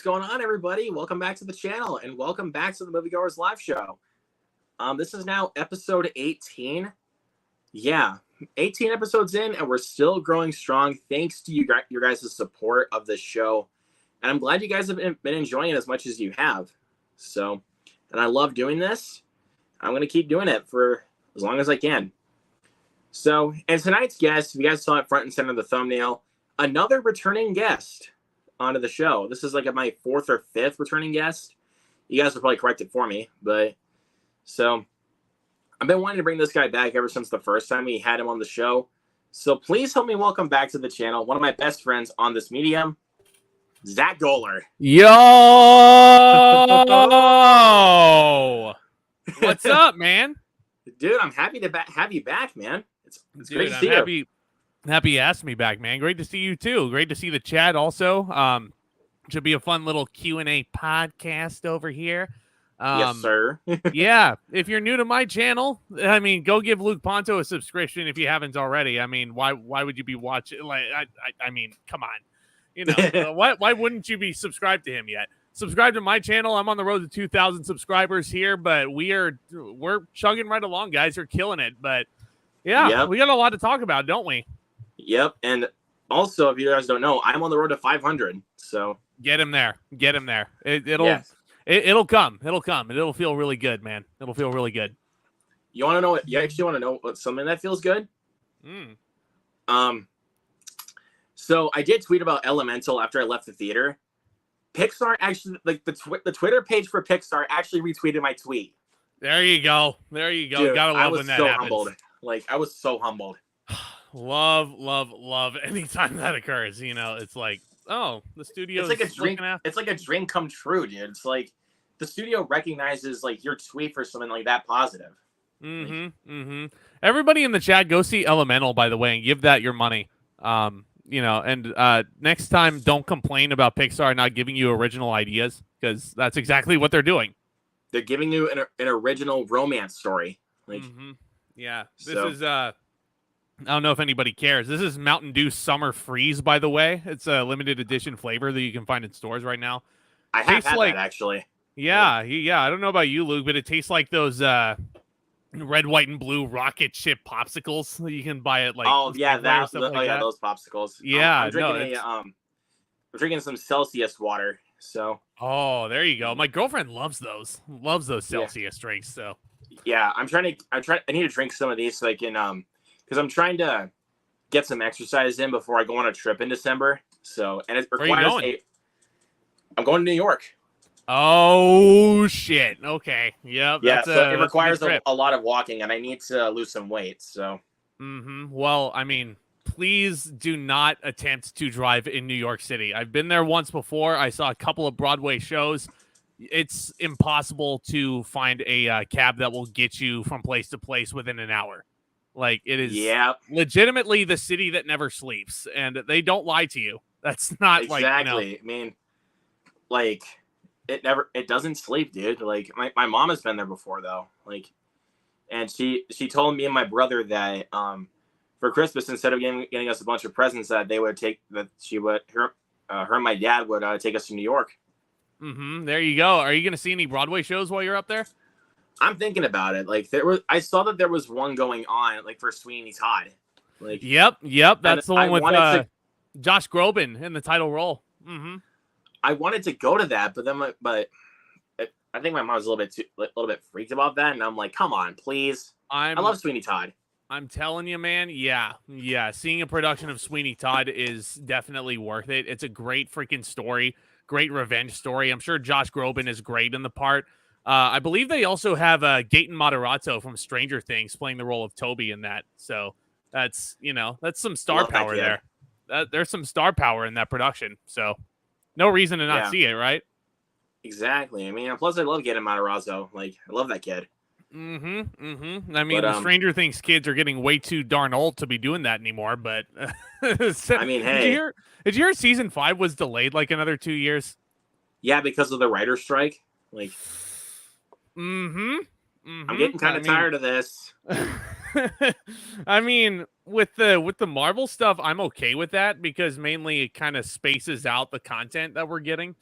going on, everybody? Welcome back to the channel, and welcome back to the Moviegoers Live Show. This is now episode 18. Yeah, 18 episodes in, and we're still growing strong thanks to your guys' support of this show. And I'm glad you guys have been enjoying it as much as you have. So, and I love doing this. I'm going to keep doing it for as long as I can. So, and tonight's guest, if you guys saw it front and center of the thumbnail, another returning guest onto the show. This is like my fourth or fifth returning guest. You guys will probably correct it for me, but so I've been wanting to bring this guy back ever since the first time we had him on the show. So please help me welcome back to the channel one of my best friends on this medium, Zack Goller. Yo! What's up, man? Dude, I'm happy to have you back, man. It's Dude, great to see you. Happy you asked me back, man. Great to see you too. Great to see the chat also. Should be a fun little Q&A podcast over here. Yes, sir. Yeah, if you're new to my channel, I mean, go give Luke Ponto a subscription if you haven't already. I mean, why would you be watching? Like, I mean, come on, you know, why wouldn't you be subscribed to him yet? Subscribe to my channel. I'm on the road to 2,000 subscribers here, but we're chugging right along, guys. We're killing it. But yeah, we got a lot to talk about, don't we? Yep, and also, if you guys don't know, I'm on the road to 500. So get him there. Get him there. It'll come. It'll come. And it'll feel really good, man. It'll feel really good. You want to know what? You actually want to know what something that feels good? So I did tweet about Elemental after I left the theater. Pixar actually, like the Twitter page for Pixar actually retweeted my tweet. There you go. There you go. Dude, gotta love when that happens. Humbled. Like, I was so humbled. Love anytime that occurs. You know, it's like, oh, the studio. It's like a dream. It's like a dream come true, dude. It's like the studio recognizes like your tweet for something like that positive. Everybody in the chat, go see Elemental, by the way, and give that your money. You know, and next time, don't complain about Pixar not giving you original ideas, because that's exactly what they're doing. They're giving you an original romance story. Like, yeah, this is I don't know if anybody cares. This is Mountain Dew Summer Freeze, by the way. It's a limited edition flavor that you can find in stores right now. I have had that, actually. Yeah. I don't know about you, Luke, but it tastes like those red, white, and blue rocket ship popsicles that you can buy at like. Oh yeah, those popsicles. Yeah, I'm drinking some Celsius water. So. Oh, there you go. My girlfriend loves those. Loves those Celsius drinks. So. Yeah, I need to drink some of these so I can because I'm trying to get some exercise in before I go on a trip in December. So, and it requires I'm going to New York. Oh shit! Okay, yep. Yeah, so it requires a lot of walking, and I need to lose some weight. So, well, I mean, please do not attempt to drive in New York City. I've been there once before. I saw a couple of Broadway shows. It's impossible to find a cab that will get you from place to place within an hour. Like, it is legitimately the city that never sleeps, and they don't lie to you. That's not exactly. I mean, like, it doesn't sleep, dude. Like, my mom has been there before though. Like, and she told me and my brother that for Christmas, instead of getting us a bunch of presents, that they would her and my dad would take us to New York. There you go. Are you going to see any Broadway shows while you're up there? I'm thinking about it. Like, I saw that there was one going on, like, for Sweeney Todd. Like, yep. That's the one with Josh Groban in the title role. I wanted to go to that, but then I think my mom was a little bit freaked about that, and I'm like, come on, please. I love Sweeney Todd. I'm telling you, man. Yeah. Seeing a production of Sweeney Todd is definitely worth it. It's a great freaking story. Great revenge story. I'm sure Josh Groban is great in the part. I believe they also have Gaten Moderato from Stranger Things playing the role of Toby in that. So that's some star power there. There's some star power in that production. So no reason to not see it, right? Exactly. I mean, plus I love Gaten Moderato. Like, I love that kid. I mean, the Stranger Things kids are getting way too darn old to be doing that anymore. But I mean, hey, did you hear season 5 was delayed like another 2 years? Yeah, because of the writer's strike. Like, I'm getting kind of tired of this. I mean, with the Marvel stuff, I'm okay with that because mainly it kind of spaces out the content that we're getting.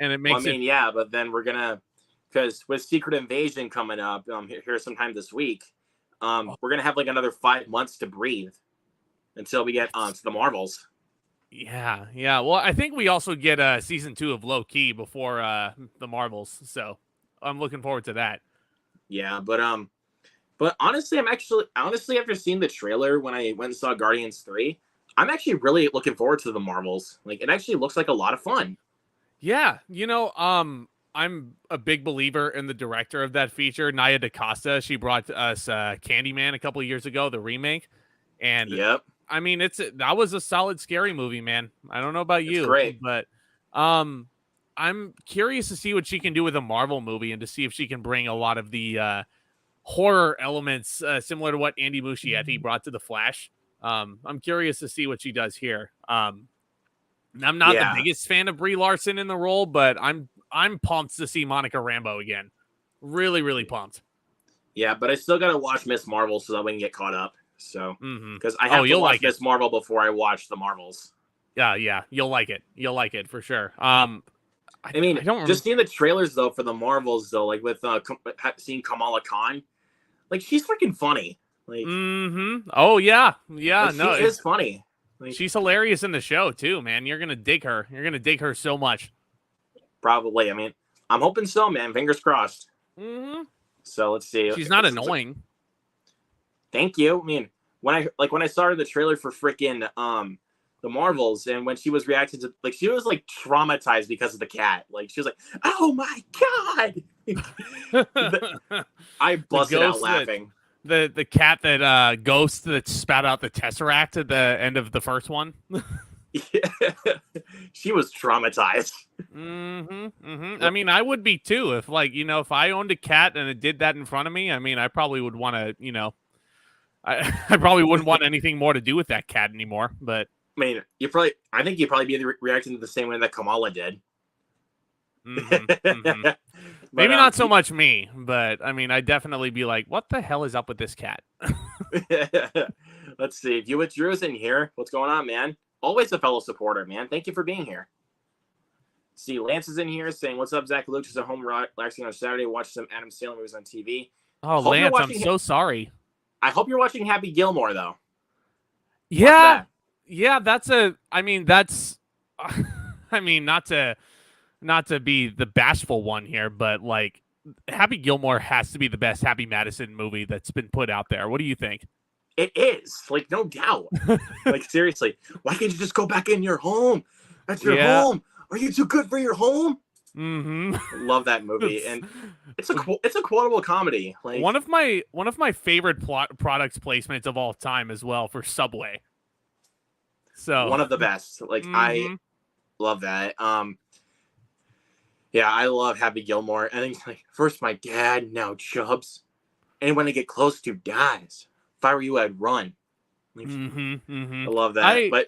and it Well, I makes mean, yeah, but then we're gonna, because with Secret Invasion coming up here sometime this week, we're gonna have like another 5 months to breathe until we get to the Marvels. Yeah, yeah. Well, I think we also get season 2 of Low Key before the Marvels, so I'm looking forward to that. Yeah, but honestly, honestly after seeing the trailer when I went and saw Guardians 3, I'm actually really looking forward to the Marvels. Like, it actually looks like a lot of fun. Yeah, I'm a big believer in the director of that feature, Nia DaCosta. She brought us Candyman a couple of years ago, the remake, and Yep, I mean that was a solid scary movie, man. I don't know about it's you, great. but I'm curious to see what she can do with a Marvel movie and to see if she can bring a lot of the horror elements similar to what Andy Muschietti brought to The Flash. I'm curious to see what she does here. I'm not the Yeah, biggest fan of Brie Larson in the role, but I'm pumped to see Monica Rambeau again. Really, really pumped. yeah, but I still gotta watch Miss Marvel so that we can get caught up. So, because I have to You'll watch like Miss Marvel before I watch the Marvels. Yeah, you'll like it. You'll like it for sure. I mean, I don't just seeing the trailers though for the Marvels though, like with seeing Kamala Khan, like she's freaking funny. Like, Oh yeah, yeah. like, No, she is funny. Like, she's hilarious in the show too, man. You're gonna dig her. You're gonna dig her so much. probably. I mean, I'm hoping so, man. Fingers crossed. So let's see. She's not annoying. Thank you. I mean, when I saw the trailer for freaking the Marvels, and when she was reacting to, like, she was like traumatized because of the cat. Like, she was like, "Oh my god!" I busted out laughing. The cat that ghost that spat out the Tesseract at the end of the first one. She was traumatized. I mean, I would be too if, like, if I owned a cat and it did that in front of me. I mean, I probably would want to, I probably wouldn't want anything more to do with that cat anymore. But I mean, I think you'd probably be reacting the same way that Kamala did. But, maybe not so much me, but I mean, I'd definitely be like, what the hell is up with this cat? Let's see. If you with Drew's in here, what's going on, man? Always a fellow supporter, man. Thank you for being here. See, Lance is in here saying, "What's up, Zach? Luke is at home relaxing on Saturday, watch some Adam Sandler movies on TV." Oh, Lance, I'm so sorry. I hope you're watching Happy Gilmore, though. Yeah, yeah. I mean, not to be the bashful one here, but like, Happy Gilmore has to be the best Happy Madison movie that's been put out there. What do you think? It is, like, no doubt. Like, seriously, why can't you just go back in your home? That's your home. Are you too good for your home? Love that movie, and it's a quotable comedy. Like, one of my favorite product placements of all time as well for Subway. So one of the best. Like, I love that. Yeah, I love Happy Gilmore. I think, like, first my dad, now Chubbs. Anyone I get close to dies. If I were you, I'd run. Like, I love that. But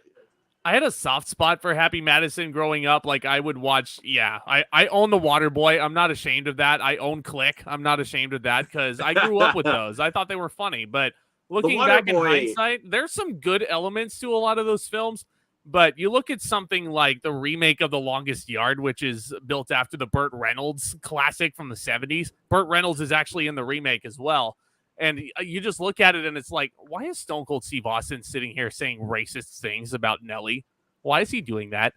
I had a soft spot for Happy Madison growing up. Like, I would watch, I own The Waterboy. I'm not ashamed of that. I own Click. I'm not ashamed of that because I grew up with those. I thought they were funny. But looking back in hindsight, there's some good elements to a lot of those films. But you look at something like the remake of The Longest Yard, which is built after the Burt Reynolds classic from the 70s. Burt Reynolds is actually in the remake as well. And you just look at it and it's like, why is Stone Cold Steve Austin sitting here saying racist things about Nelly? Why is he doing that?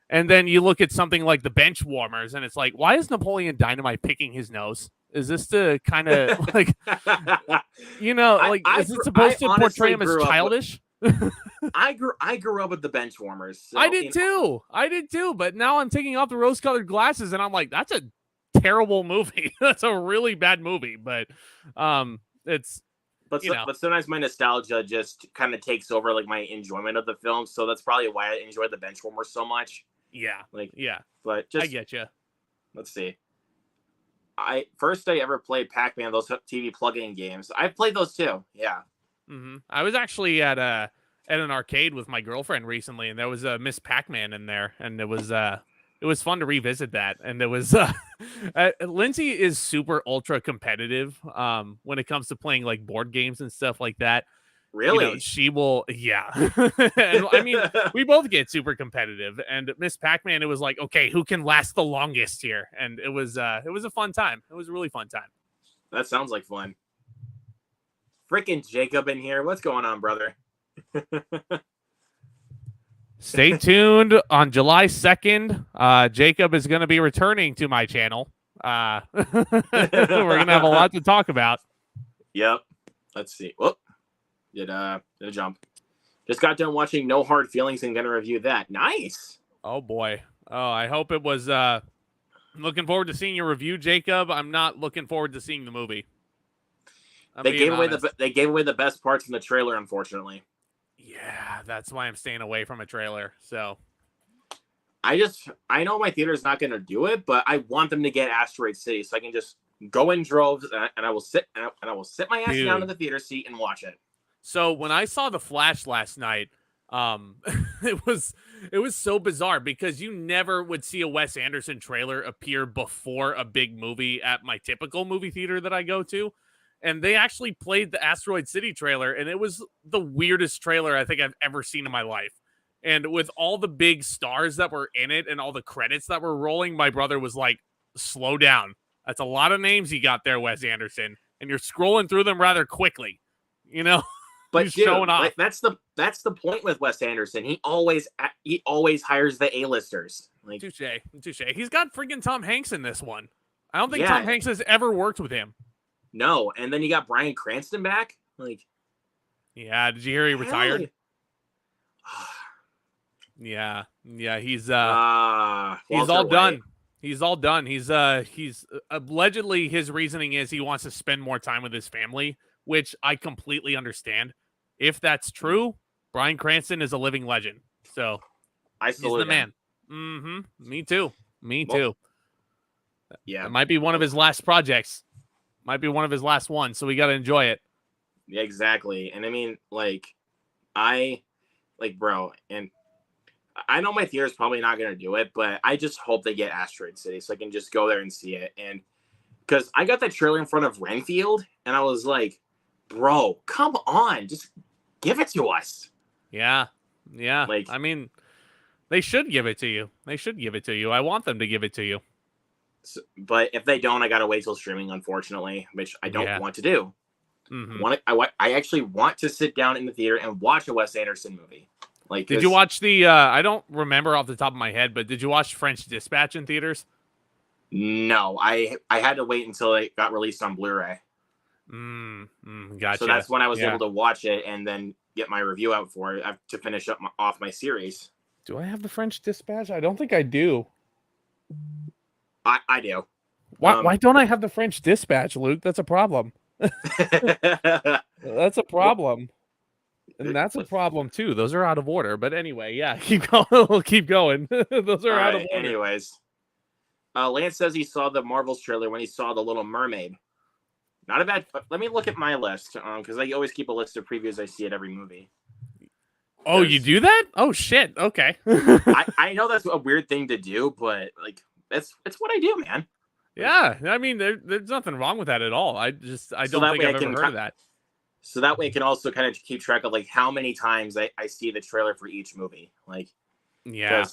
And then you look at something like The Bench Warmers and it's like, why is Napoleon Dynamite picking his nose? Is this to kind of like, is it supposed to portray him as childish? I grew up with The Bench Warmers. So, I did too. But now I'm taking off the rose-colored glasses and I'm like, that's a terrible movie. That's a really bad movie. But but sometimes my nostalgia just kind of takes over, like, my enjoyment of the film. So that's probably why I enjoyed The Benchwarmers so much. Yeah. But just, I get you. Let's see. I ever played Pac-Man, those TV plug-in games. I've played those too. Yeah. I was actually at an arcade with my girlfriend recently, and there was a Miss Pac-Man in there, and it was fun to revisit that. And it was Lindsay is super ultra competitive when it comes to playing like board games and stuff like that. Really? She will. Yeah. And I mean, we both get super competitive. And Miss Pac-Man, it was like, okay, who can last the longest here? And it was a fun time. It was a really fun time. That sounds like fun. Freaking Jacob in here. What's going on, brother? Stay tuned on July 2nd. Jacob is going to be returning to my channel. We're going to have a lot to talk about. Yep. Let's see. Whoop. Did a jump. Just got done watching No Hard Feelings and going to review that. Nice. Oh, boy. Oh, I hope it was... looking forward to seeing your review, Jacob. I'm not looking forward to seeing the movie. They gave away the best parts in the trailer, unfortunately. Yeah, that's why I'm staying away from a trailer. So I know my theater is not going to do it, but I want them to get Asteroid City so I can just go in droves and I will sit my ass down in the theater seat and watch it. So when I saw The Flash last night, it was so bizarre because you never would see a Wes Anderson trailer appear before a big movie at my typical movie theater that I go to. And they actually played the Asteroid City trailer, and it was the weirdest trailer I think I've ever seen in my life. And with all the big stars that were in it and all the credits that were rolling, my brother was like, slow down. That's a lot of names you got there, Wes Anderson. And you're scrolling through them rather quickly, But dude, showing off. Like, that's the point with Wes Anderson. He always hires the A-listers. Like, touche. He's got freaking Tom Hanks in this one. I don't think Tom Hanks has ever worked with him. No, and then you got Bryan Cranston back. Like, yeah, did you hear he retired? Yeah, he's all done. He's all done. He's allegedly his reasoning is he wants to spend more time with his family, which I completely understand. If that's true, Bryan Cranston is a living legend. So he's the man. Me too. Yeah. It might be one of his last projects. Might be one of his last ones, so we got to enjoy it. Yeah, exactly. And I mean, bro, and I know my theater's probably not going to do it, but I just hope they get Asteroid City so I can just go there and see it. And because I got that trailer in front of Renfield, and I was like, bro, come on, just give it to us. Yeah. Like, I mean, they should give it to you. I want them to give it to you. So, but if they don't, I gotta wait till streaming, unfortunately, which I don't want to do. I actually want to sit down in the theater and watch a Wes Anderson movie. Like, did you watch the? I don't remember off the top of my head, but did you watch French Dispatch in theaters? No, I had to wait until it got released on Blu-ray. Gotcha. So that's when I was able to watch it and then get my review out for it to finish up off my series. Do I have the French Dispatch? I don't think I do. I do. Why don't I have the French Dispatch, Luke? That's a problem. That's a problem. And that's a problem, too. Those are out of order. But anyway, yeah, keep going. We'll keep going. Those are out of order. Anyways, Lance says he saw the Marvels trailer when he saw The Little Mermaid. Not a bad... Let me look at my list, because I always keep a list of previews I see at every movie. Oh, you do that? Oh, shit. Okay. I know that's a weird thing to do, but, like, it's what I do, man. Yeah, I mean, there's nothing wrong with that at all. I don't think I've ever heard of that. So that way I can also kind of keep track of, like, how many times I see the trailer for each movie. Like, yeah.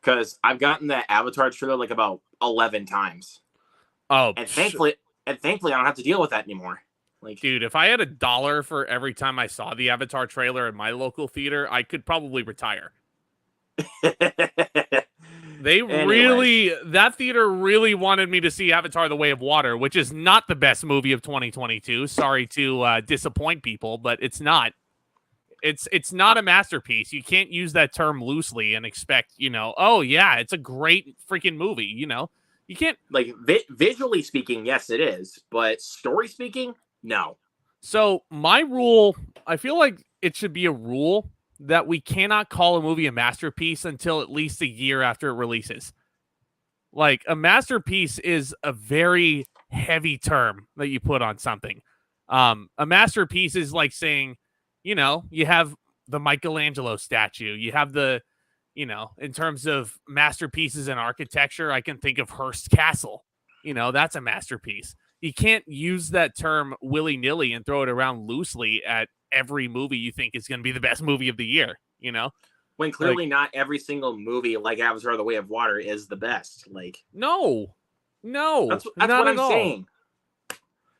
Because I've gotten the Avatar trailer, like, about 11 times. Oh, and thankfully I don't have to deal with that anymore. Like, dude, if I had $1 for every time I saw the Avatar trailer in my local theater, I could probably retire. That theater really wanted me to see Avatar: The Way of Water, which is not the best movie of 2022. Sorry to disappoint people, but it's not. It's not a masterpiece. You can't use that term loosely and expect, oh yeah, it's a great freaking movie. You can't, like, visually speaking, yes, it is, but story speaking, no. So my rule, I feel like it should be a rule that we cannot call a movie a masterpiece until at least a year after it releases. Like, a masterpiece is a very heavy term that you put on something. A masterpiece is like saying, you have the Michelangelo statue. You have the, in terms of masterpieces in architecture, I can think of Hearst Castle. That's a masterpiece. You can't use that term willy-nilly and throw it around loosely at every movie you think is going to be the best movie of the year, you know? When clearly not every single movie like Avatar: The Way of Water is the best. Like, no, that's not what at I'm all. saying.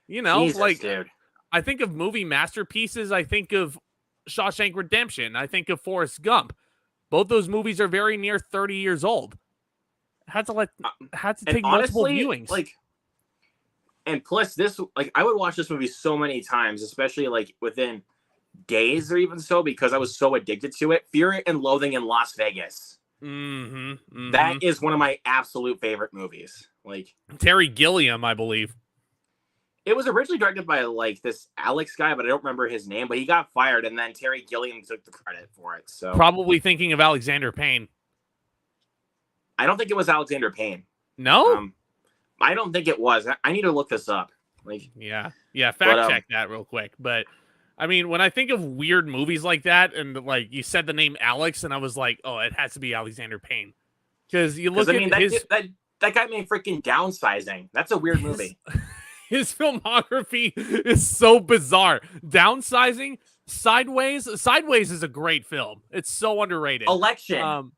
You know, Jesus, like, dude. I think of movie masterpieces. I think of Shawshank Redemption. I think of Forrest Gump. Both those movies are very near 30 years old. Had to And take multiple honestly, viewings. like, and plus this, like, I would watch this movie so many times, especially like within days or even so, because I was so addicted to it. Fear and Loathing in Las Vegas. That is one of my absolute favorite movies. Like, Terry Gilliam, I believe. it was originally directed by like this Alex guy, but I don't remember his name. But he got fired, and then Terry Gilliam took the credit for it. So Probably thinking of Alexander Payne. I don't think it was Alexander Payne. No, I don't think it was. I need to look this up. Like, yeah. Fact check that real quick. But I mean, when I think of weird movies like that, and like you said the name Alex, and I was like, oh, it has to be Alexander Payne, because you look at that guy made freaking Downsizing. That's a weird movie. His filmography is so bizarre. Downsizing, Sideways is a great film. It's so underrated. Election.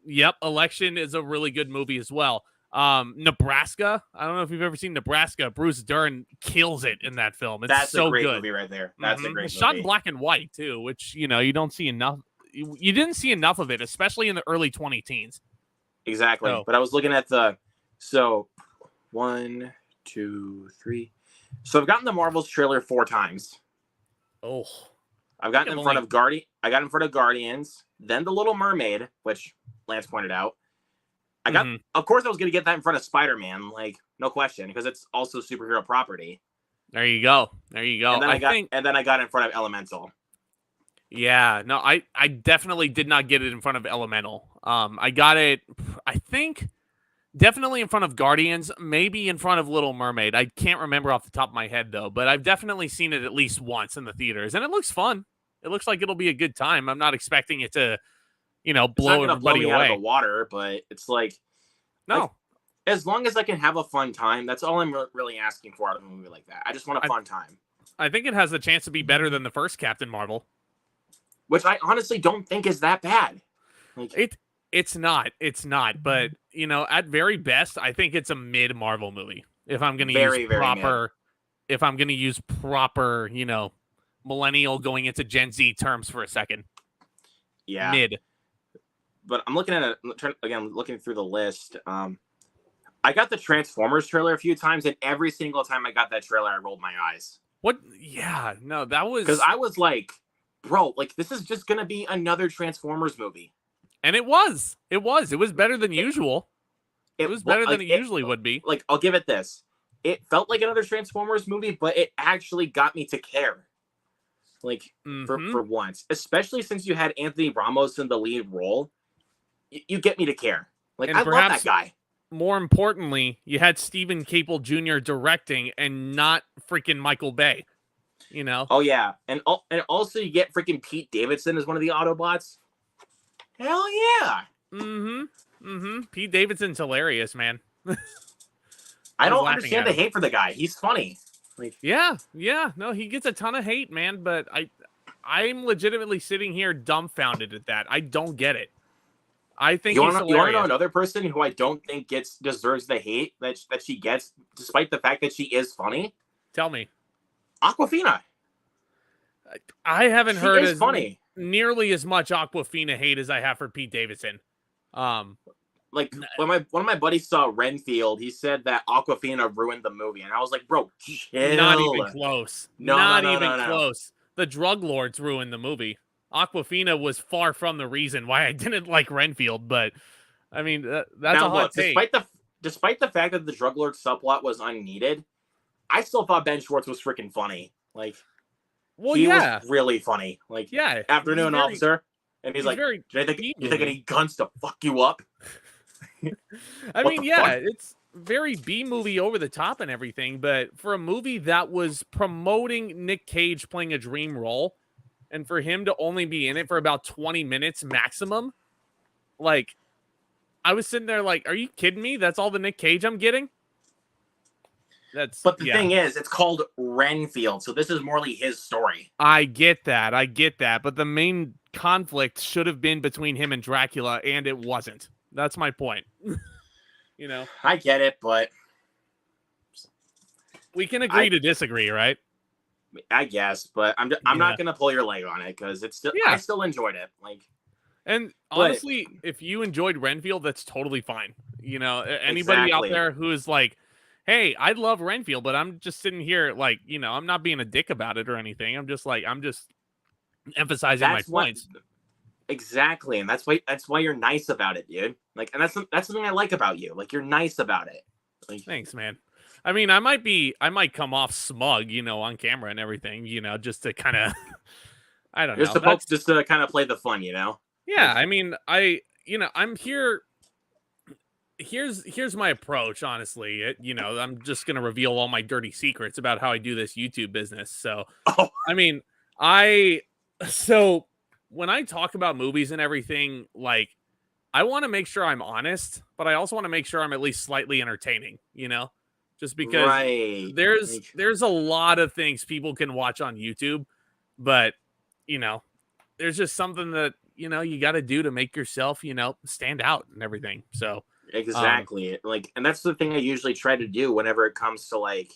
Yep. Election is a really good movie as well. Nebraska. I don't know if you've ever seen Nebraska. Bruce Dern kills it in that film. That's so a great good. Movie right there. That's a great it's movie. Shot in black and white too, which you don't see enough. You didn't see enough of it, especially in the early 2010s. Exactly. But I was looking at 1, 2, 3. So I've gotten the Marvels trailer 4 times. Oh. I've gotten in front of I got in front of Guardians, then The Little Mermaid, which Lance pointed out. I got, of course, I was going to get that in front of Spider-Man, like no question, because it's also superhero property. There you go. And then I got in front of Elemental. Yeah, no, I definitely did not get it in front of Elemental. I got it, I think, definitely in front of Guardians, maybe in front of Little Mermaid. I can't remember off the top of my head though, but I've definitely seen it at least once in the theaters, and it looks fun. It looks like it'll be a good time. I'm not expecting it to, blow everybody away out of the water, but it's like, no. Like, as long as I can have a fun time, that's all I'm really asking for out of a movie like that. I just want a fun time. I think it has the chance to be better than the first Captain Marvel, which I honestly don't think is that bad. Like, it's not, but at very best, I think it's a mid Marvel movie. If I'm going to use proper, if I'm going to use proper, millennial going into Gen Z terms for a second. Yeah. Mid. But I'm looking at it again, looking through the list. I got the Transformers trailer a few times, and every single time I got that trailer, I rolled my eyes. What? Yeah, no, that was because I was like, bro, like this is just gonna be another Transformers movie. And it was better than usual. It was better than it usually would be. Like, I'll give it this. It felt like another Transformers movie, but it actually got me to care. Like, for once. Especially since you had Anthony Ramos in the lead role. You get me to care. Like, I love that guy. More importantly, you had Stephen Caple Jr. directing and not freaking Michael Bay. Oh, yeah. And also you get freaking Pete Davidson as one of the Autobots. Hell yeah. Pete Davidson's hilarious, man. I don't understand the hate for the guy. He's funny. Like, yeah. No, he gets a ton of hate, man. But I'm legitimately sitting here dumbfounded at that. I don't get it. I think you want to know another person who I don't think deserves the hate that she gets, despite the fact that she is funny? Tell me. Aquafina. I haven't heard funny. Nearly as much Aquafina hate as I have for Pete Davidson. Like when one of my buddies saw Renfield, he said that Aquafina ruined the movie, and I was like, bro, chill. Not even close. Not even close. The drug lords ruined the movie. Aquafina was far from the reason why I didn't like Renfield, but I mean that's a hot take. Despite the fact that the drug lord subplot was unneeded, I still thought Ben Schwartz was freaking funny. Like, he was really funny. Like, afternoon officer, and he's like, "Do you think any guns to fuck you up?" I mean, it's very B movie over the top and everything, but for a movie that was promoting Nick Cage playing a dream role, and for him to only be in it for about 20 minutes maximum, like, I was sitting there like, are you kidding me? That's all the Nick Cage I'm getting? But the thing is, it's called Renfield, so this is more like his story. I get that. But the main conflict should have been between him and Dracula, and it wasn't. That's my point. You know? I get it, but we can agree to disagree, right? I guess, but I'm not gonna pull your leg on it because it's still I still enjoyed it. And honestly, if you enjoyed Renfield, that's totally fine. You know, anybody out there who is like, hey, I love Renfield, but I'm just sitting here like, you know, I'm not being a dick about it or anything. I'm just emphasizing my points. Exactly, and that's why you're nice about it, dude. Like, and that's something I like about you. Like, you're nice about it. Like, thanks, man. I mean, I might come off smug, you know, on camera and everything, you know, just to kind of, I don't know. Just to kind of play the fun, you know? Yeah, I mean, I'm here. Here's my approach, honestly. I'm just going to reveal all my dirty secrets about how I do this YouTube business. So, I mean, so when I talk about movies and everything, like, I want to make sure I'm honest, but I also want to make sure I'm at least slightly entertaining, you know? Just because there's a lot of things people can watch on YouTube, but, you know, there's just something that, you know, you got to do to make yourself, you know, stand out and everything. So exactly. And that's the thing I usually try to do whenever it comes to like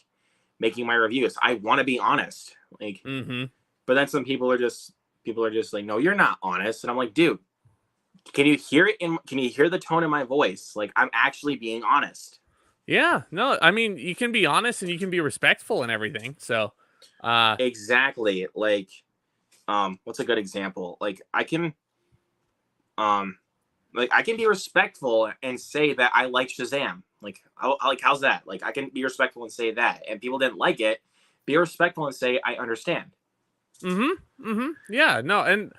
making my reviews. I want to be honest. Like, but then some people are just like, no, you're not honest. And I'm like, dude, can you hear it? Can you hear the tone in my voice? Like, I'm actually being honest. Yeah, no, I mean, you can be honest and you can be respectful and everything. So, exactly. Like, what's a good example? Like, I can be respectful and say that I like Shazam. Like, how's that? Like, I can be respectful and say that, and people didn't like it. Be respectful and say I understand. Yeah, no, and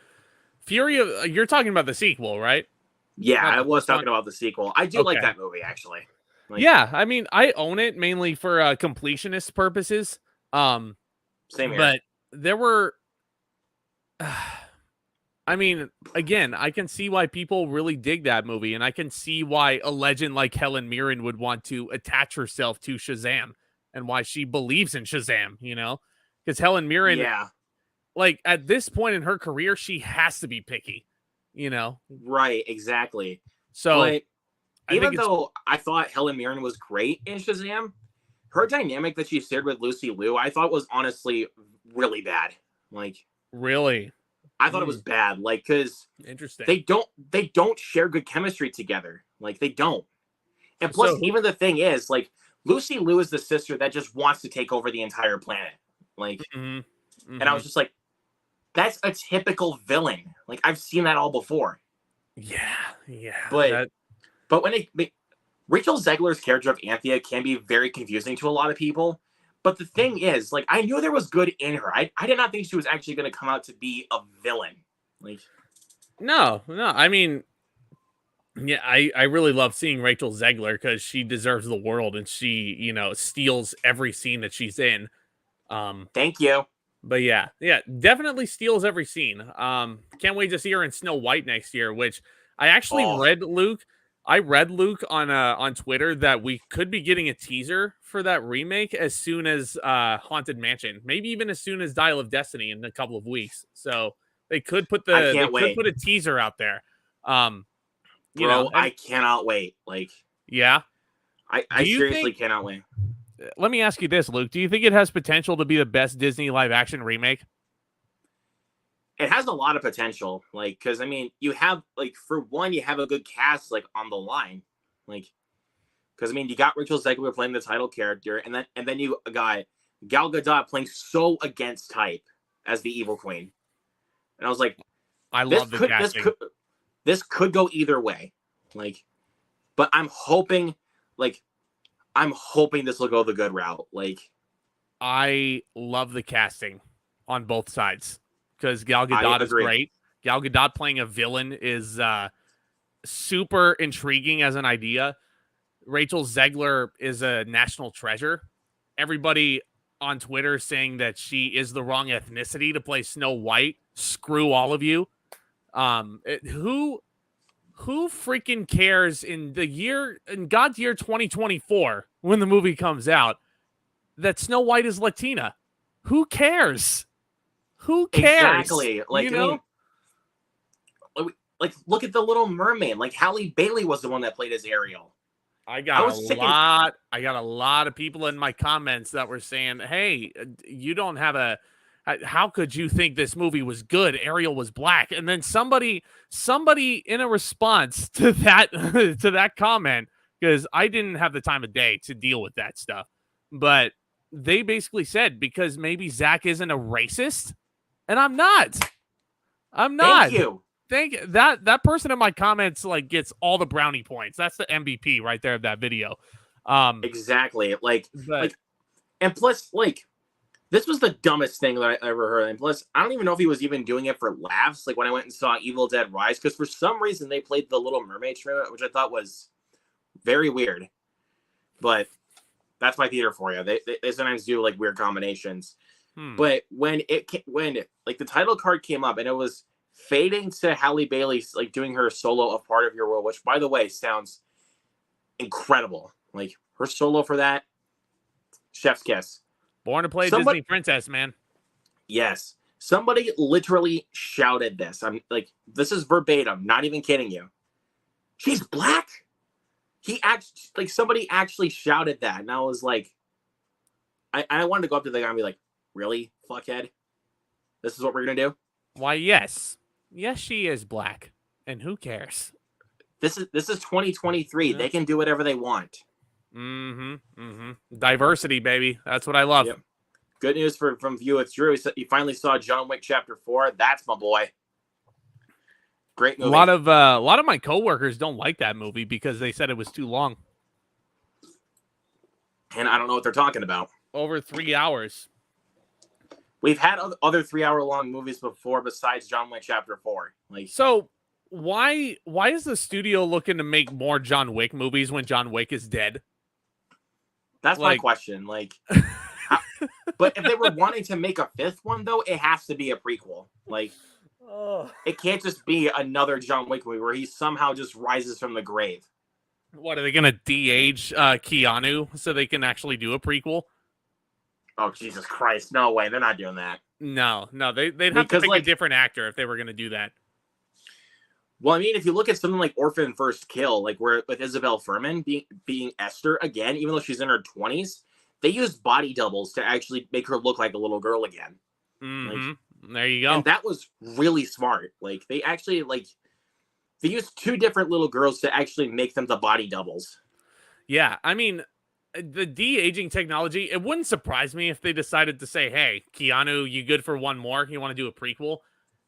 you're talking about the sequel, right? Yeah, I was talking about the sequel. I do like that movie, actually. Like, yeah, I mean, I own it mainly for completionist purposes. Same here. But there were, I mean, again, I can see why people really dig that movie, and I can see why a legend like Helen Mirren would want to attach herself to Shazam, and why she believes in Shazam. You know, because Helen Mirren, like at this point in her career, she has to be picky. You know, right? Exactly. So. But even though I thought Helen Mirren was great in Shazam, her dynamic that she shared with Lucy Liu, I thought was honestly really bad. Like, really, I thought it was bad. Like, because interesting, they don't share good chemistry together. Like, they don't. And plus, even the thing is, like, Lucy Liu is the sister that just wants to take over the entire planet. Like, and I was just like, that's a typical villain. Like, I've seen that all before. Yeah, But when Rachel Zegler's character of Anthea can be very confusing to a lot of people. But the thing is, like, I knew there was good in her. I did not think she was actually going to come out to be a villain. Like, no. I mean, yeah, I really love seeing Rachel Zegler because she deserves the world and she, you know, steals every scene that she's in. Thank you. But yeah, definitely steals every scene. Can't wait to see her in Snow White next year, which I actually read, Luke. I read, Luke, on Twitter that we could be getting a teaser for that remake as soon as Haunted Mansion, maybe even as soon as Dial of Destiny in a couple of weeks. So they could put put a teaser out there. I cannot wait. Like, yeah, I seriously cannot wait. Let me ask you this, Luke. Do you think it has potential to be the best Disney live action remake? It has a lot of potential, like, because I mean, you have, like, for one, you have a good cast, like, on the line, like, because I mean, you got Rachel Zegler playing the title character, and then you got Gal Gadot playing so against type as the evil queen, and I was like, I love the casting. This could go either way, like, but I'm hoping this will go the good route. Like, I love the casting on both sides. Because Gal Gadot is great. Gal Gadot playing a villain is super intriguing as an idea. Rachel Zegler is a national treasure. Everybody on Twitter saying that she is the wrong ethnicity to play Snow White. Screw all of you. Who freaking cares in God's year 2024 when the movie comes out? that Snow White is Latina. Who cares? Who cares? Exactly. Like, I mean, like, look at the Little Mermaid. Like, Halle Bailey was the one that played as Ariel. I got a lot of people in my comments that were saying, "Hey, you don't have a. How could you think this movie was good? Ariel was black." And then somebody in a response to that to that comment, because I didn't have the time of day to deal with that stuff, but they basically said because maybe Zack isn't a racist, and I'm not. Thank you. That person in my comments like gets all the brownie points. That's the MVP right there of that video. Exactly. And plus, like, this was the dumbest thing that I ever heard. And plus, I don't even know if he was even doing it for laughs. Like when I went and saw Evil Dead Rise, because for some reason they played the Little Mermaid trailer, which I thought was very weird. But that's my theater for you. They sometimes do like weird combinations. But when like the title card came up and it was fading to Halle Bailey like doing her solo of Part of Your World, which by the way sounds incredible. Like her solo for that, chef's kiss. Born to play Disney princess, man. Yes. Somebody literally shouted this. I'm like, this is verbatim, not even kidding you. She's black? Somebody actually shouted that. And I was like, I wanted to go up to the guy and be like, really, fuckhead? This is what we're going to do? Why, yes. Yes, she is black. And who cares? This is 2023. Yeah. They can do whatever they want. Diversity, baby. That's what I love. Yep. Good news from View with Drew. He finally saw John Wick Chapter 4. That's my boy. Great movie. A lot of my coworkers don't like that movie because they said it was too long. And I don't know what they're talking about. Over 3 hours. We've had other 3 hour long movies before besides John Wick Chapter 4. So why is the studio looking to make more John Wick movies when John Wick is dead? That's my question. But if they were wanting to make a fifth one, though, it has to be a prequel. It can't just be another John Wick movie where he somehow just rises from the grave. What, are they going to de-age Keanu so they can actually do a prequel? Oh, Jesus Christ. No way. They're not doing that. No. They'd have to pick a different actor if they were going to do that. Well, I mean, if you look at something like Orphan First Kill, like where with Isabel Furman being Esther again, even though she's in her 20s, they used body doubles to actually make her look like a little girl again. There you go. And that was really smart. Like they actually they used two different little girls to actually make them the body doubles. Yeah, I mean, the de-aging technology, it wouldn't surprise me if they decided to say, "Hey, Keanu, you good for one more? You want to do a prequel?"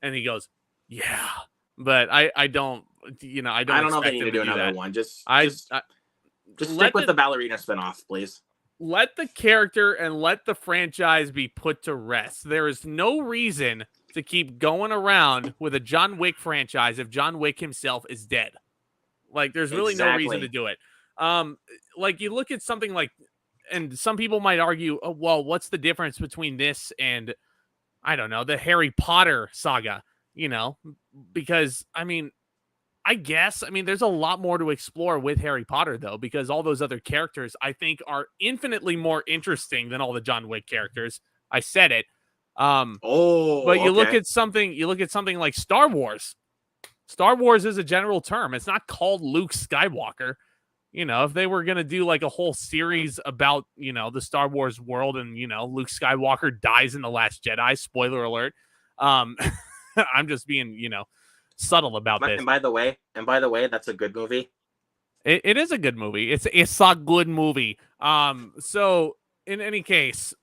And he goes, "Yeah." But I don't know if they need to do another one. Just stick with the ballerina spinoff, please. Let the character and let the franchise be put to rest. There is no reason to keep going around with a John Wick franchise if John Wick himself is dead. Like, there's really no reason to do it. Like, you look at something like, and some people might argue, oh, well, what's the difference between this and, I don't know, the Harry Potter saga? Because, there's a lot more to explore with Harry Potter, though, because all those other characters, I think, are infinitely more interesting than all the John Wick characters. I said it. But you look at something like Star Wars. Star Wars is a general term. It's not called Luke Skywalker. If they were going to do like a whole series about, the Star Wars world and, Luke Skywalker dies in The Last Jedi, spoiler alert. I'm just being, subtle about this. And by the way, that's a good movie. It is a good movie. It's a good movie. So in any case,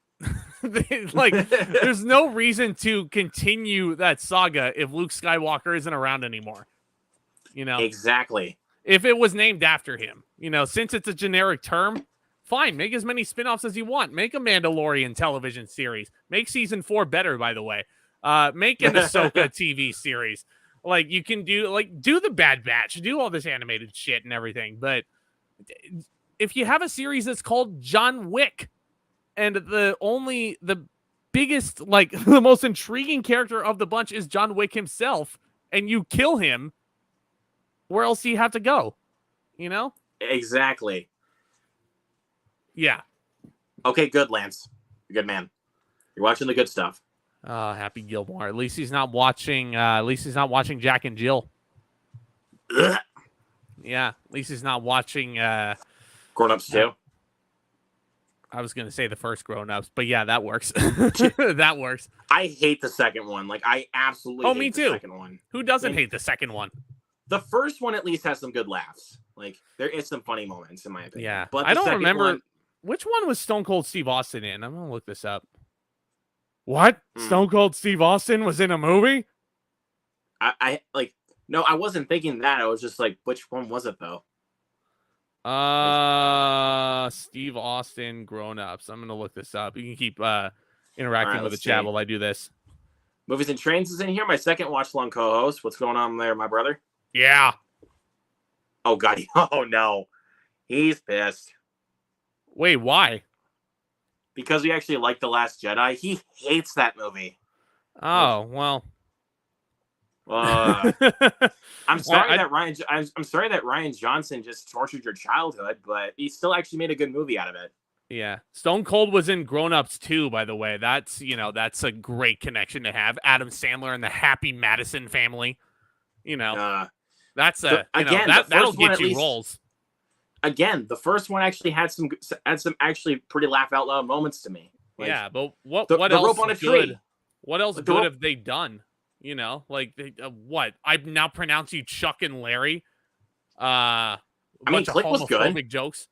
there's no reason to continue that saga if Luke Skywalker isn't around anymore. Exactly. If it was named after him, since it's a generic term, fine. Make as many spinoffs as you want. Make a Mandalorian television series. Make season 4 better, by the way. Make an Ahsoka TV series. You can do the Bad Batch, do all this animated shit and everything. But if you have a series that's called John Wick and the biggest, the most intriguing character of the bunch is John Wick himself, and you kill him, where else do you have to go? Exactly. Yeah. Okay, good, Lance. You're a good man. You're watching the good stuff. Happy Gilmore. At least he's not watching. Jack and Jill. Ugh. Yeah, at least he's not watching. Grown Ups too. I was gonna say the first Grown Ups, but yeah, that works. That works. I hate the second one. Like, I absolutely hate me the too. second one. Who doesn't hate the second one? The first one at least has some good laughs. Like, there is some funny moments, in my opinion. Yeah, but I don't remember which one was Stone Cold Steve Austin in. I'm gonna look this up. What? Stone Cold Steve Austin was in a movie? I like. No, I wasn't thinking that. I was just like, which one was it though? Steve Austin Grown Ups. I'm gonna look this up. You can keep interacting with the see. chat while I do this. Movies and Trains is in here. My second watch along co-host. What's going on there, my brother? Yeah. Oh god. Oh no. He's pissed. Wait, why? Because we actually like The Last Jedi. He hates that movie. Oh, well. I'm sorry that Ryan Johnson just tortured your childhood, but he still actually made a good movie out of it. Yeah. Stone Cold was in Grown Ups too, by the way. That's a great connection to have. Adam Sandler and the Happy Madison family. That'll get you roles. Again, the first one actually had some actually pretty laugh out loud moments to me. Like, yeah, but what the else rope on a good? Tree. What else good have they done? What? I now pronounce you Chuck and Larry. Click was good. Jokes.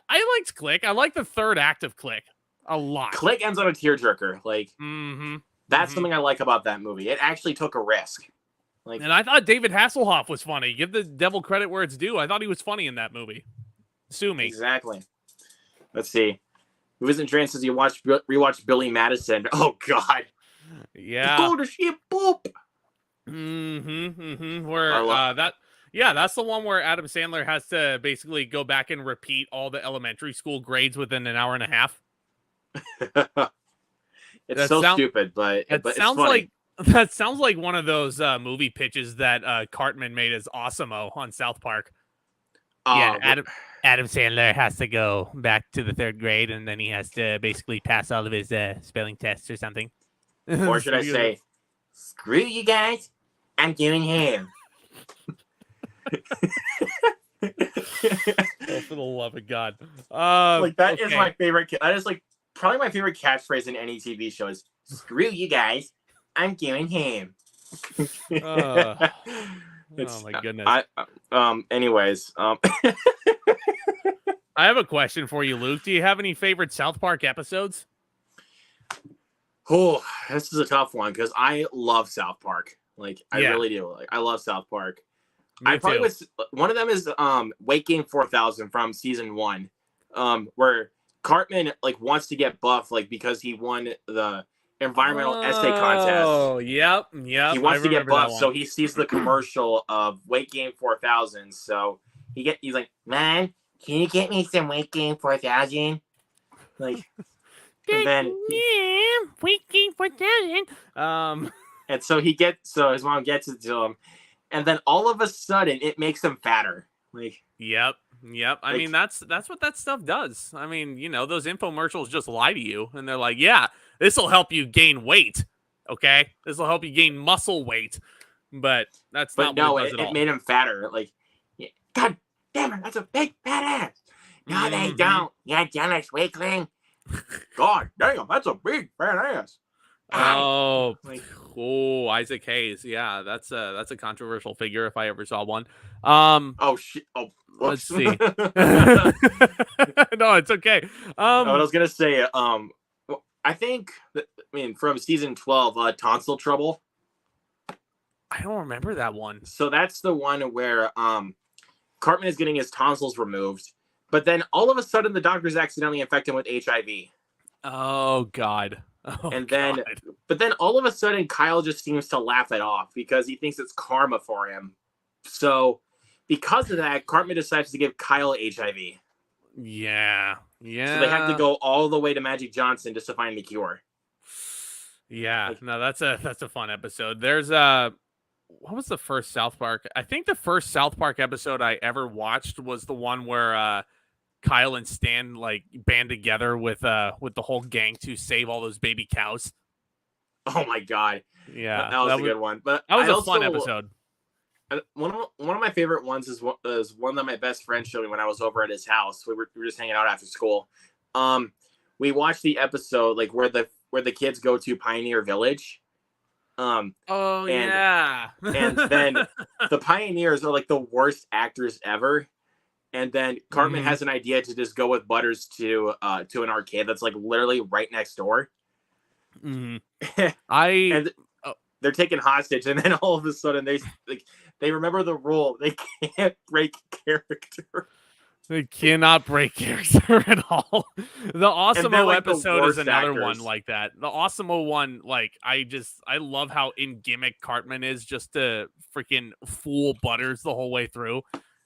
I liked Click. I like the third act of Click a lot. Click ends on a tearjerker. Like, that's something I like about that movie. It actually took a risk. Like, and I thought David Hasselhoff was funny. Give the devil credit where it's due. I thought he was funny in that movie. Sue me. Exactly. Let's see. Movies and Trances, you rewatch Billy Madison. Oh God. Yeah. Go to shit, boop. Where that's the one where Adam Sandler has to basically go back and repeat all the elementary school grades within an hour and a half. It's stupid, but it's funny. That sounds like one of those movie pitches that Cartman made as Osimo on South Park. Adam Sandler has to go back to the third grade, and then he has to basically pass all of his spelling tests or something. Or should I say, screw you guys, I'm doing him. Oh, for the love of God. That is my favorite. That is probably my favorite catchphrase in any TV show is, screw you guys, I'm doing him. Oh my goodness. Anyways. I have a question for you, Luke. Do you have any favorite South Park episodes? Oh, this is a tough one because I love South Park. I really do. I love South Park. One of them is Weight Game 4000 from season 1, where Cartman wants to get buff because he won the environmental essay contest. Oh, yep. He wants to get buff, so he sees the commercial of Weight Game 4000. So he's like, "Man, can you get me some Weight Game 4000?" And then Weight Game 4000. And so his mom gets it to him, and then all of a sudden it makes him fatter. Yep. I mean, that's what that stuff does. I mean, those infomercials just lie to you, and they're like, "Yeah, this will help you gain weight. Okay, this will help you gain muscle weight." But that's not what it does at all. It made him fatter. God damn it, that's a big fat ass. No, they don't. You jealous weakling. God damn, that's a big fat ass. Isaac Hayes. Yeah, that's a controversial figure if I ever saw one. Shit. Oh, let's see. No, it's okay. What I was gonna say, I think from season 12, Tonsil Trouble. I don't remember that one. So that's the one where Cartman is getting his tonsils removed, but then all of a sudden the doctors accidentally infect him with HIV. Oh God. But then all of a sudden Kyle just seems to laugh it off because he thinks it's karma for him. So because of that, Cartman decides to give Kyle HIV. Yeah. So they have to go all the way to Magic Johnson just to find the cure. Yeah. No, that's a fun episode. There's what was the first South Park? I think the first South Park episode I ever watched was the one where Kyle and Stan like band together with the whole gang to save all those baby cows. Oh my god, Yeah, that was a good one. But that was I a fun episode. One of my favorite ones is one that my best friend showed me when I was over at his house. We were just hanging out after school. We watched the episode like where the kids go to Pioneer Village. And then the Pioneers are like the worst actors ever. And then Cartman has an idea to just go with Butters to an arcade that's like literally right next door. Mm-hmm. And they're taken hostage, and then all of a sudden they remember the rule: they can't break character. They cannot break character at all. The Awesome-O like episode is another actors. one like that. The Awesome-O one, like I love how in gimmick Cartman is just to freaking fool Butters the whole way through,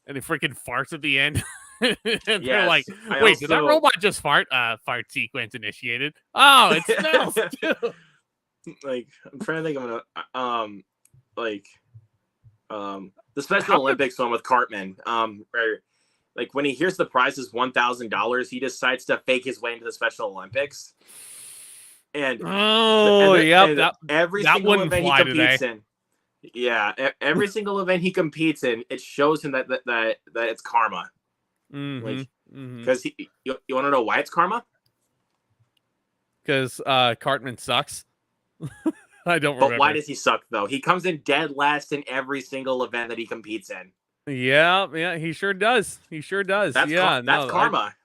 and he freaking farts at the end. And they're like, "Wait, did that robot just fart? Fart sequence initiated. Oh, it smells too." Like I'm trying to think of the Special Olympics one with Cartman. Where like when he hears the prize is $1,000, he decides to fake his way into the Special Olympics. And every single event he competes in. Yeah, every single event he competes in, it shows him that it's karma. Because you want to know why it's karma? Because Cartman sucks. I don't remember. But why does he suck though? He comes in dead last in every single event that he competes in. Yeah, he sure does. He sure does. That's karma.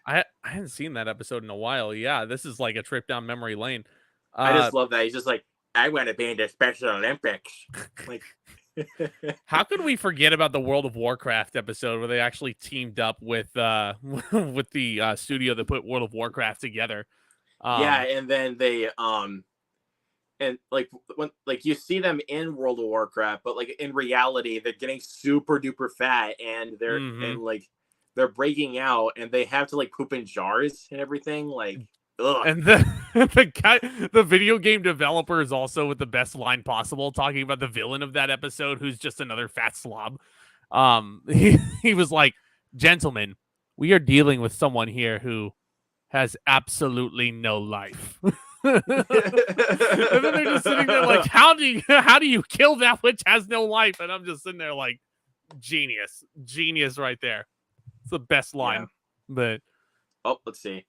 I hadn't seen that episode in a while. Yeah, this is like a trip down memory lane. I just love that. He's just like, I want to be in the Special Olympics. Like, how could we forget about the World of Warcraft episode where they actually teamed up with with the studio that put World of Warcraft together? Yeah, and then they and like when like you see them in World of Warcraft, but like in reality, they're getting super duper fat, and they're and like they're breaking out, and they have to like poop in jars and everything. Like, ugh. And the video game developer is also with the best line possible, talking about the villain of that episode, who's just another fat slob. He was like, "Gentlemen, we are dealing with someone here who has absolutely no life." And then they're just sitting there like, how do you kill that which has no life? And I'm just sitting there like, genius right there. It's the best line. Yeah. But let's see.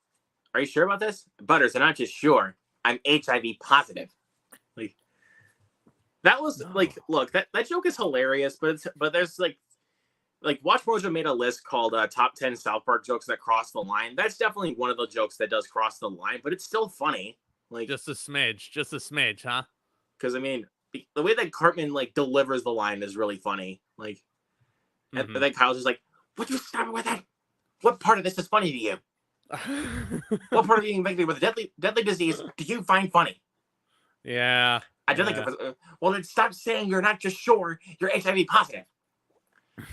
Are you sure about this? Butters, I'm not just sure. I'm HIV positive. Like that was like, look, that joke is hilarious, but there's like Watch Mojo made a list called top 10 South Park jokes that cross the line. That's definitely one of the jokes that does cross the line, but it's still funny. Like just a smidge, huh? Because I mean, the way that Cartman like delivers the line is really funny. Like, and then Kyle's just like, "Would you stop with that? What part of this is funny to you? What part of being infected with a deadly disease do you find funny?" Yeah, I did well, then stop saying you're not just sure, you're HIV positive.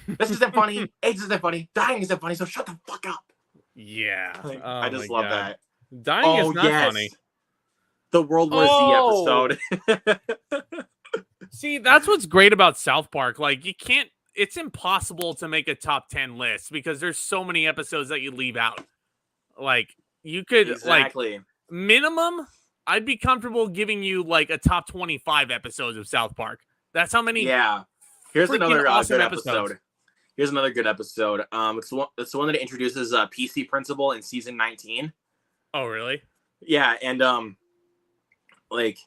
This isn't funny. AIDS isn't funny. Dying isn't funny. So shut the fuck up. Yeah, like, I just love that. Dying is not funny. The World War Z episode. See, that's what's great about South Park. Like, it's impossible to make a top 10 list because there's so many episodes that you leave out. Like, you could, like, minimum, I'd be comfortable giving you, like, a top 25 episodes of South Park. That's how many. Yeah. Here's another awesome good episode. Here's another good episode. It's the one that introduces PC Principal in season 19. Oh, really? Yeah, and like,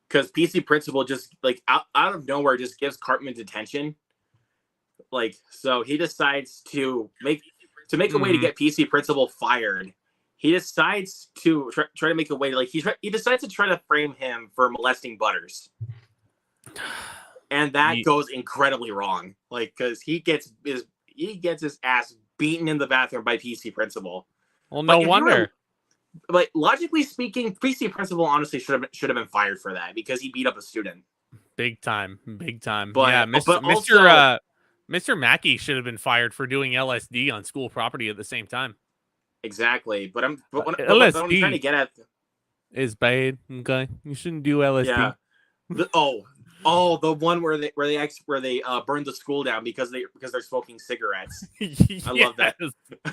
because PC Principal just like out of nowhere just gives Cartman detention. Like, so he decides to make a way to get PC Principal fired. He decides to try to make a way to, like, he decides to try to frame him for molesting Butters. And that goes incredibly wrong. Like, because he gets his ass beaten in the bathroom by PC Principal. Well, no wonder. Like, logically speaking, PC Principal honestly should have been fired for that because he beat up a student. Big time. But, yeah, Mr. Mackey should have been fired for doing LSD on school property at the same time. Exactly, but what LSD I'm trying to get at is bad. Okay, you shouldn't do LSD. Yeah. Oh, the one where they burned the school down because they're smoking cigarettes. I love that.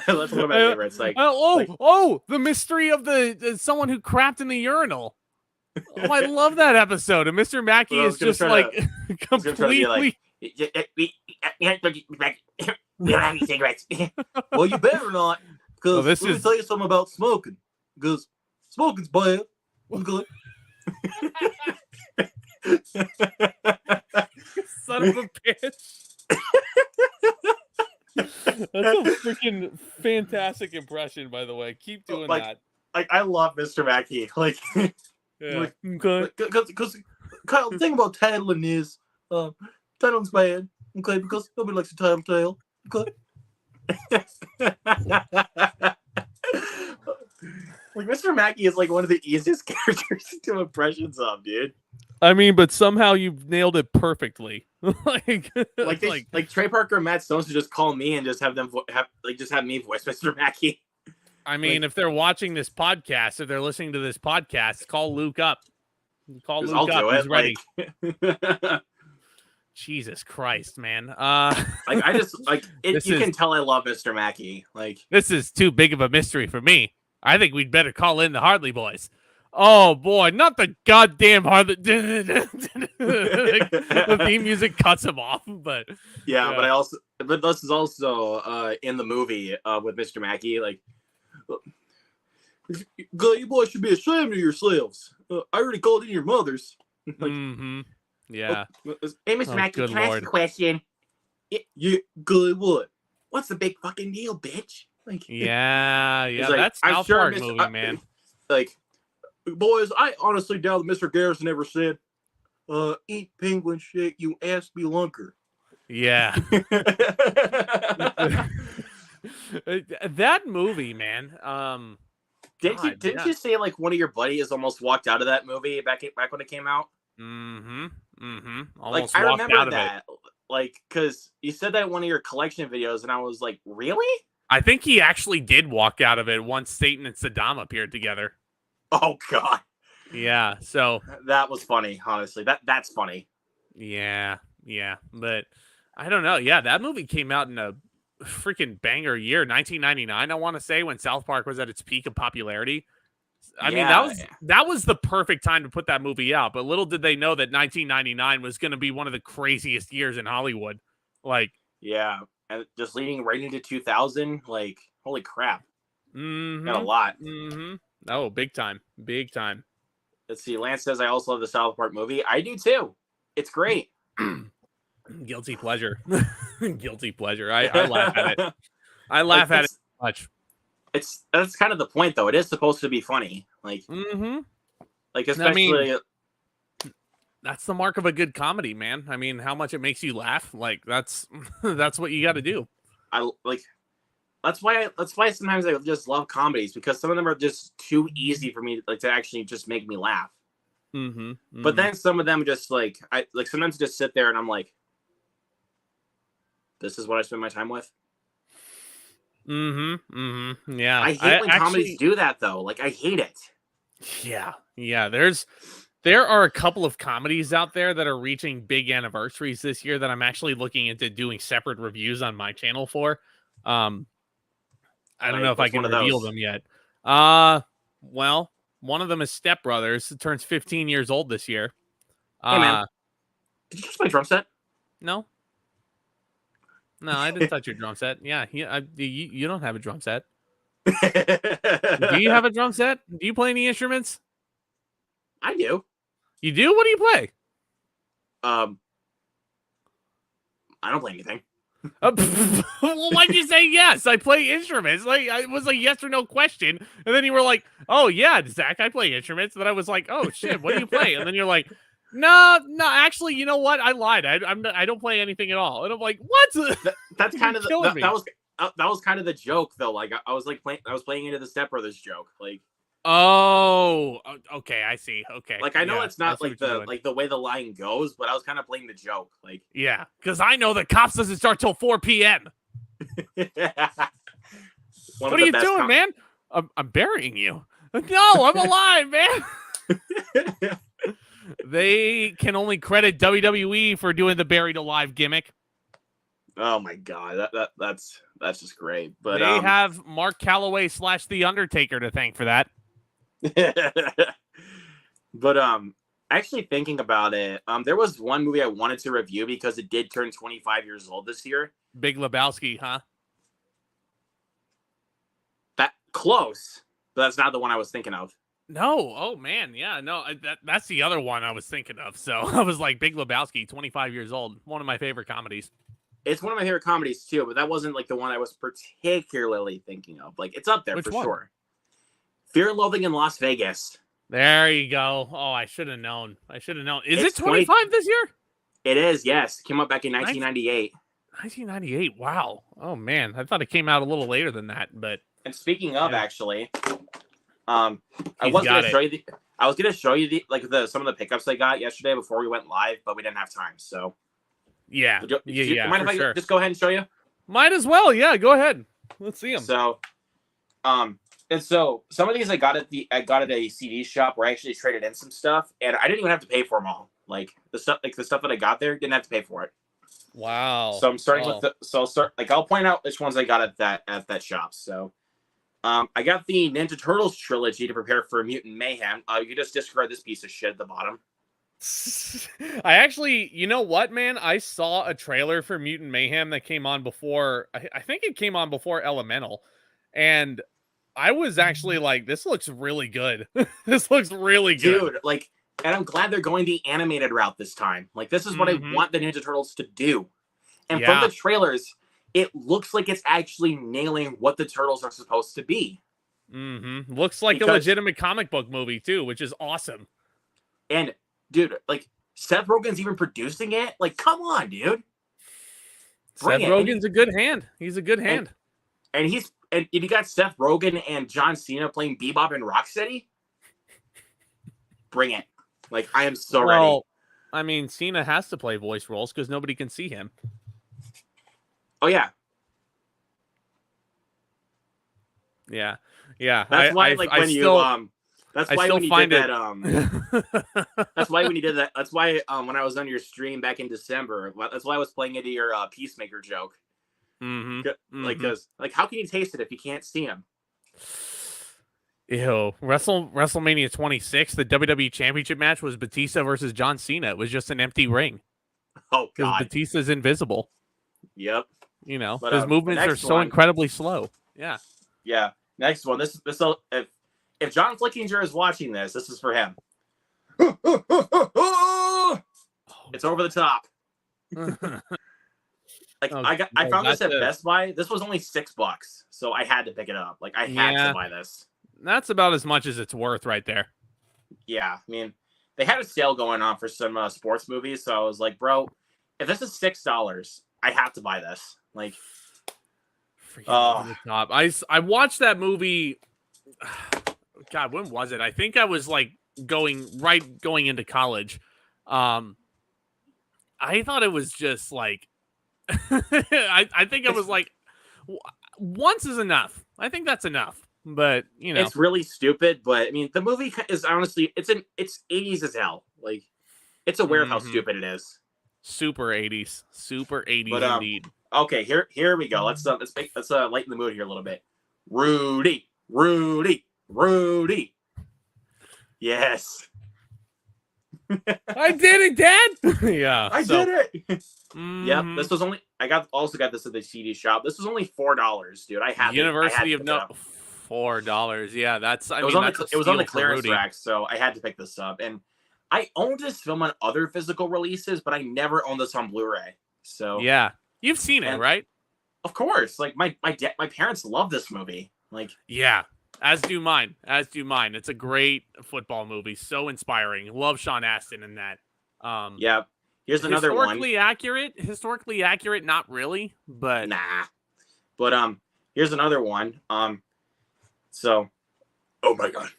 That's one of my favorites. The mystery of the someone who crapped in the urinal. Oh, I love that episode. And Mr. Mackey is just like completely. We don't have any cigarettes. Well, you better not, because let me tell you something about smoking. Because smoking's bad. Okay. Son of a bitch. That's a freaking fantastic impression, by the way. Keep doing that. Like, I love Mr. Mackey. Like, yeah. Because Kyle, the thing about tattling is, tattling's bad. Okay, because nobody likes to tattle tail. Okay. Like, Mr. Mackey is like one of the easiest characters to do impressions of, dude. I mean, but somehow you've nailed it perfectly. like Trey Parker and Matt Stone should just call me and just have them have me voice Mr. Mackey. I mean, if they're watching this podcast, if they're listening to this podcast, call Luke up. Call Luke up. He's ready. Jesus Christ, man. I just you can tell I love Mr. Mackey. Like, this is too big of a mystery for me. I think we'd better call in the Hardly Boys. Oh boy, not the goddamn Hardly. The theme music cuts him off, but yeah. But this is also in the movie with Mr. Mackey. Like, you boys should be ashamed of yourselves. I already called in your mothers. Like, yeah. Hey, Mr. Mackey, can I ask a question? Yeah, good. What? What's the big fucking deal, bitch? Like, yeah. Like, that's South Park movie, man. Like, boys, I honestly doubt that Mr. Garrison ever said, eat penguin shit, you ass belunker. Yeah. That movie, man. Didn't you say like one of your buddies almost walked out of that movie back when it came out? Almost I walked remember out that. Of it. Like, because you said that in one of your collection videos, and I was like, really? I think he actually did walk out of it once Satan and Saddam appeared together. Oh God. Yeah. So that was funny. Honestly, that's funny. Yeah. But I don't know. Yeah, that movie came out in a freaking banger year, 1999. I want to say, when South Park was at its peak of popularity. I mean, that was the perfect time to put that movie out. But little did they know that 1999 was going to be one of the craziest years in Hollywood. Like, yeah, and just leading right into 2000. Like, holy crap. Got a lot. Oh, big time. Let's see. Lance says I also love the South Park movie. I do too. It's great. Guilty pleasure. Guilty pleasure. I laugh at it. I laugh at it so much. That's kind of the point, though. It is supposed to be funny. Like, like, especially. That's the mark of a good comedy, man. I mean, how much it makes you laugh. Like, that's what you got to do. That's why sometimes I just love comedies, because some of them are just too easy for me to actually just make me laugh. But then some of them just sometimes just sit there and I'm like, this is what I spend my time with. Yeah. I hate when comedies do that, though. Like, I hate it. Yeah. There are a couple of comedies out there that are reaching big anniversaries this year that I'm actually looking into doing separate reviews on my channel for. I don't know if I can reveal them yet. Well, one of them is Step Brothers. It turns 15 years old this year. Hey, man. Did you touch my drum set? No, I didn't touch your drum set. Yeah, you don't have a drum set. Do you have a drum set? Do you play any instruments? I do. You do? What do you play? I don't play anything. Well, why'd you say yes? I play instruments. Like, it was a yes or no question, and then you were like, "Oh yeah, Zach, I play instruments." And then I was like, "Oh shit, what do you play?" And then you're like, "No, actually, you know what? I lied. I don't play anything at all." And I'm like, "What?" That's kind of that was kind of the joke, though. Like, I was playing into the Step Brothers joke, like. Oh, okay, I see. Okay, like, I know it's not like the way the line goes, but I was kind of playing the joke, like. Yeah, because I know the Cops doesn't start till 4 p.m. What are you doing, man? I'm burying you. No, I'm alive, man. They can only credit WWE for doing the buried alive gimmick. Oh my god, that's just great. But they have Mark Calloway / The Undertaker to thank for that. But actually thinking about it, there was one movie I wanted to review because it did turn 25 years old this year. Big Lebowski, huh? That close, but that's not the one I was thinking of. No, oh man, yeah, no, that's the other one I was thinking of. So I was like, Big Lebowski, 25 years old, one of my favorite comedies. It's one of my favorite comedies too, but that wasn't like the one I was particularly thinking of. Like it's up there. Which for one? Sure. Fear and Loathing in Las Vegas. There you go. Oh, I should have known. Is it 25 this year? It is, yes. It came out back in 1998. 1998. Wow. Oh man, I thought it came out a little later than that. But speaking of, actually, I was going to show you some of the pickups I got yesterday before we went live, but we didn't have time. So yeah. Mind if I just go ahead and show you? Might as well. Yeah, go ahead. Let's see them. So, and so some of these I got at a CD shop where I actually traded in some stuff, and I didn't even have to pay for them all. Like the stuff that I got there, didn't have to pay for it. Wow. So I'm starting I'll point out which ones I got at that shop. So, I got the Ninja Turtles trilogy to prepare for Mutant Mayhem. You can just disregard this piece of shit at the bottom. I actually, you know what, man? I saw a trailer for Mutant Mayhem that came on before. I think it came on before Elemental, and I was actually like, "This looks really good. This looks really good, dude." Like, and I'm glad they're going the animated route this time. Like, this is what I want the Ninja Turtles to do. And from the trailers, it looks like it's actually nailing what the Turtles are supposed to be. Looks like a legitimate comic book movie too, which is awesome. And dude, like Seth Rogen's even producing it. Like, come on, dude. Seth Rogen's a good hand. He's a good hand. And if you got Seth Rogen and John Cena playing Bebop and Rocksteady, bring it. Like, I am so ready. I mean, Cena has to play voice roles because nobody can see him. Oh yeah. Yeah. Yeah. That's why when you did that, that's why when I was on your stream back in December, that's why I was playing into your Peacemaker joke. Like, how can you taste it if you can't see him? Ew. WrestleMania 26, the WWE Championship match was Batista versus John Cena. It was just an empty ring. Oh God. Because Batista's invisible. Yep. You know, but, his movements are so incredibly slow. Yeah. Yeah. Next one. This if John Flickinger is watching this is for him. It's over the top. I found this at Best Buy. This was only $6, so I had to pick it up. Like, I had to buy this. That's about as much as it's worth right there. Yeah, I mean, they had a sale going on for some sports movies, so I was like, bro, if this is $6, I have to buy this. Like, over the top. I watched that movie. God, when was it? I think I was like going into college. I thought it was just like I think I was like once is enough. I think that's enough. But you know, it's really stupid. But I mean, the movie is honestly it's 80s as hell. Like, it's aware of how stupid it is. Super 80s, but, indeed. Okay, here we go. Let's lighten the mood here a little bit. Rudy. Yes. I did it, Dad. Yeah, I did it. Yep. This was only. Also got this at the CD shop. This was only $4, dude. I had University of No. $4. Yeah, it was on the clearance rack, so I had to pick this up. And I owned this film on other physical releases, but I never owned this on Blu-ray. So yeah, you've seen it, right? Of course. Like my parents love this movie. Like, yeah, as do mine. It's a great football movie. So inspiring. Love Sean Astin in that. Yeah. Here's another one. Historically accurate, not really, but nah. But here's another one. So, oh my God.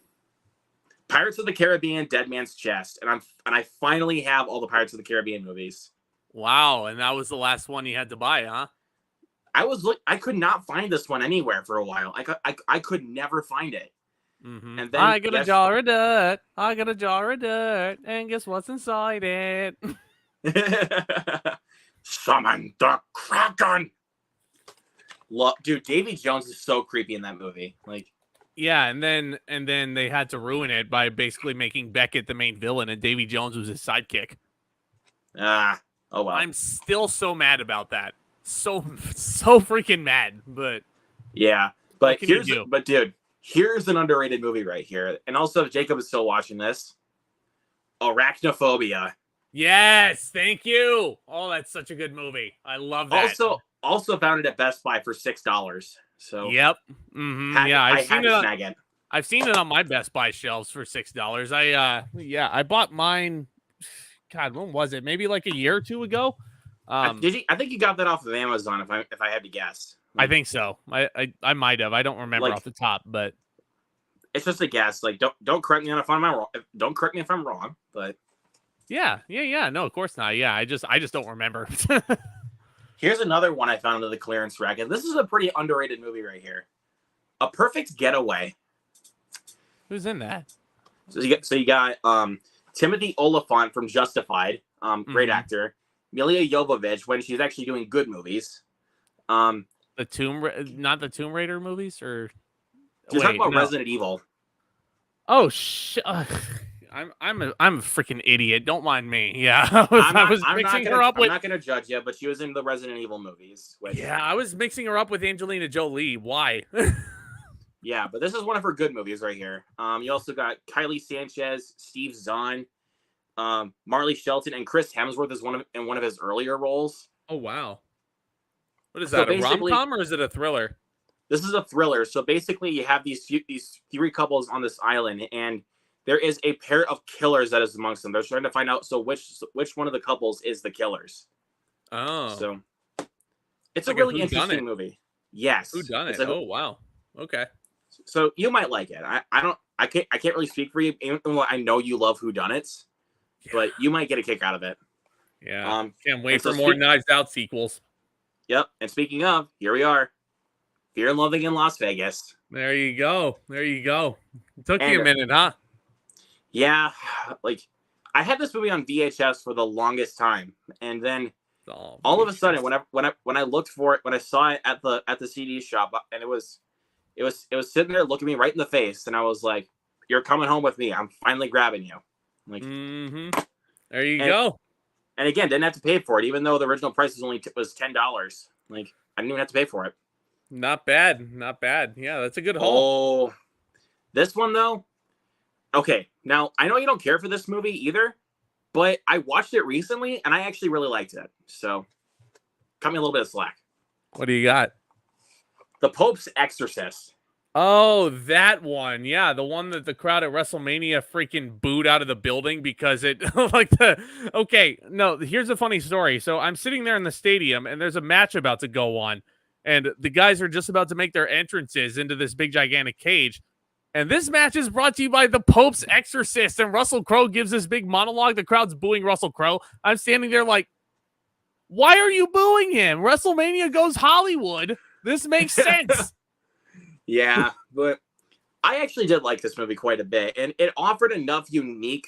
Pirates of the Caribbean, Dead Man's Chest, and I finally have all the Pirates of the Caribbean movies. Wow, and that was the last one you had to buy, huh? I could not find this one anywhere for a while. I could never find it. Mm-hmm. And then I got a jar of dirt. I got a jar of dirt. And guess what's inside it? Summon the Kraken. Dude, Davy Jones is so creepy in that movie. Like, yeah, and then they had to ruin it by basically making Beckett the main villain, and Davy Jones was his sidekick. oh well. I'm still so mad about that. So freaking mad. But yeah, but dude, here's an underrated movie right here. And also, if Jacob is still watching this, Arachnophobia. Yes, thank you. Oh, that's such a good movie. I love that. Also found it at Best Buy for $6. So yep. Mm-hmm. I've seen it. Snag it. I've seen it on my Best Buy shelves for $6. I bought mine. God, when was it? Maybe like a year or two ago. Did you? I think you got that off of Amazon. If I had to guess. I think so. I might have. I don't remember off the top, but it's just a guess. Like, don't correct me if I'm wrong. Don't correct me if I'm wrong. But yeah. No, of course not. Yeah, I just don't remember. Here's another one I found under the clearance rack, and this is a pretty underrated movie right here. A Perfect Getaway. Who's in that? So you got Timothy Olyphant from Justified, great actor. Milla Jovovich when she's actually doing good movies. Not the Tomb Raider movies, or you're talking about Resident Evil. Oh shit! I'm a freaking idiot. Don't mind me. Yeah, I was mixing her up with. I'm not gonna judge you, but she was in the Resident Evil movies. Yeah, I was mixing her up with Angelina Jolie. Why? Yeah, but this is one of her good movies right here. You also got Kylie Sanchez, Steve Zahn, Marley Shelton, and Chris Hemsworth is in one of his earlier roles. Oh wow! What is that? A rom-com or is it a thriller? This is a thriller. So basically, you have these three couples on this island, and there is a pair of killers that is amongst them. They're trying to find out which one of the couples is the killers. Oh, so it's a really interesting movie. Yes, who done it? Oh wow, okay. So you might like it. I can't really speak for you, even though I know you love whodunits, but you might get a kick out of it. Yeah. Can't wait for more Knives Out sequels. Yep. And speaking of, here we are. Fear and Loathing in Las Vegas. There you go. It took you a minute, huh? Yeah. Like, I had this movie on VHS for the longest time, and then all of a sudden, when I looked for it, when I saw it at the CD shop, and it was sitting there looking me right in the face, and I was like, "You're coming home with me. I'm finally grabbing you." I'm like, there you go. And again, didn't have to pay for it, even though the original price was $10. Like, I didn't even have to pay for it. Not bad. Yeah, that's a good haul. Oh, this one though. Okay, now I know you don't care for this movie either, but I watched it recently and I actually really liked it. So, cut me a little bit of slack. What do you got? The Pope's Exorcist. Oh, that one. Yeah, the one that the crowd at WrestleMania freaking booed out of the building because it okay, no, here's a funny story. So I'm sitting there in the stadium and there's a match about to go on, and the guys are just about to make their entrances into this big gigantic cage. And this match is brought to you by the Pope's Exorcist, and Russell Crowe gives this big monologue. The crowd's booing Russell Crowe. I'm standing there like, why are you booing him? WrestleMania goes Hollywood. This makes sense. Yeah, but I actually did like this movie quite a bit, and it offered enough unique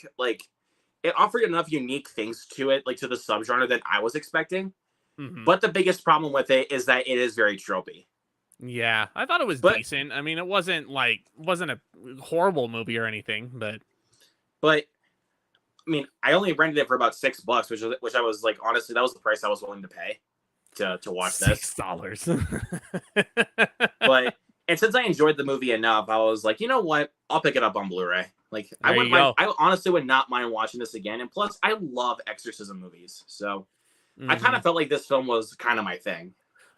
things to it, like to the subgenre that I was expecting. Mm-hmm. But the biggest problem with it is that it is very tropey. Yeah, I thought it was decent. I mean, it wasn't a horrible movie or anything, but I mean, I only rented it for about $6, which I was like, honestly, that was the price I was willing to pay to watch this. $6. But and since I enjoyed the movie enough, I was like, you know what? I'll pick it up on Blu-ray. Like, I honestly would not mind watching this again. And plus, I love exorcism movies, so I kind of felt like this film was kind of my thing.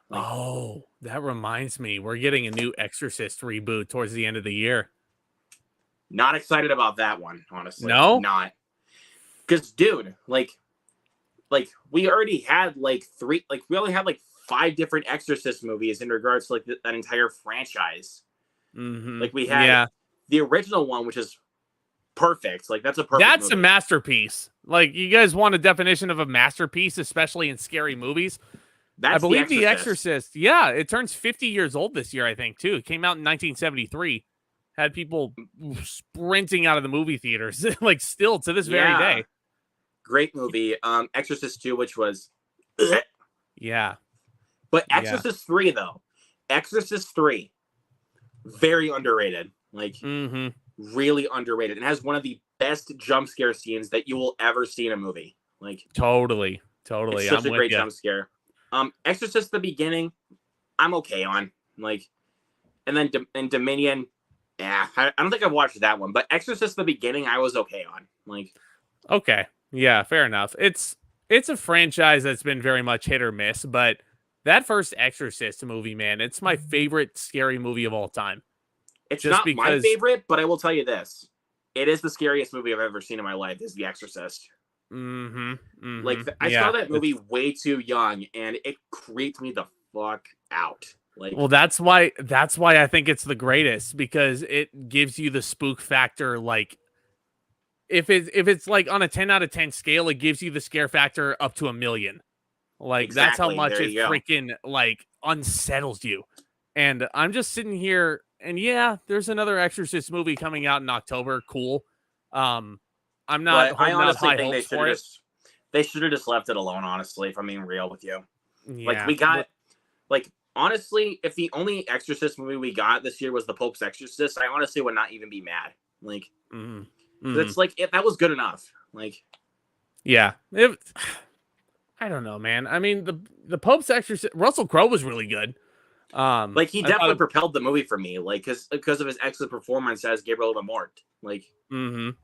Like, oh, that reminds me, we're getting a new Exorcist reboot towards the end of the year. Not excited about that one, honestly. No, not because, dude, like we already had we only had 5 different Exorcist movies in regards to that entire franchise. Mm-hmm. Like, we had the original one, which is perfect. Like, that's a movie. A masterpiece. Like, you guys want a definition of a masterpiece, especially in scary movies? I believe The Exorcist. Yeah, it turns 50 years old this year, I think, too. It came out in 1973. had people sprinting out of the movie theaters, like still to this very day. Great movie. Exorcist 2, which was yeah. But Exorcist 3 though. Exorcist 3 very underrated. Like really underrated. And has one of the best jump scare scenes that you will ever see in a movie. Like totally. It's such a great jump scare. Exorcist the beginning, I'm okay on. Like, and then Dominion, I don't think I've watched that one, but Exorcist the beginning, I was okay on. Like, okay, yeah, fair enough. It's a franchise that's been very much hit or miss, but that first Exorcist movie, man, it's my favorite scary movie of all time. It's just not my favorite, but I will tell you this: it is the scariest movie I've ever seen in my life. Is The Exorcist. Like I saw that movie way too young, and it creeped me the fuck out. Like, well, that's why I think it's the greatest, because it gives you the spook factor. Like, if it's like on a 10 out of 10 scale, it gives you the scare factor up to 1,000,000. Like exactly. That's how much it freaking like unsettles you. And I'm just sitting here, and yeah, there's another Exorcist movie coming out in October. Cool. I'm not holding out high hopes for it. They should have just left it alone, honestly, if I'm being real with you. Yeah, like, we got, like, honestly, if the only Exorcist movie we got this year was The Pope's Exorcist, I honestly would not even be mad. Like, it's like, that was good enough. Like, yeah. I don't know, man. I mean, the Pope's Exorcist, Russell Crowe was really good. Like, he definitely propelled the movie for me, like, because of his excellent performance as Gabriel the Mort. Like, and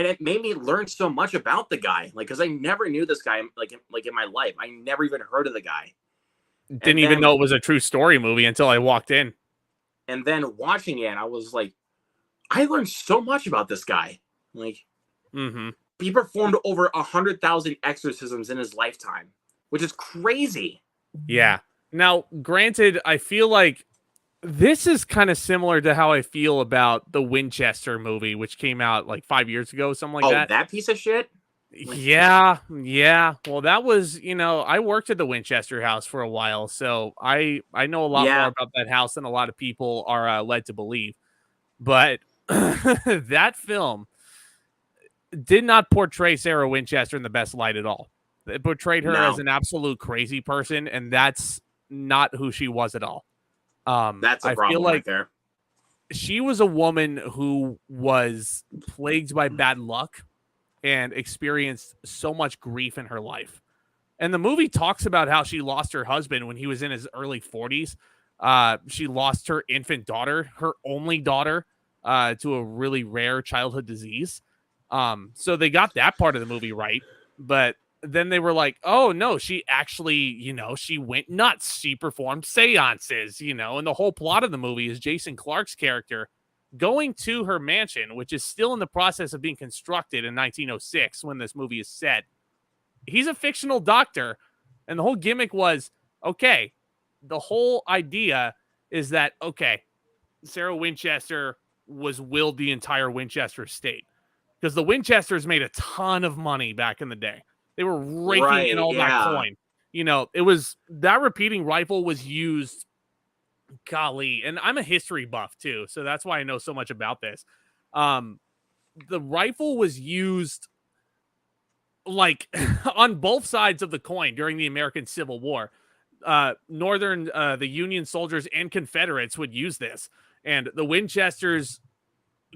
it made me learn so much about the guy, like, because I never knew this guy, like in my life. I never even heard of the guy. Didn't even know it was a true story movie until I walked in. And then watching it, I was like, I learned so much about this guy. Like, he performed over 100,000 exorcisms in his lifetime, which is crazy. Yeah. Now, granted, I feel like this is kind of similar to how I feel about the Winchester movie, which came out like 5 years ago, something like that. Oh, that piece of shit? Yeah. Well, that was, I worked at the Winchester house for a while, so I know a lot more about that house than a lot of people are led to believe. But that film did not portray Sarah Winchester in the best light at all. It portrayed her as an absolute crazy person, and that's not who she was at all. That's a problem. I feel like there. She was a woman who was plagued by bad luck and experienced so much grief in her life. And the movie talks about how she lost her husband when he was in his early 40s. She lost her infant daughter, her only daughter, to a really rare childhood disease. So they got that part of the movie right. But then they were like, oh, no, she actually, she went nuts. She performed seances, and the whole plot of the movie is Jason Clarke's character going to her mansion, which is still in the process of being constructed in 1906 when this movie is set. He's a fictional doctor, and the whole gimmick was, okay, the whole idea is that, okay, Sarah Winchester was willed the entire Winchester estate because the Winchesters made a ton of money back in the day. They were raking in all that coin. It was that repeating rifle was used. Golly, and I'm a history buff too, so that's why I know so much about this. The rifle was used like on both sides of the coin during the American Civil War. The Union soldiers and Confederates would use this, and the Winchesters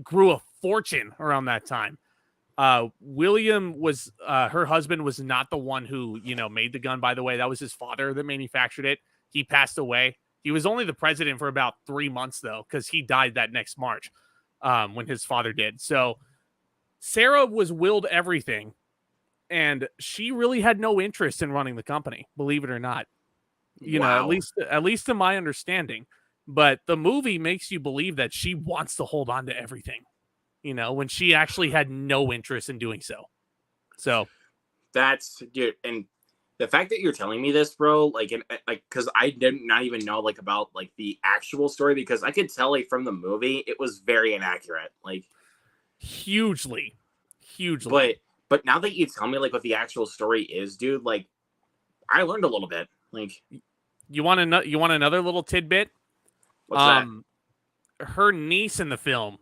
grew a fortune around that time. William was her husband was not the one who made the gun, by the way. That was his father that manufactured it. He passed away. He was only the president for about 3 months though, because he died that next March when his father did. So Sarah was willed everything, and she really had no interest in running the company, believe it or not. At least to my understanding. But the movie makes you believe that she wants to hold on to everything, when she actually had no interest in doing so. So that's, dude, and the fact that you're telling me this, bro, like, because I did not even know, like, about, like, the actual story, because I could tell, like, from the movie, it was very inaccurate, like, hugely. But now that you tell me, like, what the actual story is, dude, like, I learned a little bit. Like, you want another little tidbit? What's that? her niece in the film,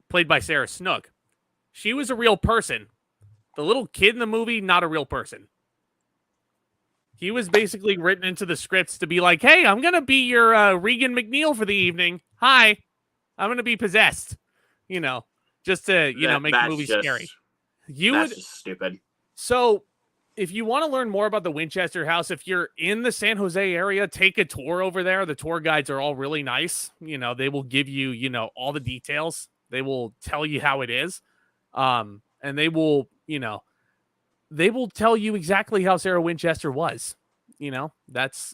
played by Sarah Snook, she was a real person. The little kid in the movie, not a real person. He was basically written into the scripts to be like, hey, I'm going to be your Regan McNeil for the evening. Hi, I'm going to be possessed. Just to, make the movie scary. That's just stupid. So if you want to learn more about the Winchester house, if you're in the San Jose area, take a tour over there. The tour guides are all really nice. They will give you, all the details. They will tell you how it is. And they will, tell you exactly how Sarah Winchester was. That's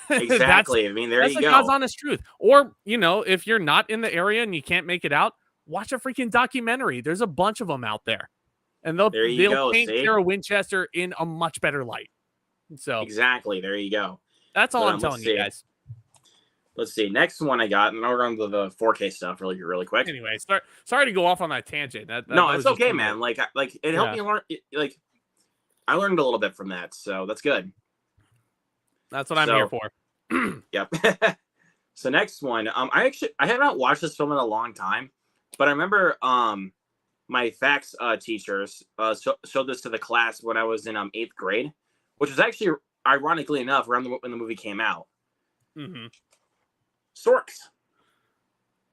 exactly. That's, I mean, there you go. That's God's honest truth. Or, if you're not in the area and you can't make it out, watch a freaking documentary. There's a bunch of them out there. And they'll paint Sarah Winchester in a much better light. So exactly, there you go. That's all I'm telling you guys. Let's see. Next one I got, and I'll run to the 4K stuff really quick. Anyway, sorry to go off on that tangent. No, it's okay, man. Like it helped me learn. Like I learned a little bit from that, so that's good. That's what I'm here for. Yep. So next one, I have not watched this film in a long time, but I remember my facts teachers showed this to the class when I was in 8th grade, which was actually, ironically enough, around when the movie came out. Mm-hmm. Storks.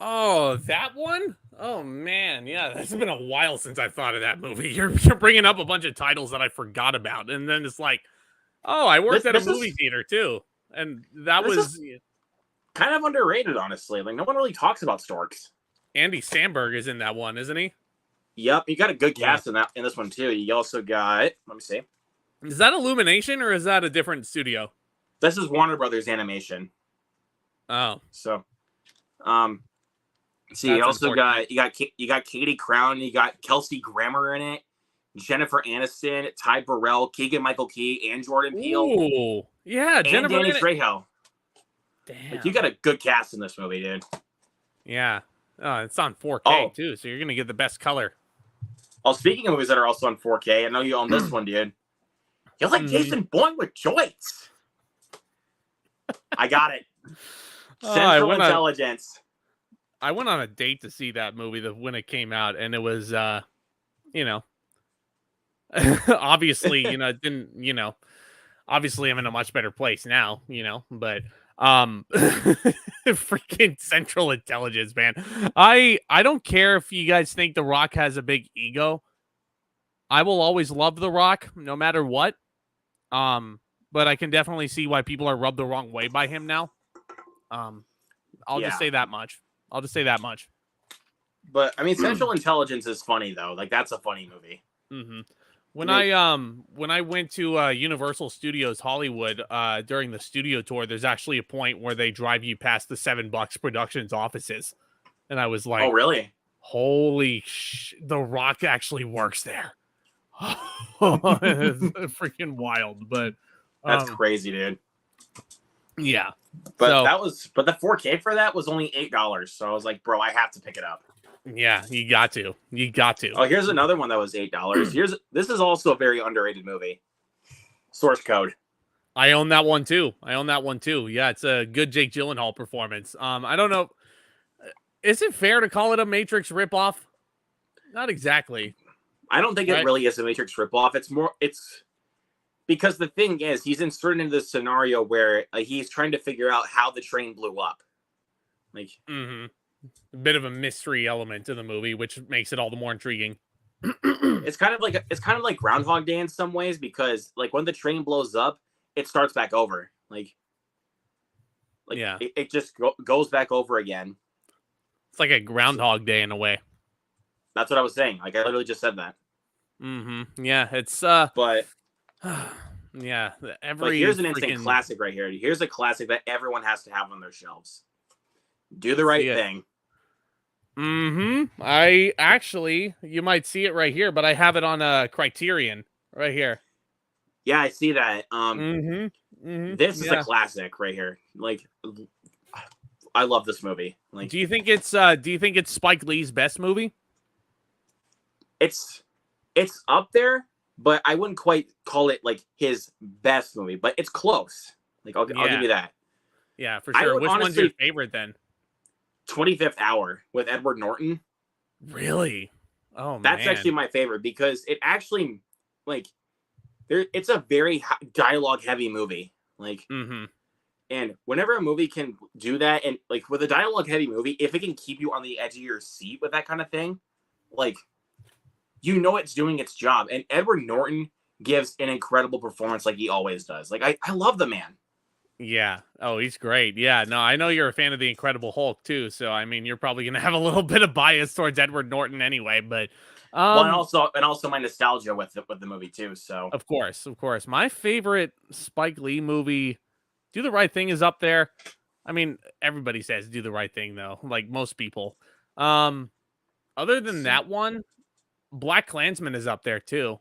Oh, that one? Oh, man. Yeah, that's been a while since I thought of that movie. You're bringing up a bunch of titles that I forgot about. And then it's like, oh, I worked at a movie theater, too. And that was kind of underrated, honestly. Like, no one really talks about Storks. Andy Samberg is in that one, isn't he? Yep, you got a good cast in this one, too. You also got, let me see. Is that Illumination or is that a different studio? This is Warner Brothers Animation. Oh. So, see, you also got Katie Crown, you got Kelsey Grammer in it, Jennifer Aniston, Ty Burrell, Keegan-Michael Key, and Jordan Peele. Ooh, yeah, and Jennifer Danny Trejo. Damn. Like, you got a good cast in this movie, dude. Yeah. It's on 4K, too, so you're going to get the best color. Oh, speaking of movies that are also on 4K, I know you own this one, dude. You're like Jason Bourne with joints. I got it. Central Intelligence. I went on a date to see that movie when it came out, and it was, obviously, it didn't, obviously I'm in a much better place now, but freaking Central Intelligence, man. I don't care if you guys think The Rock has a big ego. I will always love The Rock no matter what. But I can definitely see why people are rubbed the wrong way by him now. I'll just say that much. But I mean, Central Intelligence is funny though. Like, that's a funny movie. Mm-hmm. When I went to Universal Studios Hollywood during the studio tour, there's actually a point where they drive you past the $7 Productions offices, and I was like, "Oh, really? Holy The Rock actually works there." It's freaking wild, but that's crazy, dude. Yeah, but the 4K for that was only $8, so I was like, bro, I have to pick it up. Yeah, you got to. Oh, here's another one that was $8. This is also a very underrated movie. Source Code. I own that one too. Yeah, it's a good Jake Gyllenhaal performance. I don't know. Is it fair to call it a Matrix ripoff? Not exactly. I don't think it really is a Matrix ripoff. It's because the thing is, he's inserted into this scenario where he's trying to figure out how the train blew up. Like, a bit of a mystery element to the movie, which makes it all the more intriguing. It's kind of like Groundhog Day in some ways, because like when the train blows up, it starts back over. Like yeah, it just goes back over again. It's like a Groundhog Day in a way. That's what I was saying. Like, I literally just said that. Yeah, it's but yeah, but here's an instant classic right here. Here's a classic that everyone has to have on their shelves. Do the Right Thing. I actually, you might see it right here, but I have it on a Criterion right here. Yeah, I see that. This is a classic right here. Like, I love this movie. Like, do you think it's Spike Lee's best movie? It's up there, but I wouldn't quite call it like his best movie, but it's close. Like, I'll give you that. Yeah, for sure. Which one's your favorite then? 25th Hour with Edward Norton. Really? Oh, That's man. actually my favorite because it actually, like, it's a very dialogue heavy movie. Like, and whenever a movie can do that, and like with a dialogue heavy movie, if it can keep you on the edge of your seat with that kind of thing, like, you know it's doing its job. And Edward Norton gives an incredible performance like he always does. Like, I love the man. Yeah. Oh, he's great. Yeah. No, I know you're a fan of the Incredible Hulk too. So I mean, you're probably gonna have a little bit of bias towards Edward Norton anyway. But Well, and also my nostalgia with the movie too. So of course, my favorite Spike Lee movie, Do the Right Thing, is up there. I mean, everybody says Do the Right Thing though, like most people. Other than that one, Black Klansman is up there too.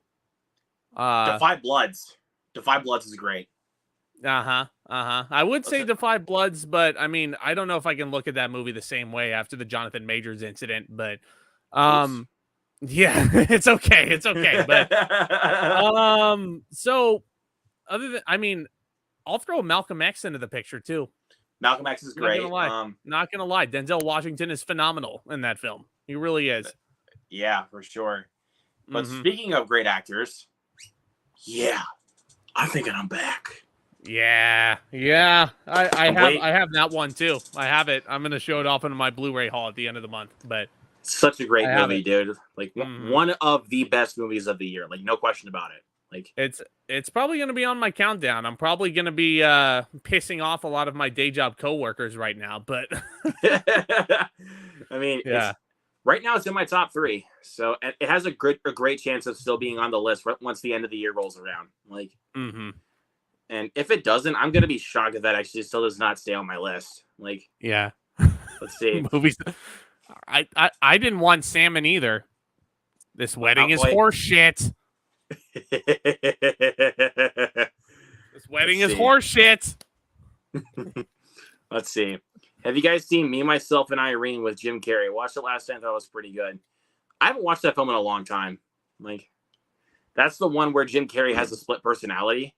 Defy Bloods is great. I would say Defy Bloods, but I mean, I don't know if I can look at that movie the same way after the Jonathan Majors incident, but yeah, it's okay. But so other than, I mean, I'll throw Malcolm X into the picture too. Malcolm X is great. Not gonna lie, Denzel Washington is phenomenal in that film. He really is. Yeah, for sure. But speaking of great actors, yeah, I'm thinking I'm back. Yeah. I have that one too. I have it. I'm gonna show it off in my Blu-ray haul at the end of the month. But such a great movie, dude. Like one of the best movies of the year. Like, no question about it. Like, it's probably gonna be on my countdown. I'm probably gonna be pissing off a lot of my day job coworkers right now. But I mean, right now it's in my top 3. So it has a great chance of still being on the list once the end of the year rolls around. Like. And if it doesn't, I'm gonna be shocked if that actually still does not stay on my list. Like, yeah, let's see. Movies. I didn't want salmon either. This wedding is horse shit. This wedding is horse shit. Let's see. Have you guys seen Me, Myself, and Irene with Jim Carrey? Watched it last time. Thought it was pretty good. I haven't watched that film in a long time. Like, that's the one where Jim Carrey has a split personality.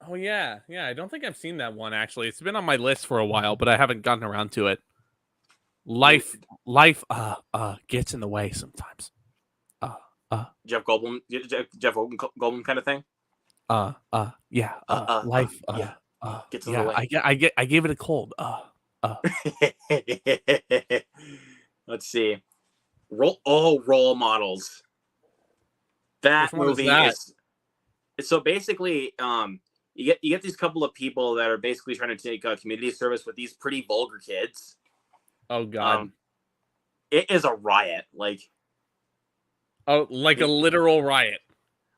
Oh, yeah. Yeah, I don't think I've seen that one, actually. It's been on my list for a while, but I haven't gotten around to it. Life gets in the way sometimes. Jeff Goldblum kind of thing? Yeah. Life gets in the way. I gave it a cold. Let's see. Role Models. That movie is... So basically, you get these couple of people that are basically trying to take community service with these pretty vulgar kids. Oh God! It is a riot. Like, a literal riot.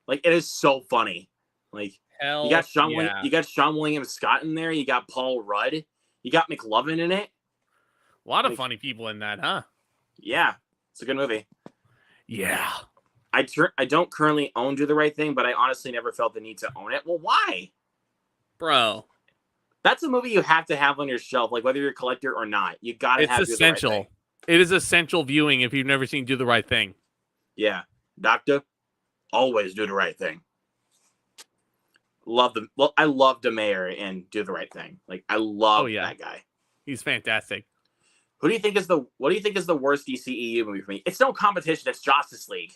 Like, it is so funny. Like, hell, you got Sean William Scott in there. You got Paul Rudd. You got McLovin in it. A lot of funny people in that, huh? Yeah, it's a good movie. Yeah. I don't currently own Do the Right Thing, but I honestly never felt the need to own it. Well, why? Bro. That's a movie you have to have on your shelf, like whether you're a collector or not. You got to have Do the Right Thing. It is essential viewing if you've never seen Do the Right Thing. Yeah. Doctor, always do the right thing. I love DeMayer in Do the Right Thing. Like, I love that guy. He's fantastic. What do you think is the worst DCEU movie for me? It's no competition. It's Justice League.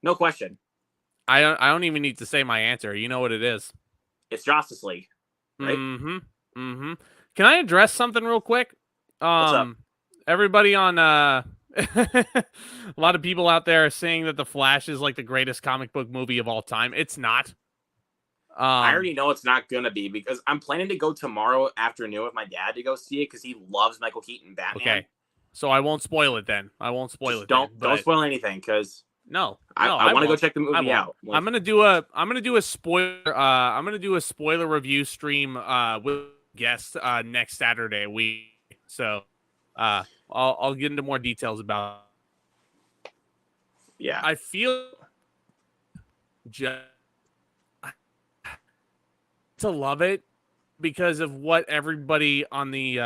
No question. I don't even need to say my answer. You know what it is. It's Justice League. Right? Can I address something real quick? What's up? Everybody on a lot of people out there are saying that The Flash is like the greatest comic book movie of all time. It's not. I already know it's not gonna be because I'm planning to go tomorrow afternoon with my dad to go see it because he loves Michael Keaton Batman. Okay. So I won't spoil it then. Don't spoil anything because I want to go check the movie out. Like, I'm gonna do a spoiler review stream with guests next Saturday week. So I'll get into more details about it. Yeah. I feel just to love it because of what everybody on the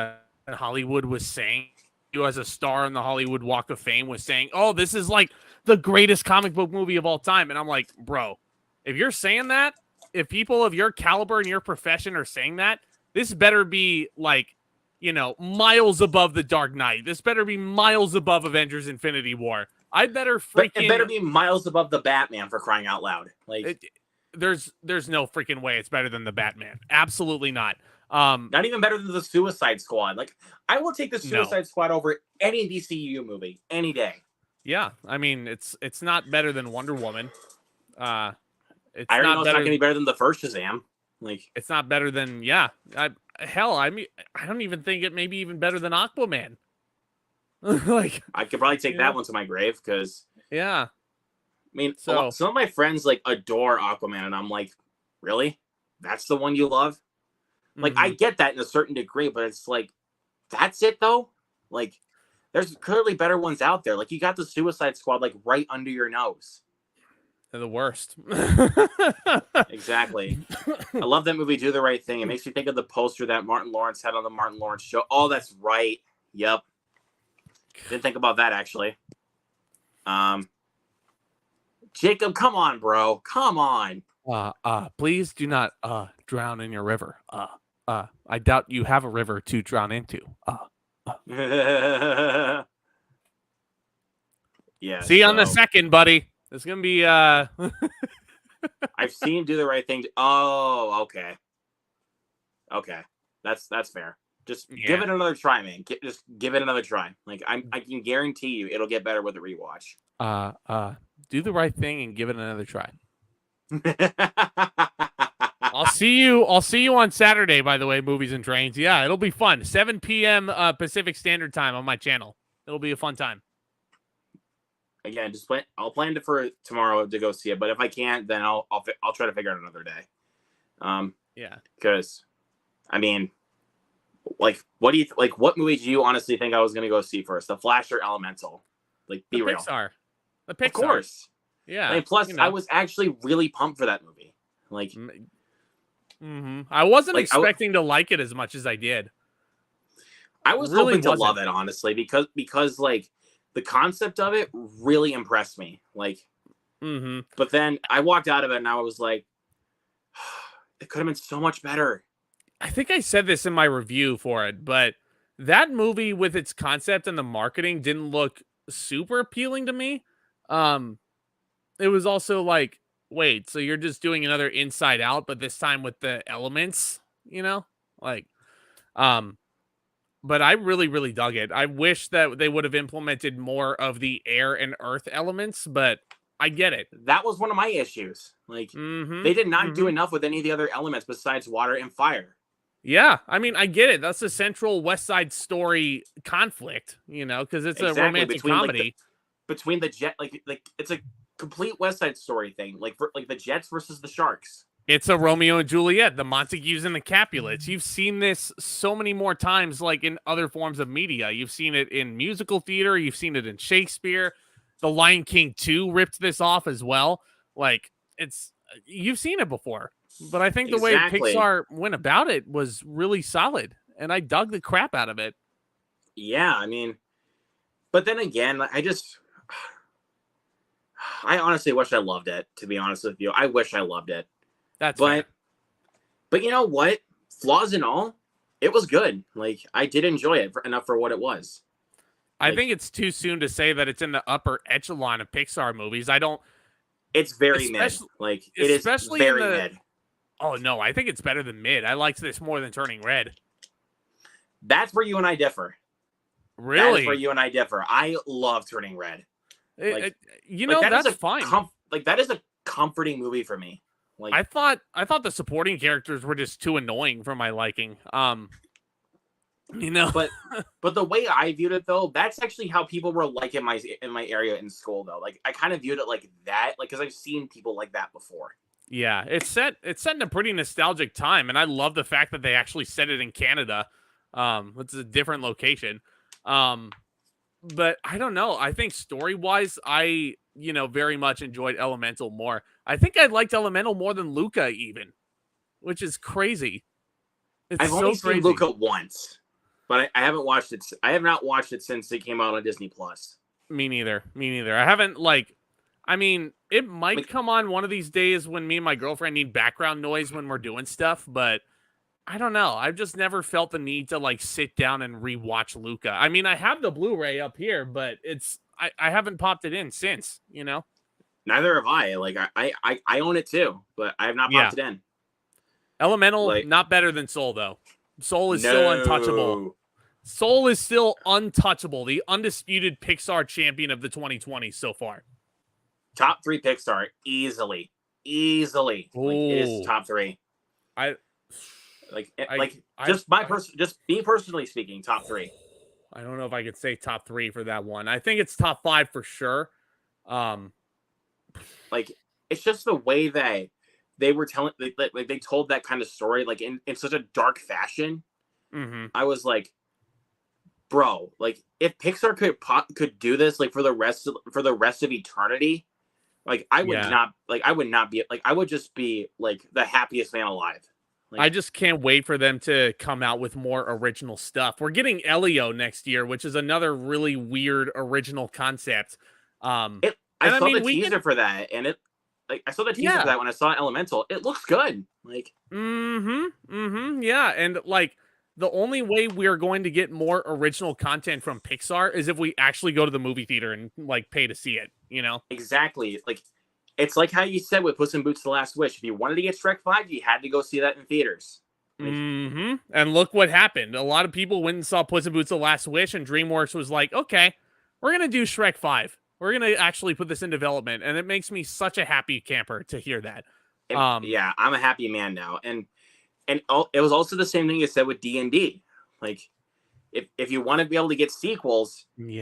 Hollywood was saying. You as a star on the Hollywood Walk of Fame was saying, "Oh, this is like the greatest comic book movie of all time." And I'm like, bro, if you're saying that, if people of your caliber and your profession are saying that, this better be like miles above The Dark Knight. This better be miles above Avengers Infinity War. I better freaking... It better be miles above the Batman, for crying out loud. There's no freaking way it's better than the Batman. Absolutely not. Not even better than the Suicide Squad. I will take the Suicide Squad over any DCU movie any day. Yeah, I mean, it's not better than Wonder Woman. I already know it's not going to be better than the first Shazam. It's not better than I don't even think it may be even better than Aquaman. I could probably take that one to my grave because I mean, some of my friends adore Aquaman, and I'm like, really? That's the one you love? I get that in a certain degree, but it's that's it though. There's clearly better ones out there. You got the Suicide Squad right under your nose. They're the worst. Exactly. I love that movie, Do the Right Thing. It makes me think of the poster that Martin Lawrence had on the Martin Lawrence show. Oh, that's right. Yep. Didn't think about that, actually. Jacob, come on, bro. Come on. Please do not drown in your river. I doubt you have a river to drown into. Yeah. See you on the second, buddy. It's gonna be I've seen Do the Right Thing. Oh, okay. Okay. That's fair. Just give it another try, man. Just give it another try. I can guarantee you it'll get better with a rewatch. Do the right thing and give it another try. I'll see you on Saturday, by the way, Movies and Trains. Yeah, it'll be fun. 7 p.m. Pacific Standard Time on my channel. It'll be a fun time. Again, I'll plan for tomorrow to go see it, but if I can't, then I'll try to figure out another day. Because I mean, what do you what movie do you honestly think I was going to go see first? The Flash or Elemental? Be real. Pixar. The Pixar. Of course. Yeah. Plus, I was actually really pumped for that movie. I wasn't expecting to like it as much as I did. I was really hoping to love it, honestly, because the concept of it really impressed me. But then I walked out of it and I was like, it could have been so much better. I think I said this in my review for it, but that movie with its concept and the marketing didn't look super appealing to me. It was also wait, so you're just doing another Inside Out, but this time with the elements, but I really, really dug it. I wish that they would have implemented more of the air and earth elements, but I get it. That was one of my issues. They did not do enough with any of the other elements besides water and fire. Yeah, I mean, I get it. That's the central West Side Story conflict, because it's a romantic comedy. Between the jet, it's a complete West Side Story thing. The Jets versus the Sharks. It's a Romeo and Juliet, the Montagues and the Capulets. You've seen this so many more times, in other forms of media. You've seen it in musical theater. You've seen it in Shakespeare. The Lion King 2 ripped this off as well. You've seen it before. But I think the way Pixar went about it was really solid, and I dug the crap out of it. Yeah, I mean, but then again, I honestly wish I loved it, to be honest with you. I wish I loved it. But you know what? Flaws and all, it was good. I did enjoy it enough for what it was. I think it's too soon to say that it's in the upper echelon of Pixar movies. It's very mid. It is very mid. Oh no, I think it's better than mid. I liked this more than Turning Red. That's where you and I differ. Really? That's where you and I differ. I love Turning Red. That's fine. That is a comforting movie for me. I thought the supporting characters were just too annoying for my liking. But the way I viewed it though, that's actually how people were in my area in school though. I kind of viewed it like that, because I've seen people like that before. Yeah, it's set in a pretty nostalgic time, and I love the fact that they actually set it in Canada. It's a different location. But I don't know. I think story-wise, I very much enjoyed Elemental more. I think I liked Elemental more than Luca even, which is crazy. I've only seen Luca once, but I haven't watched it. I have not watched it since it came out on Disney Plus. Me neither. I haven't I mean, it might come on one of these days when me and my girlfriend need background noise when we're doing stuff, but I don't know. I've just never felt the need to like sit down and rewatch Luca. I mean, I have the Blu-ray up here, but I haven't popped it in since, you know? Neither have I. Like I own it too, but I have not Yeah. popped it in. Elemental, Like, not better than Soul, though. Soul is still untouchable. no. Soul is still untouchable. The undisputed Pixar champion of the 2020s so far. Top 3 Pixar, easily. Like, it is top 3. Just me personally speaking, top 3. I don't know if I could say top 3 for that one. I think it's top 5 for sure. Like, it's just the way that they were telling, like they told that kind of story, like in such a dark fashion. Mm-hmm. I was like, bro, like if Pixar could do this, like for the rest of eternity, like I would just be like the happiest man alive. Like, I just can't wait for them to come out with more original stuff. We're getting Elio next year, which is another really weird original concept. I saw the teaser for that, and I saw the teaser for that when I saw Elemental. It looks good. Like, yeah, and like the only way we're going to get more original content from Pixar is if we actually go to the movie theater and like pay to see it, you know? Exactly. Like, it's like how you said with Puss in Boots: The Last Wish. If you wanted to get Shrek 5, you had to go see that in theaters. Like, and look what happened. A lot of people went and saw Puss in Boots: The Last Wish, and DreamWorks was like, okay, we're going to do Shrek 5. We're going to actually put this in development. And it makes me such a happy camper to hear that. Yeah, I'm a happy man now. And it was also the same thing you said with D&D. Like, if you want to be able to get sequels, you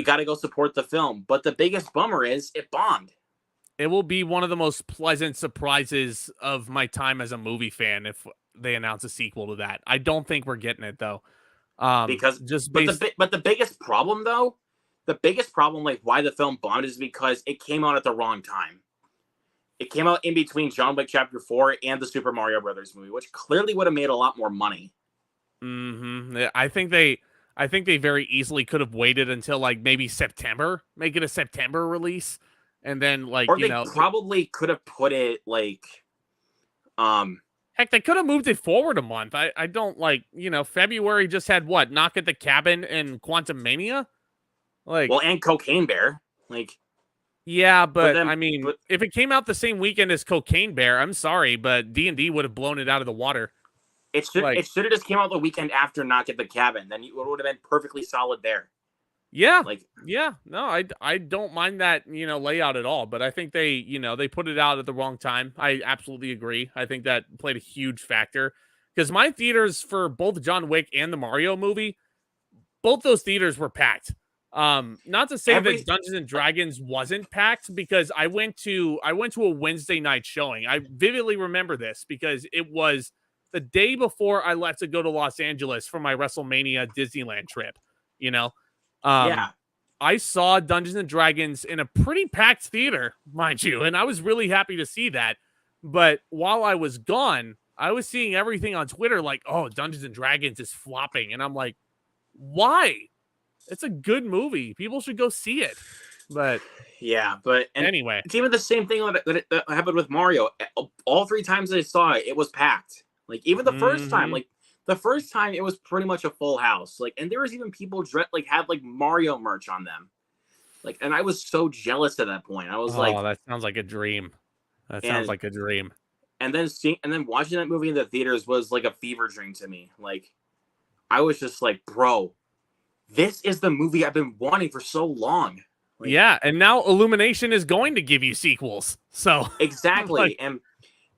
got to go support the film. But the biggest bummer is it bombed. It will be one of the most pleasant surprises of my time as a movie fan if they announce a sequel to that. I don't think we're getting it though. But the biggest problem though, like why the film bombed is because it came out at the wrong time. It came out in between John Wick Chapter 4 and the Super Mario Brothers movie, which clearly would have made a lot more money. I think they very easily could have waited until like maybe September, make it a September release. And then, like, or they probably could have put it like, heck, they could have moved it forward a month. I don't like, February just had what? Knock at the Cabin and Quantum Mania, like, well, and Cocaine Bear, like, yeah, but if it came out the same weekend as Cocaine Bear, I'm sorry, but D&D would have blown it out of the water. It should have just came out the weekend after Knock at the Cabin. Then it would have been perfectly solid there. Yeah, no, I don't mind that, layout at all, but I think they put it out at the wrong time. I absolutely agree. I think that played a huge factor because my theaters for both John Wick and the Mario movie, both those theaters were packed. Not to say that Dungeons and Dragons wasn't packed because I went to a Wednesday night showing. I vividly remember this because it was the day before I left to go to Los Angeles for my WrestleMania Disneyland trip, I saw Dungeons and Dragons in a pretty packed theater, mind you, and I was really happy to see that. But while I was gone, I was seeing everything on Twitter like, oh, Dungeons and Dragons is flopping. And I'm like, why? It's a good movie. People should go see it. But anyway, it's even the same thing that happened with Mario. All 3 times I saw it, it was packed. Like, even the first time, like, the first time it was pretty much a full house. Like, and there was even people had like Mario merch on them. Like, and I was so jealous at that point. I was like, oh, that sounds like a dream. Sounds like a dream. And then watching that movie in the theaters was like a fever dream to me. Like, I was just like, bro, this is the movie I've been wanting for so long. Like, yeah, and now Illumination is going to give you sequels. So exactly.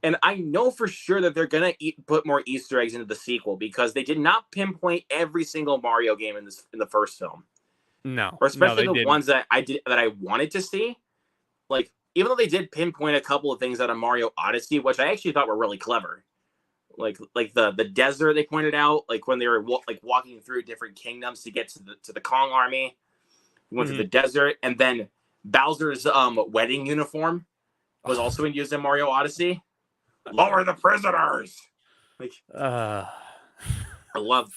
And I know for sure that they're gonna put more Easter eggs into the sequel because they did not pinpoint every single Mario game in the first film. No, or especially the ones that I wanted to see. Like, even though they did pinpoint a couple of things out of Mario Odyssey, which I actually thought were really clever. Like the desert they pointed out, like when they were walking through different kingdoms to get to the Kong army. We went to the desert, and then Bowser's wedding uniform was also used in Mario Odyssey. Lower the prisoners. Like, I love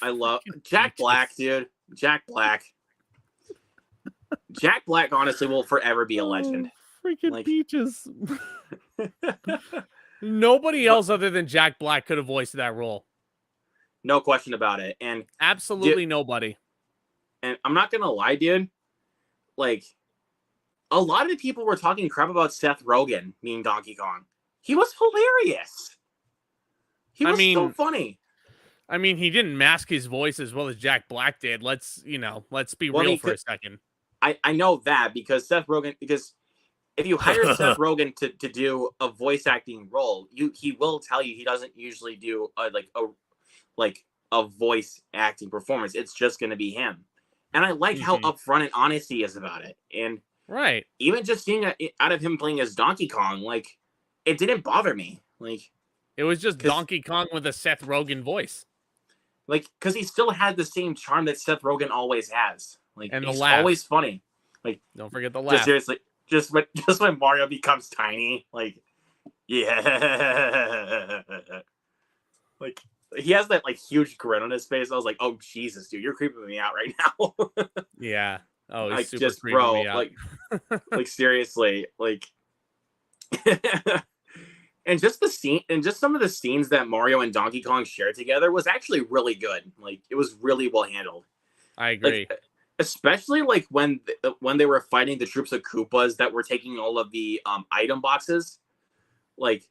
Jack Black, dude. Jack Black. Jack Black honestly will forever be a legend. Freaking Peaches. Nobody else other than Jack Black could have voiced that role. No question about it. And Absolutely nobody. And I'm not gonna lie, dude. Like, a lot of the people were talking crap about Seth Rogen being Donkey Kong. He was hilarious. He was so funny. I mean, he didn't mask his voice as well as Jack Black did. Let's be real for a second. I know that because Seth Rogen, because if you hire Seth Rogen to do a voice acting role, he will tell you he doesn't usually do a voice acting performance. It's just going to be him. And I like how upfront and honest he is about it. And right, even just seeing out of him playing as Donkey Kong, like, it didn't bother me. Like, it was just Donkey Kong with a Seth Rogen voice. Like, because he still had the same charm that Seth Rogen always has. Like, and he's always funny. Like, don't forget the laugh. Seriously, just when Mario becomes tiny, like, yeah, like he has that like huge grin on his face. I was like, oh Jesus, dude, you're creeping me out right now. Yeah. Oh, he's like, super just creeping bro, me out. like seriously, like. And just the scene, and just some of the scenes that Mario and Donkey Kong shared together was actually really good. Like, it was really well handled. I agree. Like, especially like when they were fighting the troops of Koopas that were taking all of the item boxes. Like,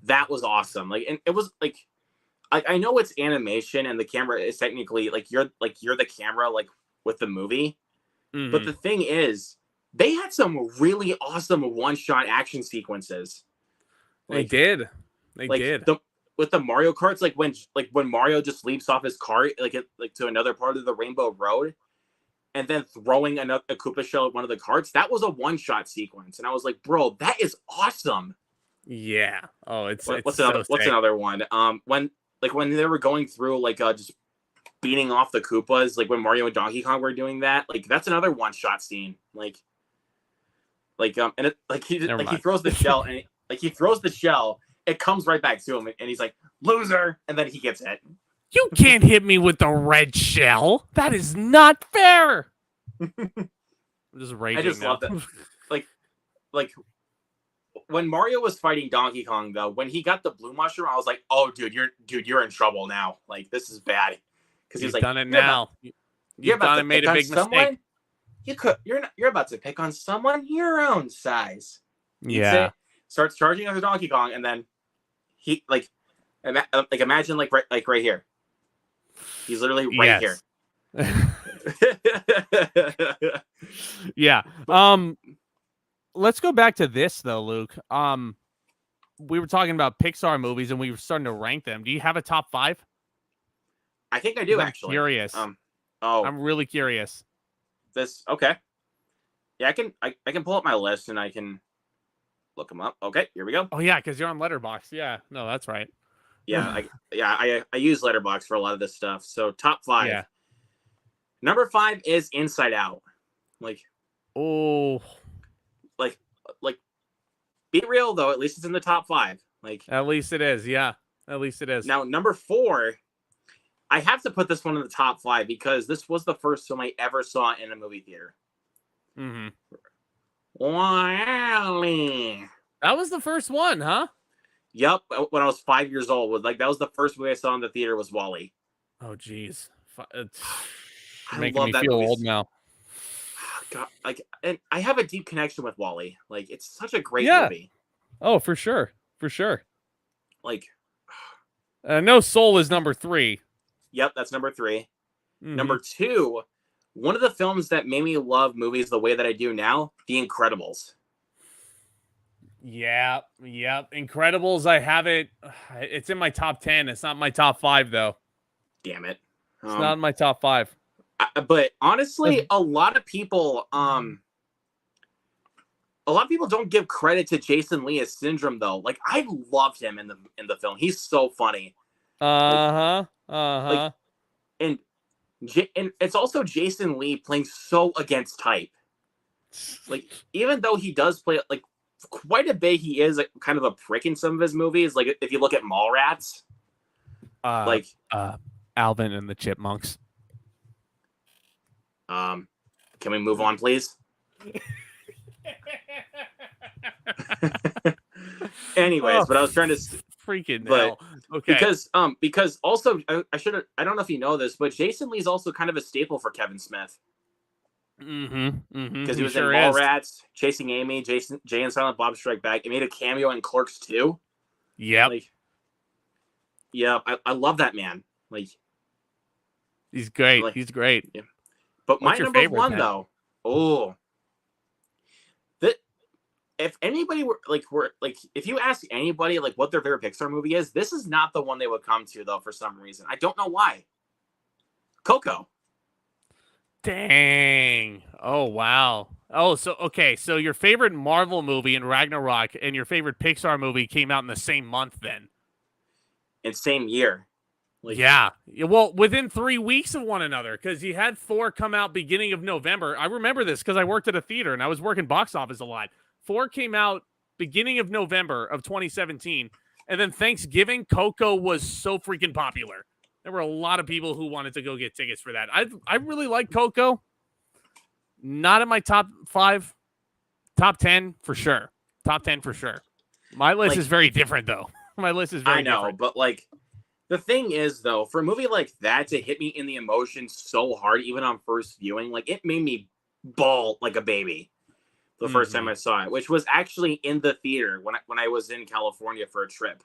that was awesome. Like, and it was like, I know it's animation and the camera is technically like you're the camera like with the movie, but the thing is, they had some really awesome one-shot action sequences. Like, they did. With the Mario karts, like when Mario just leaps off his cart, like to another part of the Rainbow Road, and then throwing a Koopa shell at one of the carts. That was a one-shot sequence, and I was like, bro, that is awesome. Yeah. Oh, what's another one? When they were going through just beating off the Koopas, like when Mario and Donkey Kong were doing that, like that's another one-shot scene. And it, he throws the shell and he throws the shell. It comes right back to him, and he's like, loser, and then he gets hit. You can't hit me with the red shell. That is not fair. I'm just raging. I just love that. Like when Mario was fighting Donkey Kong, though, when he got the blue mushroom, I was like, "Oh, dude, you're in trouble now. Like, this is bad." Because he's like, done it now. You've done it. Made a big mistake. You're about to pick on someone your own size. Yeah. Starts charging other Donkey Kong, and then he imagine right here. He's literally right here. Yeah. Let's go back to this though, Luke. We were talking about Pixar movies and we were starting to rank them. Do you have a top 5? I think I do, I'm actually. Curious. I'm really curious. Okay. Yeah, I can pull up my list and I can look them up. Okay, here we go. Oh yeah, because you're on Letterboxd. Yeah, no, that's right. Yeah, I use Letterboxd for a lot of this stuff. So top 5. Yeah. Number 5 is Inside Out. Be real though, at least it's in the top 5. At least it is, yeah. At least it is. Now, number 4, I have to put this one in the top 5 because this was the first film I ever saw in a movie theater. Mm-hmm. WALL-E. That was the first one, huh? Yep, when I was 5 years old. That was the first movie I saw in the theater was WALL-E. Oh, jeez. It's I making me feel old now. God, and I have a deep connection with WALL-E. It's such a great movie. Oh, for sure. For sure. No Soul is number 3. Yep, that's number 3. Mm-hmm. Number 2, one of the films that made me love movies the way that I do now, The Incredibles. Yeah, Incredibles, I have it. It's in my top 10. It's not my top 5, though. Damn it. It's not in my top 5. But honestly, a lot of people don't give credit to Jason Lee as Syndrome, though. I loved him in the film. He's so funny. And it's also Jason Lee playing so against type. Even though he does play quite a bit, he is kind of a prick in some of his movies. If you look at Mallrats, Alvin and the Chipmunks. Can we move on, please? Anyways, but I was trying to freaking hell. Okay. Because also I don't know if you know this, but Jason Lee's also kind of a staple for Kevin Smith because he He was in sure is. Mallrats, Chasing Amy, Jay and Silent Bob Strike Back. He made a cameo in Clerks 2. Yep. Like, yeah, I love that man. Like, He's great. like, He's great. yeah. But What's my your number favorite, one then? though, that if anybody were if you ask anybody like what their favorite Pixar movie is, this is not the one they would come to though for some reason. I don't know why. Coco. Dang. Oh, wow. Oh, so okay. So your favorite Marvel movie in Ragnarok and your favorite Pixar movie came out in the same month then? In same year. Like, Yeah. Well, within 3 weeks of one another, because you had Thor come out beginning of November. I remember this because I worked at a theater and I was working box office a lot. Thor came out beginning of November of 2017. And then Thanksgiving, Coco was so freaking popular. There were a lot of people who wanted to go get tickets for that. I really like Coco. Not in my top 5. Top 10 for sure. Top 10 for sure. My list is very different though. My list is very different. but like the thing is though, for a movie like that to hit me in the emotions so hard, even on first viewing, like it made me bawl like a baby the first time I saw it, which was actually in the theater when I was in California for a trip.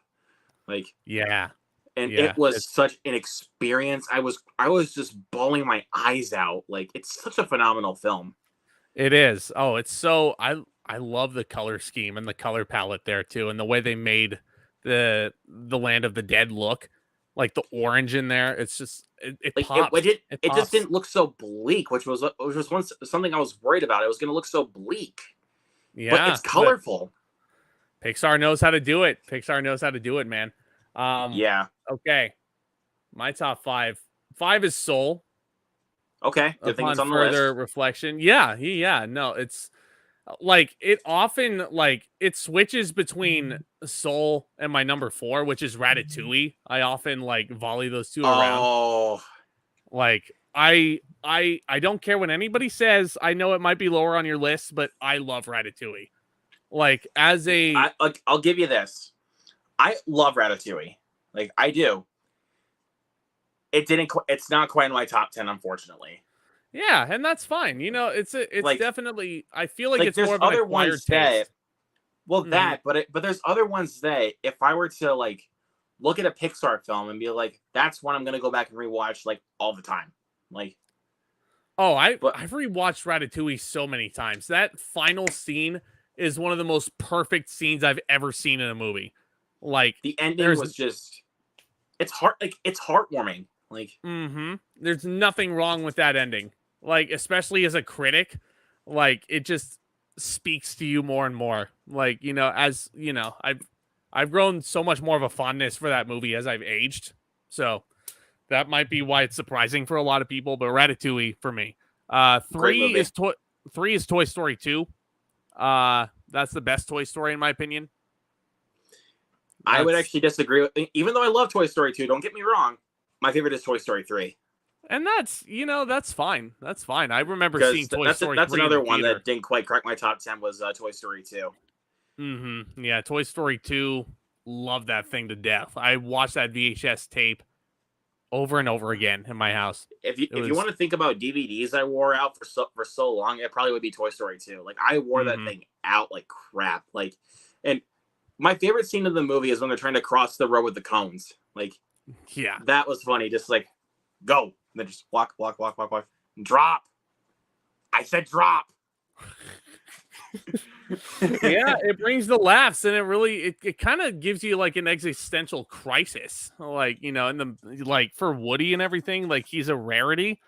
Like, yeah. And it was such an experience. I was just bawling my eyes out. Like, it's such a phenomenal film. It is. Oh, it's so I love the color scheme and the color palette there too, and the way they made the Land of the Dead look, like the orange in there. It's just it Like pops. it just didn't look so bleak, which was once something I was worried about. It was going to look so bleak. Yeah, but it's colorful. Pixar knows how to do it. Pixar knows how to do it, man. Yeah. Okay. My top 5. 5 is Soul. Okay. Good thing it's on the further list. reflection. Yeah. No, it's like it often like it switches between Soul and my number 4, which is Ratatouille. I often like volley those two around. Oh. Like I don't care what anybody says. I know it might be lower on your list, but I love Ratatouille. Like I'll give you this. I love Ratatouille. Like I do. It's not quite in my top 10, unfortunately. Yeah, and that's fine. You know, it's like, definitely. I feel like it's more of an other acquired ones taste. But there's other ones that if I were to like look at a Pixar film and be like, that's one I'm gonna go back and rewatch like all the time. Like, I've rewatched Ratatouille so many times. That final scene is one of the most perfect scenes I've ever seen in a movie. Like the ending was just, it's heartwarming. Like, there's nothing wrong with that ending. Like, especially as a critic, like it just speaks to you more and more. Like, you know, as you know, I've grown so much more of a fondness for that movie as I've aged. So that might be why it's surprising for a lot of people. But Ratatouille for me. 3 is Toy Story 2. That's the best Toy Story in my opinion. I would actually disagree. Even though I love Toy Story 2, don't get me wrong. My favorite is Toy Story 3. And that's fine. That's fine. I remember seeing Toy Story 3. That's another one that didn't quite crack my top 10 was Toy Story 2. Yeah, Toy Story 2. Love that thing to death. I watched that VHS tape over and over again in my house. If you want to think about DVDs I wore out for so long, it probably would be Toy Story 2. Like I wore that thing out like crap. Like, and my favorite scene of the movie is when they're trying to cross the road with the cones. Like, yeah, that was funny. Just like, go, and then just walk, drop. I said drop. Yeah, it brings the laughs, and it kind of gives you like an existential crisis, like, you know, and the like for Woody and everything, like he's a rarity.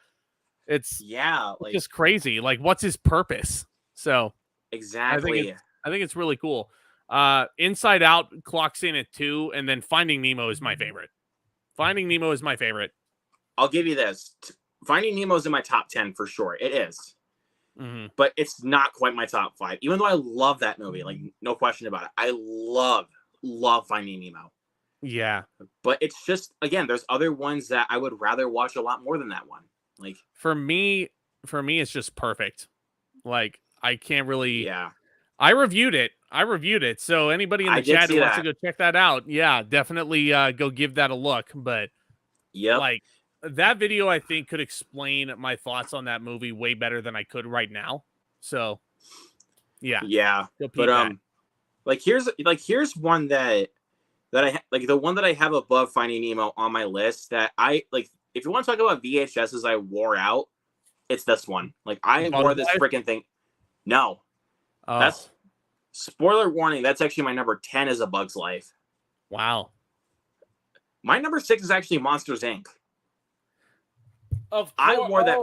It's like, just crazy. Like, what's his purpose? So exactly, I think it's really cool. Inside Out clocks in at 2, and then Finding Nemo is my favorite. Finding Nemo is my favorite. I'll give you this. Finding Nemo is in my top 10 for sure. It is. But it's not quite my top 5. Even though I love that movie, like no question about it. I love Finding Nemo. Yeah. But it's just, again, there's other ones that I would rather watch a lot more than that one. Like for me it's just perfect. Like I can't really. Yeah. I reviewed it. I reviewed it. So anybody in I the did chat see who wants to that. go check that out, yeah, definitely go give that a look. But Yep. like that video, I think could explain my thoughts on that movie way better than I could right now. So yeah, go but peep that. here's one that like the one that I have above Finding Nemo on my list that I like. If you want to talk about VHSs I wore out, it's this one. Like I Bugs wore this Life? freaking thing. No, Oh, that's spoiler warning. That's actually my number 10 is A Bug's Life. wow. My number 6 is actually Monsters Inc. Of I course. wore that.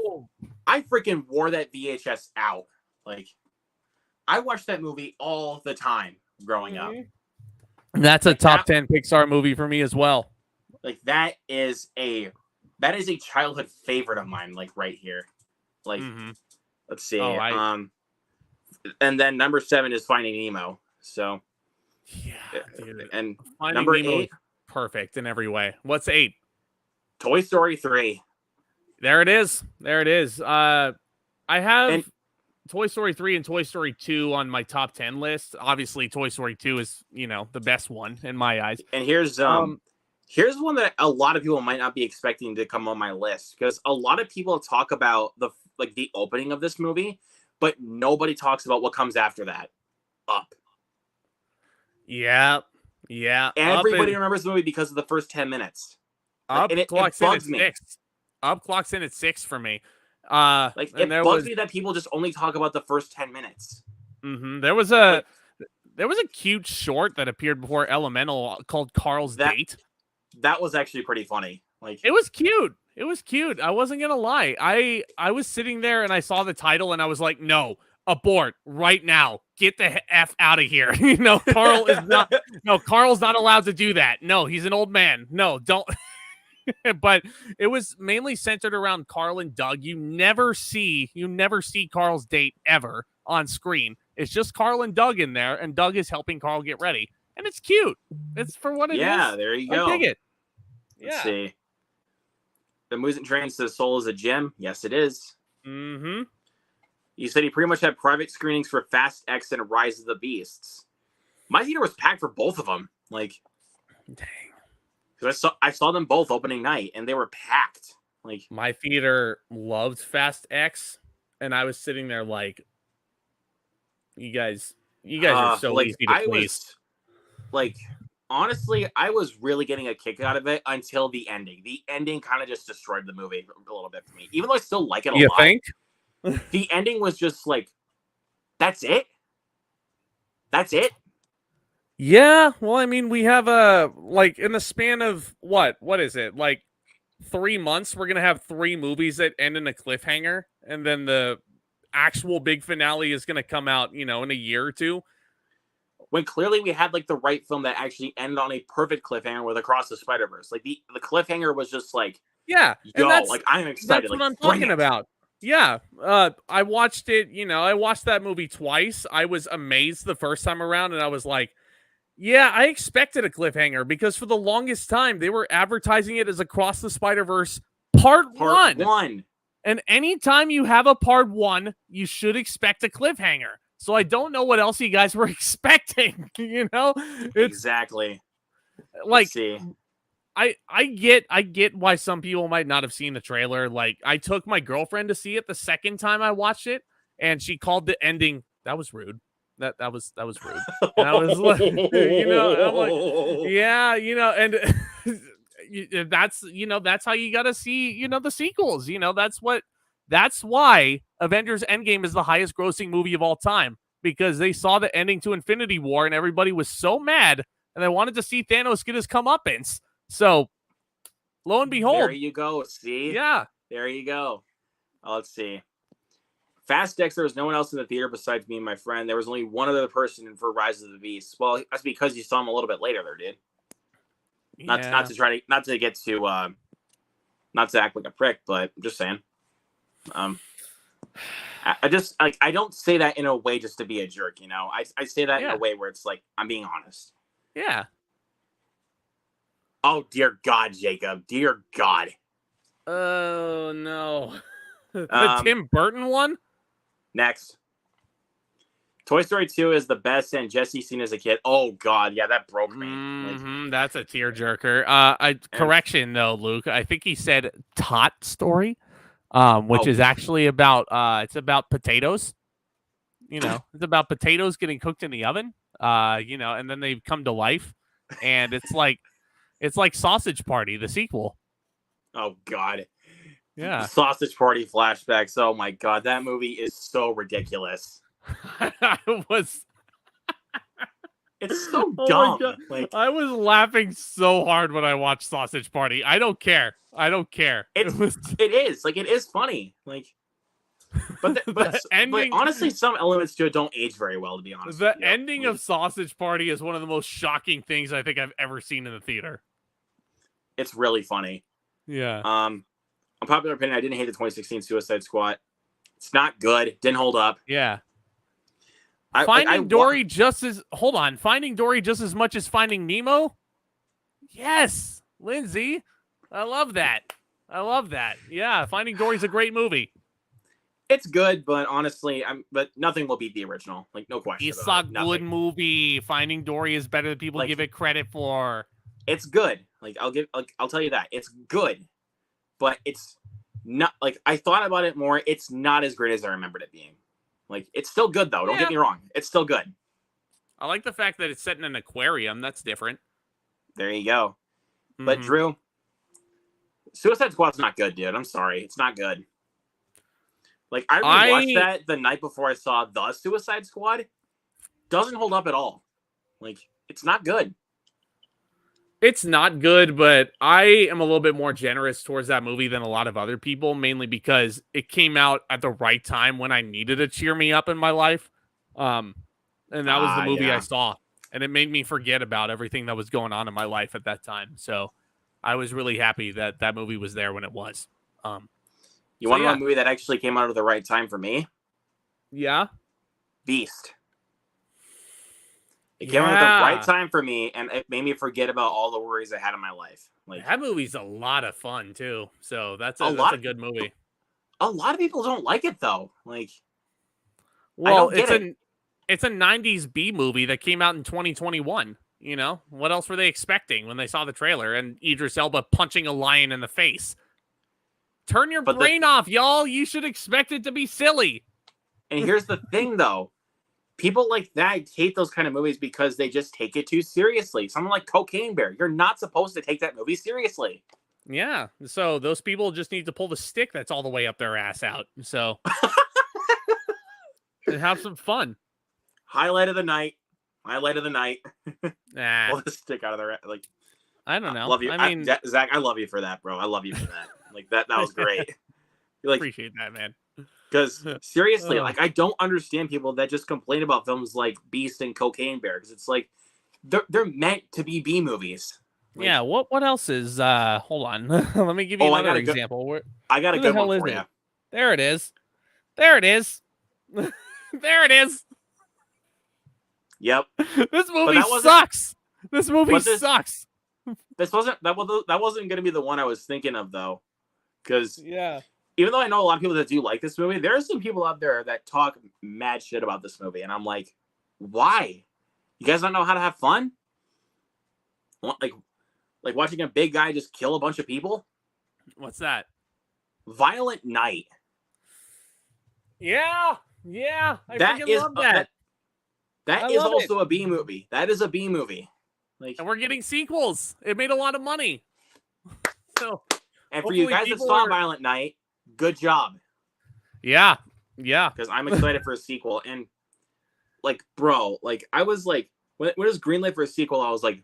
I freaking wore that VHS out. Like I watched that movie all the time growing up. That's a Like top 10 Pixar movie for me as well. Like that is a childhood favorite of mine. Like right here. Like let's see. And then number 7 is Finding Nemo. So yeah, dude. And Finding number Nemo 8, perfect in every way. What's 8? Toy Story 3. There it is. I have Toy Story 3 and Toy Story 2 on my top 10 list. Obviously, Toy Story 2 is, the best one in my eyes. And here's one that a lot of people might not be expecting to come on my list, because a lot of people talk about the opening of this movie, but nobody talks about what comes after that. Up. Yeah. Everybody remembers the movie because of the first 10 minutes. Up clocks in at 6. Up clocks in at 6 for me. It bugs me that people just only talk about the first 10 minutes. There was a cute short that appeared before Elemental called Carl's Date. That was actually pretty funny. It was cute. I wasn't gonna lie. I was sitting there and I saw the title and I was like, no, abort right now. Get the F out of here. Carl's not allowed to do that. No, he's an old man. No, don't. But it was mainly centered around Carl and Doug. You never see Carl's date ever on screen. It's just Carl and Doug in there, and Doug is helping Carl get ready. And it's cute. It's for what it is. Yeah, there you go. I dig it. Let's see. The Movies and Trains to the Soul is a gym. Yes, it is. Mm-hmm. You said he pretty much had private screenings for Fast X and Rise of the Beasts. My theater was packed for both of them. Dang. Because I saw them both opening night, and they were packed. My theater loved Fast X, and I was sitting there like, you guys are so easy to please. Honestly, I was really getting a kick out of it until the ending. The ending kind of just destroyed the movie a little bit for me, even though I still like it a lot. You think? The ending was just that's it? That's it? Yeah, well, I mean, we have in the span of what is it? 3 months, we're gonna have 3 movies that end in a cliffhanger, and then the actual big finale is gonna come out, in a year or two. When clearly we had the right film that actually ended on a perfect cliffhanger with Across the Spider-Verse. The cliffhanger was just yeah, I'm excited. That's what I'm talking about. Yeah, I watched it. I watched that movie twice. I was amazed the first time around, and I was like, yeah, I expected a cliffhanger, because for the longest time they were advertising it as Across the Spider-Verse Part 1. And anytime you have a Part 1, you should expect a cliffhanger. So I don't know what else you guys were expecting. Exactly. Let's see. I get why some people might not have seen the trailer. I took my girlfriend to see it the second time I watched it, and she called the ending, that was rude. That was rude. And I was like, I'm like, yeah, and that's how you got to see, the sequels. That's why Avengers Endgame is the highest grossing movie of all time, because they saw the ending to Infinity War and everybody was so mad and they wanted to see Thanos get his comeuppance. So lo and behold, there you go. See? Yeah. There you go. Let's see. Fast X, there was no one else in the theater besides me and my friend. There was only one other person for Rise of the Beast. Well, that's because you saw him a little bit later there, dude. Yeah. Not to act like a prick, but I'm just saying. I don't say that in a way just to be a jerk, I say that in a way where it's I'm being honest. Yeah. Oh, dear God, Jacob. Dear God. Oh, no. The Tim Burton one? Next. Toy Story 2 is the best, and Jesse seen as a kid. Oh God, yeah, that broke me. That's a tearjerker. Correction though, Luke. I think he said Tot Story, which is actually about it's about potatoes. It's about potatoes getting cooked in the oven. And then they come to life, and it's like Sausage Party, the sequel. Oh God. Yeah. Sausage Party flashbacks. Oh my God, that movie is so ridiculous. It's so dumb. Like, I was laughing so hard when I watched Sausage Party. I don't care. It is funny. Like, but honestly, some elements to it don't age very well. To be honest, the ending of Sausage Party is one of the most shocking things I think I've ever seen in the theater. It's really funny. Yeah. Unpopular opinion, I didn't hate the 2016 Suicide Squad. It's not good. Didn't hold up. Yeah. Finding Dory just as much as Finding Nemo? Yes, Lindsay. I love that. Yeah, Finding Dory's a great movie. It's good, but honestly, but nothing will beat the original. Like, no question. It's a good movie. Finding Dory is better than people give it credit for. It's good. I'll tell you that. It's good. But it's not, like, I thought about it more. It's not as great as I remembered it being. Like, it's still good, though. Don't get me wrong. It's still good. I like the fact that it's set in an aquarium. That's different. There you go. Mm-hmm. But, Drew, Suicide Squad's not good, dude. I'm sorry. It's not good. Like, I rewatched that the night before I saw The Suicide Squad. Doesn't hold up at all. Like, it's not good. It's not good, but I am a little bit more generous towards that movie than a lot of other people, mainly because it came out at the right time when I needed to cheer me up in my life. And that was the movie I saw. And it made me forget about everything that was going on in my life at that time. So I was really happy that that movie was there when it was. You want to know a movie that actually came out at the right time for me? Yeah. Beast. It came out at the right time for me, and it made me forget about all the worries I had in my life. Like, that movie's a lot of fun too. So that's a good movie. A lot of people don't like it though. Like, well, it's a 90s B movie that came out in 2021. You know, what else were they expecting when they saw the trailer and Idris Elba punching a lion in the face? Turn your brain off, y'all. You should expect it to be silly. And here's the thing, though. People like that hate those kind of movies because they just take it too seriously. Someone like Cocaine Bear, you're not supposed to take that movie seriously. Yeah, so those people just need to pull the stick that's all the way up their ass out. So and have some fun. Highlight of the night. Pull the stick out of their ass. Like, I don't know. I love you. I mean, Zach, I love you for that, bro. I love you for that. Like, that was great. Like, appreciate that, man. Because seriously, like, I don't understand people that just complain about films like Beast and Cocaine Bear, because it's like they're meant to be B movies. Like, yeah. What else is? Hold on. Let me give you another example. I got a good one for you. There it is. There it is. There it is. Yep. This movie sucks. This movie sucks. That wasn't going to be the one I was thinking of, though, because even though I know a lot of people that do like this movie, there are some people out there that talk mad shit about this movie, and I'm like, why? You guys don't know how to have fun? Like watching a big guy just kill a bunch of people? What's that? Violent Night. Yeah. I freaking love that. That is also a B movie. That is a B movie. Like, and we're getting sequels. It made a lot of money. So, and for you guys that saw Violent Night, good job. Yeah. Because I'm excited for a sequel. And, like, bro, like, I was like, when it was greenlit for a sequel, I was like,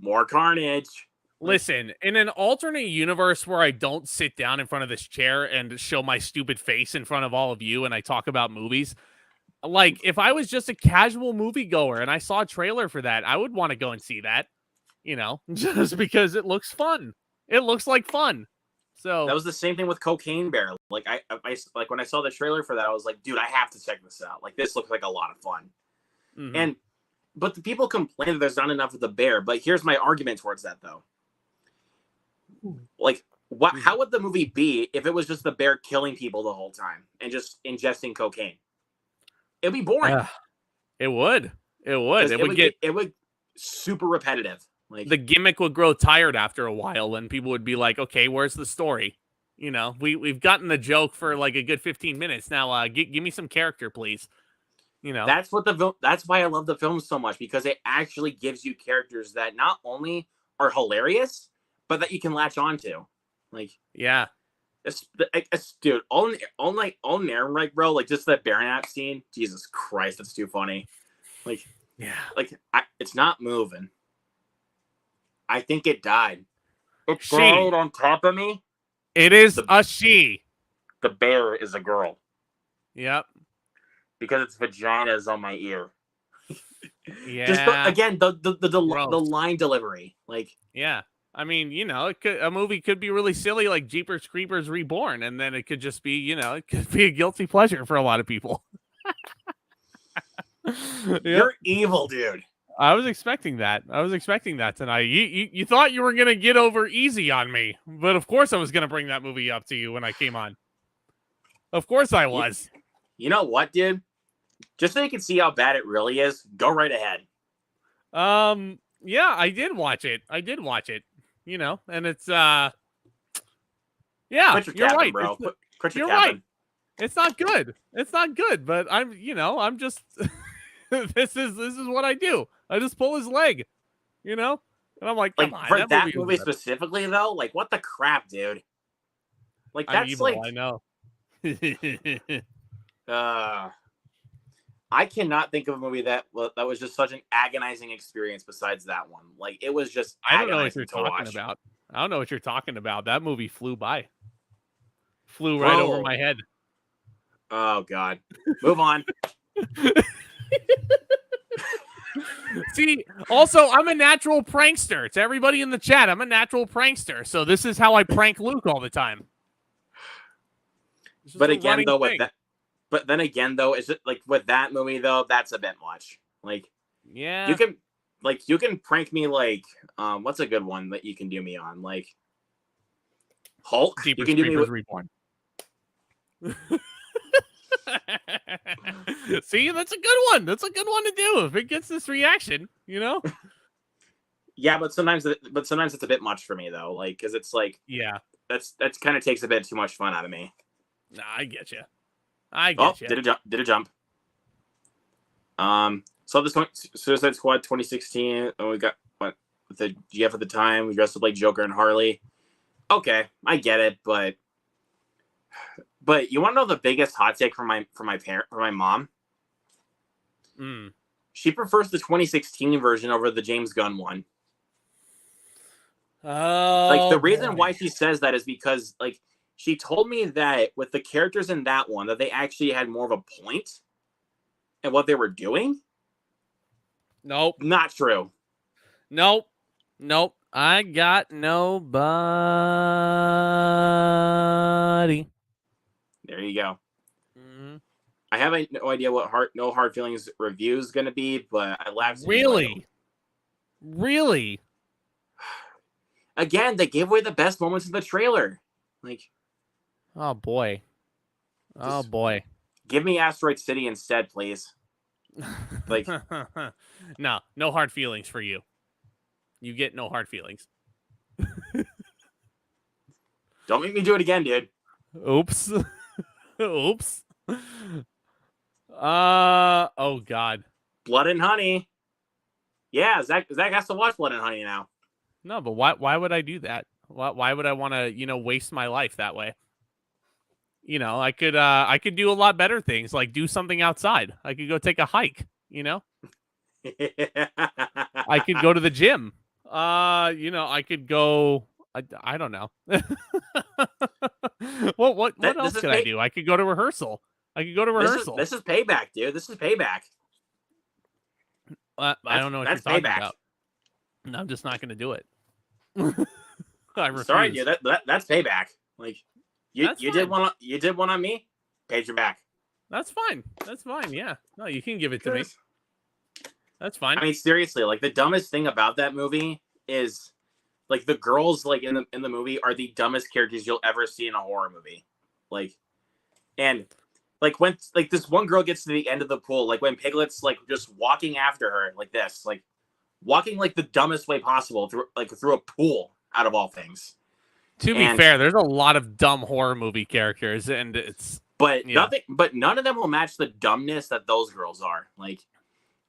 more carnage. Listen, in an alternate universe where I don't sit down in front of this chair and show my stupid face in front of all of you and I talk about movies, like, if I was just a casual moviegoer and I saw a trailer for that, I would want to go and see that, you know, just because it looks fun. It looks like fun. So that was the same thing with Cocaine Bear. Like, I like when I saw the trailer for that, I was like, dude, I have to check this out. Like, this looks like a lot of fun. Mm-hmm. But the people complain that there's not enough of the bear. But here's my argument towards that, though. Like, how would the movie be if it was just the bear killing people the whole time and just ingesting cocaine? It'd be boring. It would. It would. It would super repetitive. Like the gimmick would grow tired after a while, and people would be like, "Okay, where's the story?" We've gotten the joke for like a good 15 minutes now. Give me some character, please. That's why I love the film so much, because it actually gives you characters that not only are hilarious, but that you can latch onto. Like, yeah, dude, all Nairn, right, bro? Like, just that Baron scene. Jesus Christ, that's too funny. Like, yeah, like it's not moving. I think it died. It's she crawled on top of me. It is a she. The bear is a girl. Yep. Because its vagina is on my ear. Yeah. Just the line delivery, like. Yeah. I mean, a movie could be really silly, like Jeepers Creepers Reborn, and then it could just be, it could be a guilty pleasure for a lot of people. Yep. You're evil, dude. I was expecting that. Tonight. You thought you were gonna get over easy on me, but of course I was gonna bring that movie up to you when I came on. Of course I was. You know what, dude? Just so you can see how bad it really is, go right ahead. Yeah, I did watch it. And it's yeah, you're right, bro. You're right. It's not good. But I'm just this is what I do. I just pull his leg, and I'm like, come on. For that movie specifically, though, like, what the crap, dude? Like, that's evil, like, I know. I cannot think of a movie that was just such an agonizing experience besides that one. Like, it was just I don't know what you're talking about. I don't know what you're talking about. That movie flew by. Flew right over my head. Oh, God. Move on. See, also, I'm a natural prankster. To everybody in the chat, I'm a natural prankster. So this is how I prank Luke all the time. But again, though, is it like with that movie though? That's a bit much. Like, yeah, you can prank me like, what's a good one that you can do me on? Like, Hulk. Jeepers you can do Creepers me Reborn. See, that's a good one. That's a good one to do if it gets this reaction. Yeah, but sometimes it's a bit much for me though. Like, because it's like, yeah, that's kind of takes a bit too much fun out of me. Nah, I get you. Did a jump. So this one, Suicide Squad 2016. And we got what with the GF at the time. We dressed up like Joker and Harley. Okay, I get it, but you want to know the biggest hot take from my mom? She prefers the 2016 version over the James Gunn one. Oh, like the reason why she says that is because like she told me that with the characters in that one that they actually had more of a point in what they were doing. Nope, not true. Nope. I got nobody. There you go. I have no idea what No Hard Feelings review is going to be, but I laughed. Really? Again, they gave away the best moments in the trailer. Like, oh boy. Give me Asteroid City instead, please. Like, no hard feelings for you. You get no hard feelings. Don't make me do it again, dude. Oops. Oops. Oh God. Blood and Honey. Yeah, Zach has to watch Blood and Honey now. No, but why would I do that? Why would I want to, waste my life that way? I could do a lot better things, like do something outside. I could go take a hike, I could go to the gym. I could go I don't know. What else could I do? I could go to rehearsal. This is payback, dude. This is payback. I don't know what you're talking about. No, I'm just not going to do it. I refuse. Sorry, dude. That's payback. Like you did one on me. Paid your back. That's fine. Yeah. No, you can give it to me. That's fine. I mean, seriously, like the dumbest thing about that movie is like the girls like in the movie are the dumbest characters you'll ever see in a horror movie. Like, and like when like this one girl gets to the end of the pool, like when Piglet's like just walking after her like this, like walking like the dumbest way possible through a pool out of all things. To be fair, there's a lot of dumb horror movie characters, and but none of them will match the dumbness that those girls are. Like,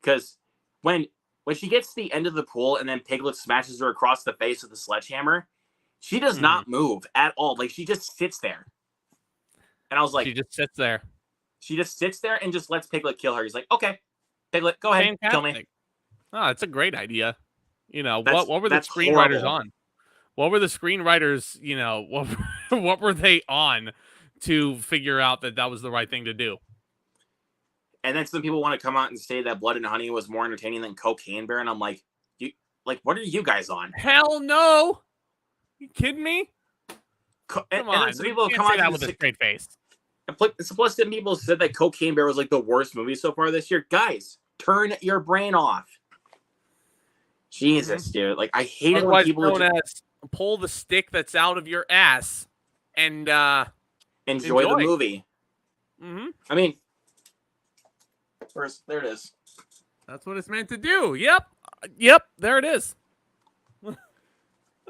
because when she gets to the end of the pool and then Piglet smashes her across the face with a sledgehammer, she does not move at all. Like, she just sits there. And I was like, she just sits there. She just sits there and just lets Piglet kill her. He's like, okay, Piglet, go ahead, kill me. Oh, it's a great idea. What were the screenwriters on? What were the screenwriters, what were they on to figure out that was the right thing to do? And then some people want to come out and say that Blood and Honey was more entertaining than Cocaine Bear. And I'm like, what are you guys on? Hell no. You kidding me? Come on. And some people come out with a straight face. Plus, some people said that Cocaine Bear was like the worst movie so far this year. Guys, turn your brain off. Jesus, dude. Like, I hate it when people pull the stick that's out of your ass and enjoy the movie. Mm-hmm. I mean, there it is. That's what it's meant to do. Yep, there it is.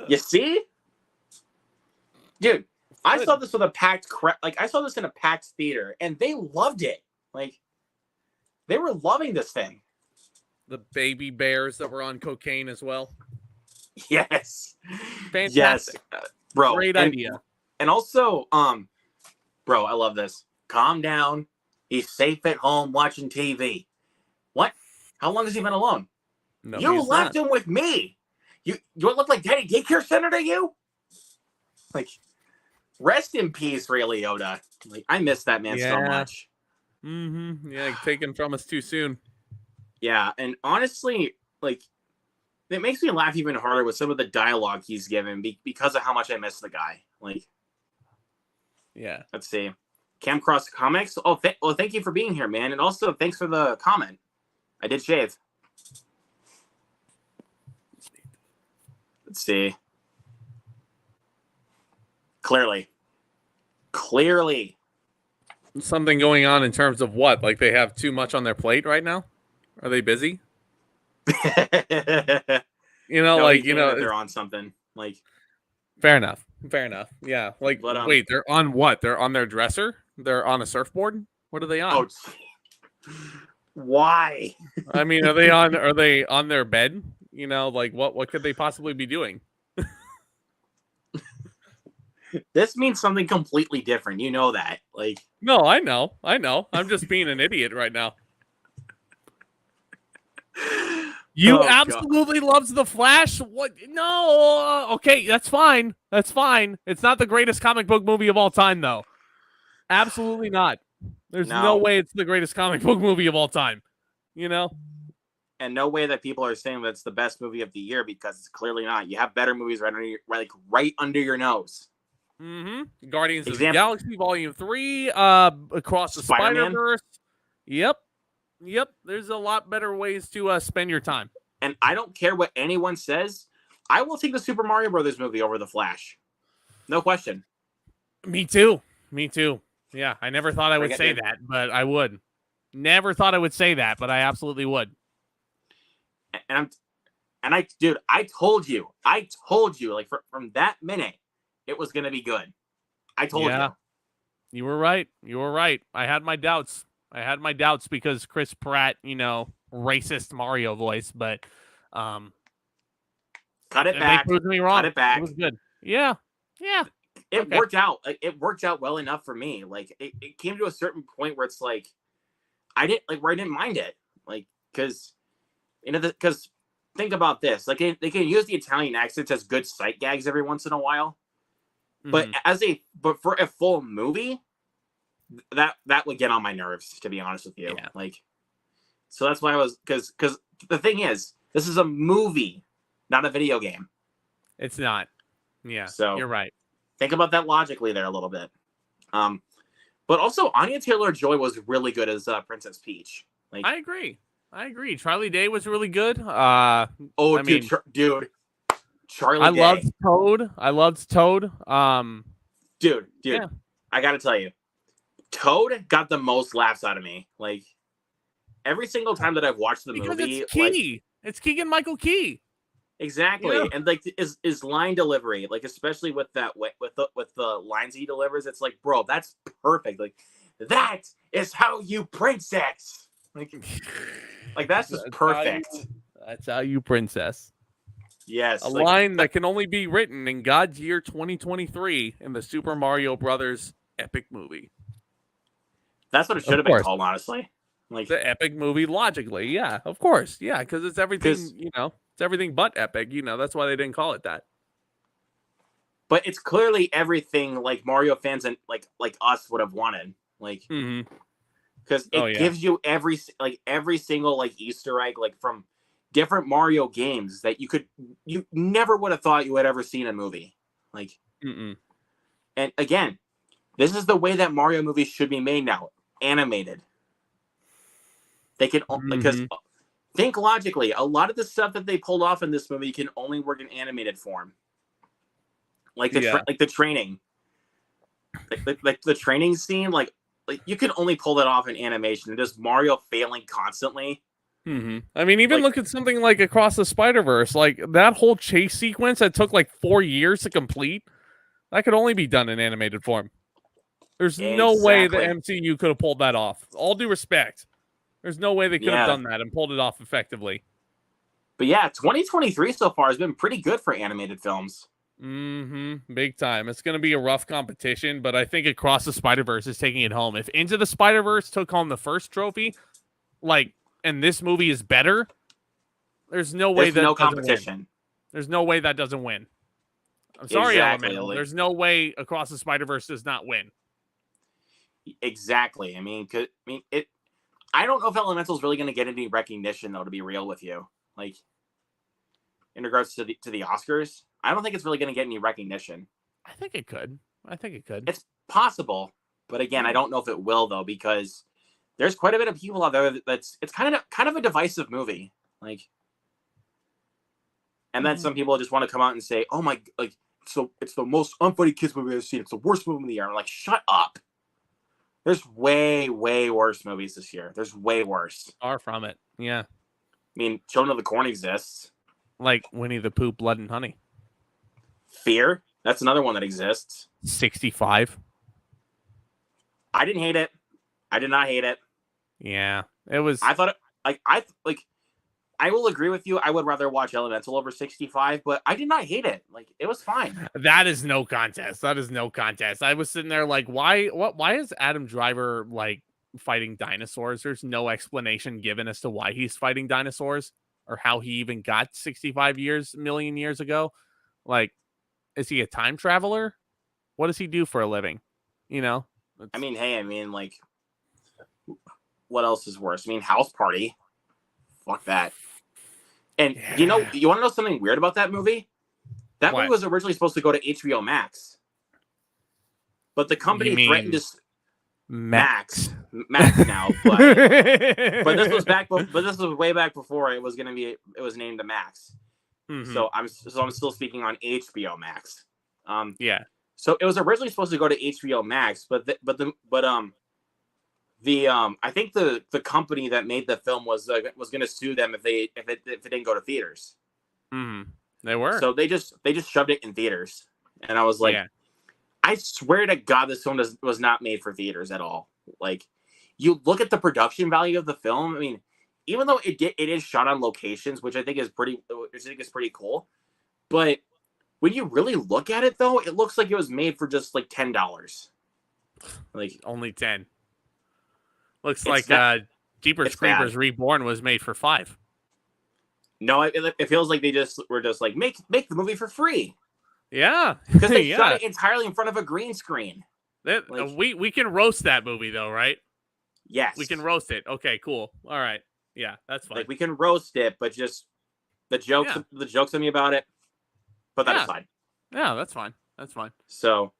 You see, dude, I saw this with a packed I saw this in a packed theater, and they loved it. Like, they were loving this thing. The baby bears that were on cocaine as well. Yes. Fantastic. Yes. Bro. Great idea. And also, bro, I love this. Calm down. He's safe at home watching TV. What? How long has he been alone? No, you left him with me. You look like Daddy Daycare Center to you? Like, rest in peace, Ray Liotta. Like, I miss that man so much. Mm-hmm. Yeah, taken from us too soon. Yeah, and honestly, like, it makes me laugh even harder with some of the dialogue he's given because of how much I miss the guy. Like, yeah. Let's see. Cam Cross Comics. Oh, thank you for being here, man. And also, thanks for the comment. I did shave. Let's see. Clearly. Something going on in terms of what? Like, they have too much on their plate right now? Are they busy? They're on something. Like, fair enough. Yeah. Like, wait, they're on what? They're on their dresser? They're on a surfboard? What are they on? Oh, why? I mean, are they on their bed? Like, what could they possibly be doing? This means something completely different. You know that. Like, no, I know. I'm just being an idiot right now. You absolutely loves The Flash? What? No. Okay, that's fine. It's not the greatest comic book movie of all time, though. Absolutely not. There's no way it's the greatest comic book movie of all time. And no way that people are saying that it's the best movie of the year, because it's clearly not. You have better movies right under your nose. Mm-hmm. Guardians of the Galaxy Volume 3, Across the Spider-Verse. Yep. There's a lot better ways to spend your time. And I don't care what anyone says. I will take the Super Mario Brothers movie over The Flash. No question. Me too. Yeah, I never thought I would say that, but I would. Never thought I would say that, but I absolutely would. Dude, I told you, like, from that minute, it was going to be good. I told you. You were right. I had my doubts. Because Chris Pratt, racist Mario voice, but cut it back. They proved me wrong. Cut it back. It was good. Yeah. It worked out. Like, it worked out well enough for me. Like, it came to a certain point where it's like, I didn't mind it. Like, because think about this. Like, they can use the Italian accents as good sight gags every once in a while. But for a full movie, that would get on my nerves, to be honest with you. Yeah. Like, so that's why I was, because the thing is, this is a movie, not a video game. It's not. Yeah. So you're right. Think about that logically there a little bit. But also Anya Taylor-Joy was really good as Princess Peach. Like, I agree. Charlie Day was really good. Dude. Charlie I Day. loved Toad. Dude, yeah. I gotta tell you, Toad got the most laughs out of me. Like every single time that I've watched the Because movie, it's Key. It's Keegan-Michael Key. exactly, Yeah. and like his line delivery, like especially with the lines he delivers, it's like, bro, that's perfect. Like that is how you princess. Like that's just perfect. That's how you princess. Yes, A like, line that can only be written in God's year 2023 in the Super Mario Brothers epic movie. that's what it should have been called, honestly. Like the epic movie, logically, yeah, of course, yeah, because it's everything, it's everything but epic. That's why they didn't call it that. But it's clearly everything like Mario fans and like us would have wanted. Like, because it gives you every single like Easter egg, like from different Mario games that you never would have thought you had ever seen a movie. Like, and again, this is the way that Mario movies should be made now, animated. They can because think logically, a lot of the stuff that they pulled off in this movie can only work in animated form. Like the training, like the training scene, like you can only pull that off in animation. And just Mario failing constantly. I mean, even look at something like Across the Spider-Verse. Like that whole chase sequence that took like 4 years to complete, that could only be done in animated form. There's no way the MCU could have pulled that off. All due respect, there's no way they could have done that and pulled it off effectively. But yeah, 2023 so far has been pretty good for animated films. Big time. It's going to be a rough competition, but I think Across the Spider-Verse is taking it home. If Into the Spider-Verse took home the first trophy, and this movie is better, there's no way no competition. There's no way that doesn't win. I'm sorry, Elemental. There's no way Across the Spider-Verse does not win. Exactly. I don't know if Elemental is really going to get any recognition, though. To be real with you, like in regards to the Oscars, I don't think it's really going to get any recognition. I think it could. It's possible, but again, I don't know if it will though, because there's quite a bit of people out there it's kind of a divisive movie. Like, and then some people just want to come out and say, "Oh my, so it's the most unfunny kids movie I've seen. It's the worst movie of the year." I'm like, shut up. There's way, way worse movies this year. There's way worse. Far from it. Yeah. I mean, Children of the Corn exists. Like Winnie the Pooh, Blood and Honey. Fear. That's another one that exists. 65. I didn't hate it. I did not hate it. Yeah. It was. I thought it, I will agree with you. I would rather watch Elemental over 65, but I did not hate it. Like, it was fine. That is no contest. I was sitting there like, why is Adam Driver fighting dinosaurs? There's no explanation given as to why he's fighting dinosaurs or how he even got 65 million years ago. Like, is he a time traveler? What does he do for a living? What else is worse? House Party. Fuck that. And you want to know something weird about that movie? That movie was originally supposed to go to HBO Max, but the company threatened to Max now. But this was way back before it was named the Max. So I'm still speaking on HBO Max. So it was originally supposed to go to HBO Max, but I think the company that made the film was going to sue them if it didn't go to theaters. They were. So they just shoved it in theaters, and I was like, I swear to God, this film was not made for theaters at all. Like, you look at the production value of the film. Even though it is shot on locations, which I think is pretty cool, but when you really look at it, though, it looks like it was made for just like $10. Like, only 10. Looks like Jeepers Creepers Reborn was made for $5. No, it feels like they were just like, make the movie for free. Yeah, because they shot it entirely in front of a green screen. We can roast that movie though, right? Yes, we can roast it. Okay, cool. All right, yeah, that's fine. Like, we can roast it, but just the jokes on me about it. Put that aside. Yeah, that's fine. So.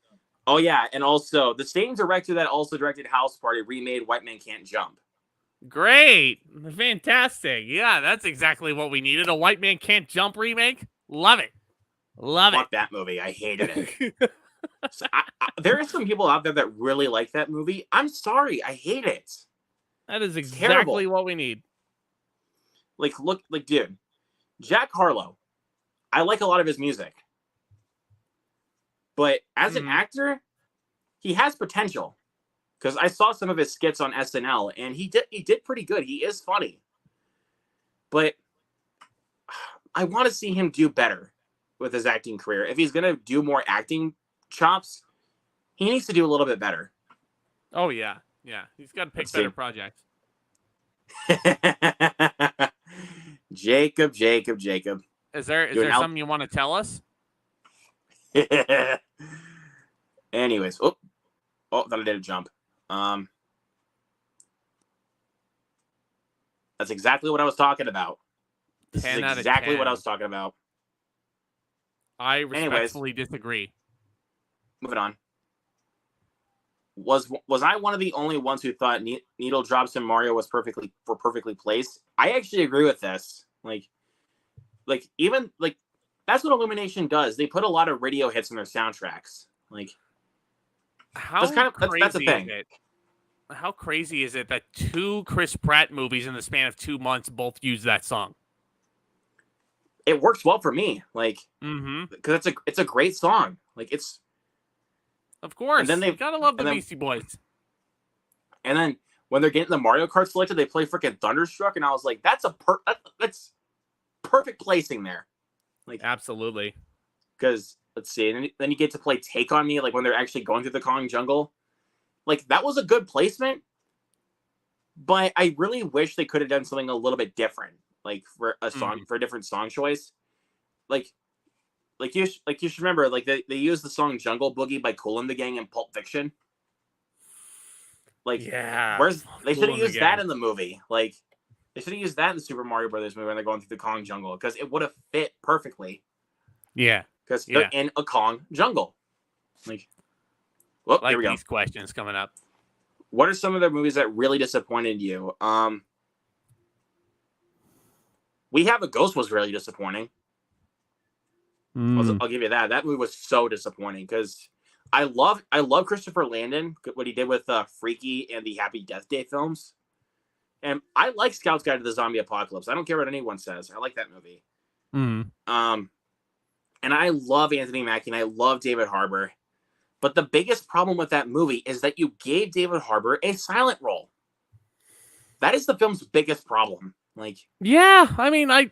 Oh, yeah, and also, the same director that also directed House Party remade White Man Can't Jump. Great. Fantastic. Yeah, that's exactly what we needed. A White Man Can't Jump remake. Love it. Fuck that movie. I hated it. So there are some people out there that really like that movie. I'm sorry, I hate it. That is exactly what we need. Like, look, like, dude, Jack Harlow. I like a lot of his music, but as an actor, he has potential. Because I saw some of his skits on SNL, and he did pretty good. He is funny, but I want to see him do better with his acting career. If he's gonna do more acting chops, he needs to do a little bit better. Oh yeah, yeah. He's got to pick better projects. Jacob. Is there something you want to tell us? Anyways, thought I did a jump. That's exactly what I was talking about. This is exactly what I was talking about. I respectfully disagree. Moving on. Was I one of the only ones who thought needle drops in Mario was perfectly placed? I actually agree with this. Like even like that's what Illumination does. They put a lot of radio hits in their soundtracks. Like that's the thing. How crazy is it that 2 Chris Pratt movies in the span of 2 months both use that song? It works well for me, like, because it's a great song. Like it's, of course, and then they gotta love the Beastie Boys. And then when they're getting the Mario Kart selected, they play freaking Thunderstruck, and I was like, that's that's perfect placing there. Like absolutely, because let's see, and then you get to play Take on Me, like when they're actually going through the Kong jungle. Like that was a good placement, but I really wish they could have done something a little bit different, like for a song for a different song choice. Like you should remember, like they used the song Jungle Boogie by Kool and the Gang in Pulp Fiction. Like they should have used that in the movie. Like they should have used that in the Super Mario Brothers movie when they're going through the Kong jungle, because it would have fit perfectly. Yeah, because they're in a Kong jungle. Like. Well, like here we go. These questions coming up. What are some of the movies that really disappointed you? We Have a Ghost was really disappointing. I'll give you that. That movie was so disappointing because I love Christopher Landon, what he did with Freaky and the Happy Death Day films, and I like Scout's Guide to the Zombie Apocalypse. I don't care what anyone says. I like that movie. And I love Anthony Mackie and I love David Harbour. But the biggest problem with that movie is that you gave David Harbour a silent role. That is the film's biggest problem. Like, yeah, I mean, I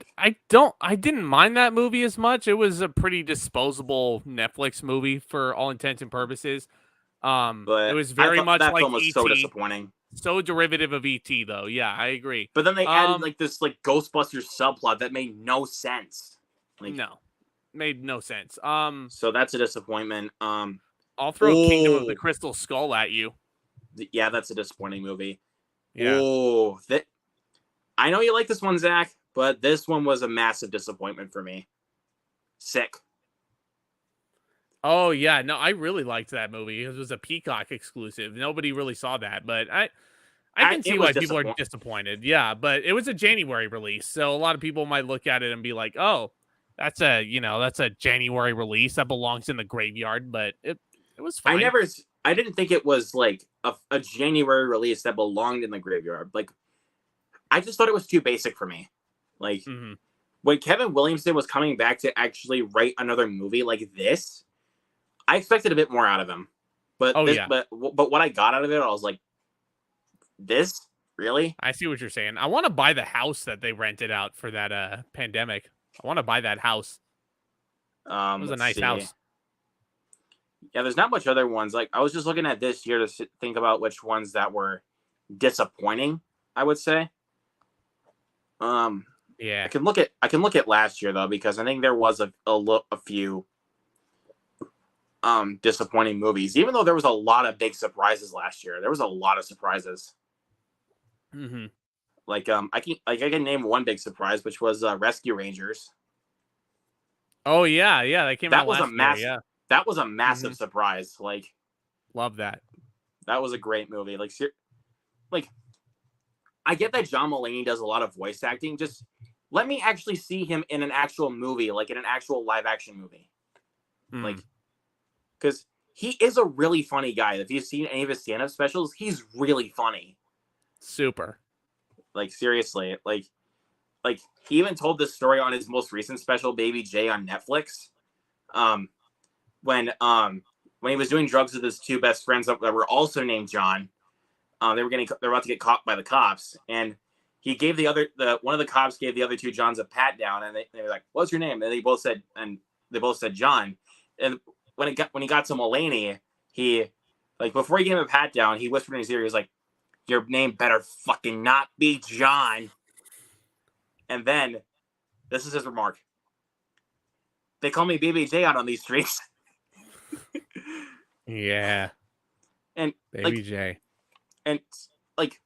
didn't mind that movie as much. It was a pretty disposable Netflix movie for all intents and purposes. But it was very much that like film was E.T. so disappointing. So derivative of E.T. though. Yeah, I agree. But then they added like this like Ghostbusters subplot that made no sense. Like, no, made no sense. So that's a disappointment. I'll throw Kingdom of the Crystal Skull at you. Yeah, that's a disappointing movie. Yeah. Oh, I know you like this one, Zach, but this one was a massive disappointment for me. Sick. Oh yeah, no, I really liked that movie. It was a Peacock exclusive. Nobody really saw that, but I can see why people are disappointed. Yeah, but it was a January release, so a lot of people might look at it and be like, "Oh, that's a January release that belongs in the graveyard." But it was fine. I didn't think it was like a January release that belonged in the graveyard. Like, I just thought it was too basic for me. Like, when Kevin Williamson was coming back to actually write another movie like this, I expected a bit more out of him. But but what I got out of it, I was like, this? Really? I see what you're saying. I want to buy the house that they rented out for that pandemic. I want to buy that house. It was a nice house. Yeah, there's not much other ones. Like, I was just looking at this year to think about which ones that were disappointing, I would say. Yeah. I can look at last year though, because I think there was a few disappointing movies. Even though there was a lot of big surprises last year. There was a lot of surprises. Like I can name one big surprise, which was Rescue Rangers. Oh yeah, that came out last year. Yeah. That was a massive surprise. Like, love that. That was a great movie. Like, I get that John Mulaney does a lot of voice acting. Just let me actually see him in an actual movie, like in an actual live action movie. Like, because he is a really funny guy. If you've seen any of his stand-up specials, he's really funny. Super. Like, seriously, like he even told this story on his most recent special, Baby J, on Netflix. When he was doing drugs with his two best friends that were also named John, they were about to get caught by the cops, and he gave one of the cops gave the other two Johns a pat down, and they were like, "What's your name?" And they both said John. And when he got to Mulaney, he, like, before he gave him a pat down, he whispered in his ear, he was like, "Your name better fucking not be John." And then, this is his remark: "They call me BBJ out on these streets." Yeah. And Baby J. And like,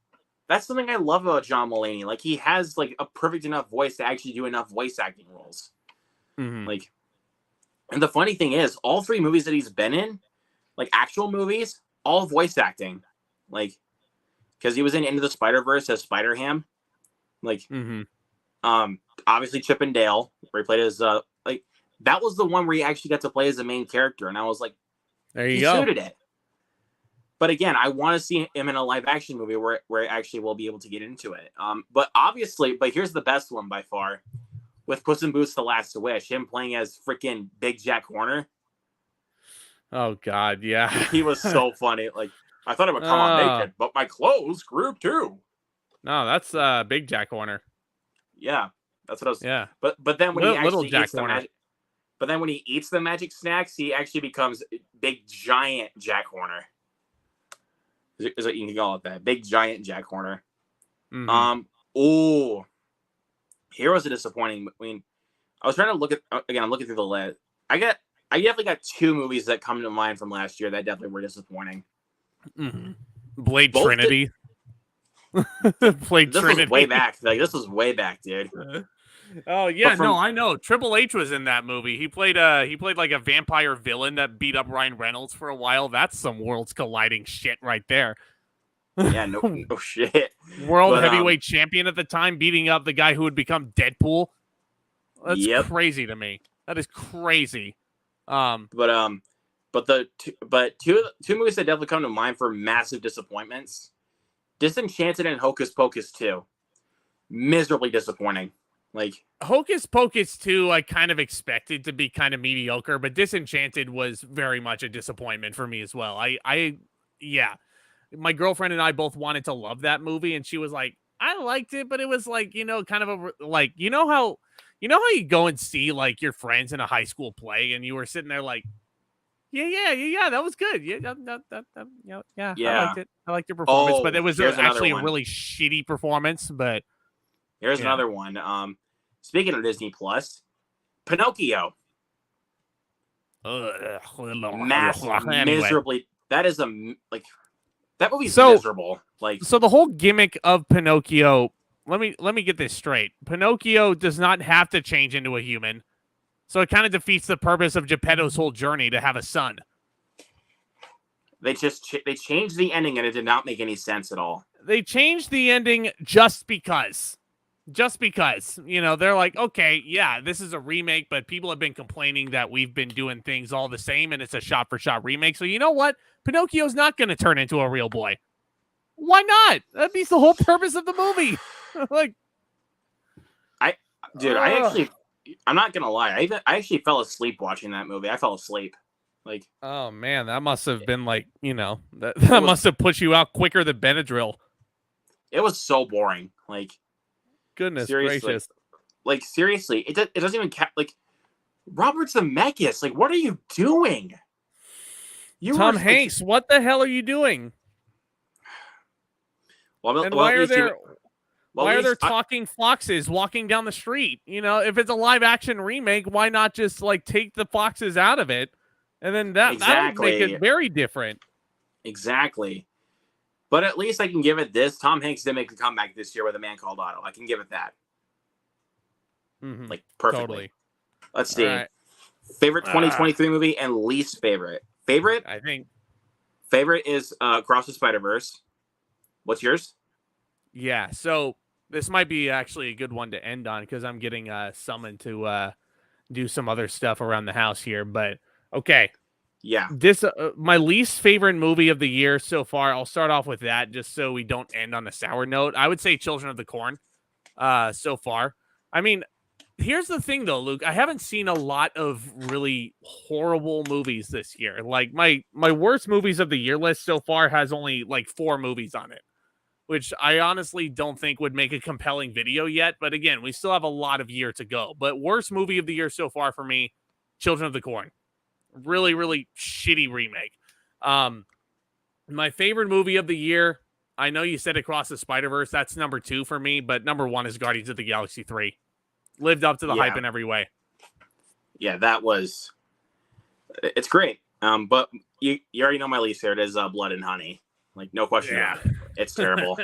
that's something I love about John Mulaney. Like, he has like a perfect enough voice to actually do enough voice acting roles. Mm-hmm. Like, and the funny thing is, all 3 movies that he's been in, like actual movies, all voice acting. Like, because he was in Into the Spider-Verse as Spider-Ham. Like, obviously Chip and Dale, where he played as like, that was the one where he actually got to play as the main character, and I was like, there you he go. suited it. But again, I want to see him in a live action movie where actually we'll be able to get into it. But here's the best one by far, with Puss in Boots: The Last Wish, him playing as freaking Big Jack Horner. Oh God, yeah. He was so funny. Like, I thought I would come out naked, but my clothes grew too. No, that's Big Jack Horner. Yeah, that's what I was. Yeah. But then when he actually Jack eats the Horner. magic, but then when he eats the magic snacks, he actually becomes Big Giant Jack Horner. Is what you can call it, that Big Giant Jack Horner. Mm-hmm. Here was a disappointing. I mean, I was trying to look at again. I'm looking through the list. I definitely got 2 movies that come to mind from last year that definitely were disappointing. Mm-hmm. Blade Trinity. Blade Trinity. Was way back. Like, this was way back, dude. Oh yeah, I know. Triple H was in that movie. He played like a vampire villain that beat up Ryan Reynolds for a while. That's some worlds colliding shit right there. Yeah, no shit. World heavyweight champion at the time, beating up the guy who would become Deadpool. That's crazy to me. That is crazy. But two movies that definitely come to mind for massive disappointments: Disenchanted and Hocus Pocus 2. Miserably disappointing. Like, Hocus Pocus 2, I kind of expected to be kind of mediocre, but Disenchanted was very much a disappointment for me as well. Yeah, my girlfriend and I both wanted to love that movie, and she was like, I liked it, but it was like, kind of a, like, you know how you go and see like your friends in a high school play, and you were sitting there like, yeah, that was good. Yeah, I liked it. I liked your performance, but it was actually a really shitty performance. But here's another one. Speaking of Disney Plus, Pinocchio. Miserably. That is that movie's miserable. Like, so the whole gimmick of Pinocchio. Let me get this straight. Pinocchio does not have to change into a human, so it kind of defeats the purpose of Geppetto's whole journey to have a son. They changed the ending, and it did not make any sense at all. They changed the ending just because. They're like, okay, yeah, this is a remake, but people have been complaining that we've been doing things all the same, and it's a shot-for-shot remake. So you know what? Pinocchio's not going to turn into a real boy. Why not? That means the whole purpose of the movie. Like, I'm not going to lie. I actually fell asleep watching that movie. I fell asleep. Like, oh man, that must have been like, that must have put you out quicker than Benadryl. It was so boring. Like, goodness gracious. Like, seriously, it doesn't even like, Robert Zemeckis. Like, what are you doing? Tom Hanks, what the hell are you doing? Why are there talking foxes walking down the street? If it's a live action remake, why not just like take the foxes out of it, and then that would make it very different. Exactly. But at least I can give it this: Tom Hanks did make a comeback this year with A Man Called Otto. I can give it that. Mm-hmm. Like, perfectly. Totally. Let's see. Right. Favorite 2023 movie and least favorite. Favorite? I think. Favorite is Across the Spider-Verse. What's yours? Yeah, so this might be actually a good one to end on because I'm getting summoned to do some other stuff around the house here. But okay, Yeah. This my least favorite movie of the year so far. I'll start off with that just so we don't end on a sour note. I would say Children of the Corn so far. I mean, here's the thing though, Luke. I haven't seen a lot of really horrible movies this year. Like my worst movies of the year list so far has only like 4 movies on it, which I honestly don't think would make a compelling video yet. But again, we still have a lot of year to go. But worst movie of the year so far for me, Children of the Corn. Really, really shitty remake. My favorite movie of the year, I know you said Across the Spider-Verse. That's number 2 for me, but number 1 is Guardians of the Galaxy 3. Lived up to the hype in every way. Yeah, it's great. But you already know my least favorite is Blood and Honey. Like, no question about it. It's terrible.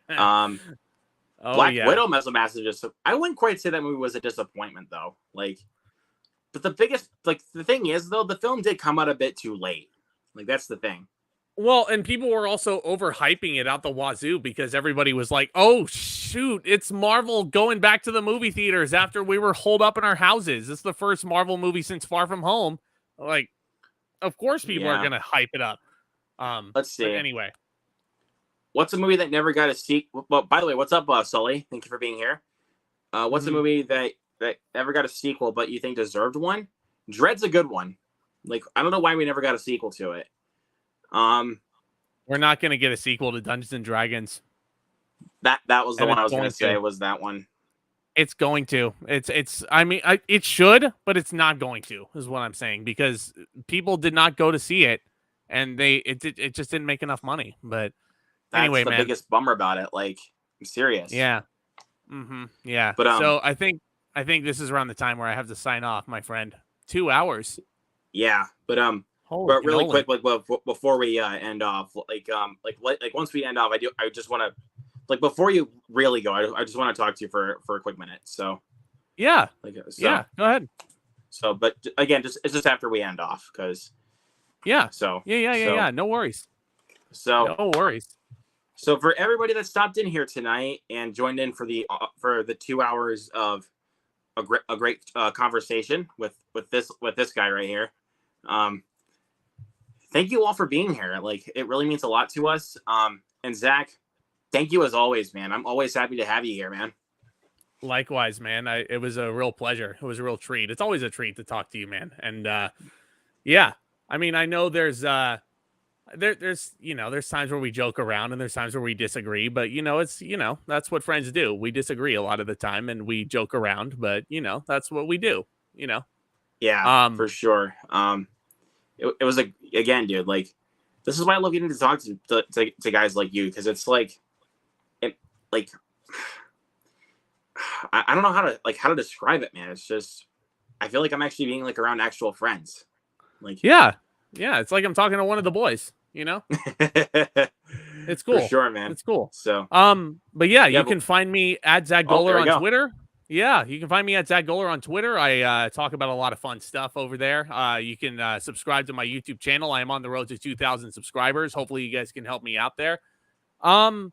Black Widow was a massive I wouldn't quite say that movie was a disappointment, though. Like, but the thing is, though, the film did come out a bit too late. Like, that's the thing. Well, and people were also overhyping it out the wazoo because everybody was like, oh, shoot, it's Marvel going back to the movie theaters after we were holed up in our houses. It's the first Marvel movie since Far From Home. Like, of course people are going to hype it up. Let's see. Anyway. What's a movie that never got a sequel? Well, by the way, what's up, Sully? Thank you for being here. What's a movie that never got a sequel but you think deserved one? Dread's a good one. Like, I don't know why we never got a sequel to it. We're not going to get a sequel to Dungeons and Dragons. That was the one I was going to say. Was that one? It's going to. It should, but it's not going to. Is what I'm saying, because people did not go to see it, and it just didn't make enough money. But anyway, that's the biggest bummer about it. Like, I'm serious. Yeah. Yeah. But so I think this is around the time where I have to sign off, my friend. 2 hours. Yeah, but but really quick, like before we end off, like once we end off, I just want to, like, before you really go, I just want to talk to you for a quick minute. So yeah, go ahead. So, but again, it's just after we end off, because yeah. No worries. So no worries. So for everybody that stopped in here tonight and joined in for the 2 hours of a great conversation with this guy right here. Thank you all for being here. Like, it really means a lot to us. And Zach, thank you as always, man. I'm always happy to have you here, man. Likewise, man. It was a real pleasure. It was a real treat. It's always a treat to talk to you, man. And yeah, I mean, I know there's times where we joke around and there's times where we disagree, but it's that's what friends do. We disagree a lot of the time and we joke around, but that's what we do. Yeah, for sure. It was again, dude, like, this is why I love getting to talk to guys like you, because it's like, I don't know how to describe it, man. It's just, I feel like I'm actually being like around actual friends. Like, yeah, it's like I'm talking to one of the boys. It's cool. For sure, man. It's cool. So, but yeah, you can find me at Zack Goller on Twitter. Yeah, you can find me at Zack Goller on Twitter. I talk about a lot of fun stuff over there. You can subscribe to my YouTube channel. I am on the road to 2,000 subscribers. Hopefully, you guys can help me out there. In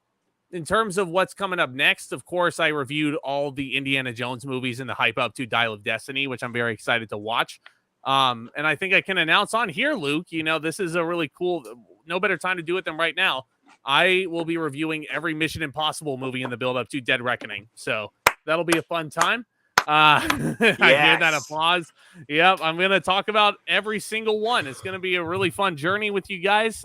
terms of what's coming up next, of course, I reviewed all the Indiana Jones movies in the hype up to Dial of Destiny, which I'm very excited to watch. And I think I can announce on here, Luke, this is a really cool, no better time to do it than right now. I will be reviewing every Mission Impossible movie in the build up to Dead Reckoning. So that'll be a fun time. I hear that applause. Yep. I'm going to talk about every single one. It's going to be a really fun journey with you guys.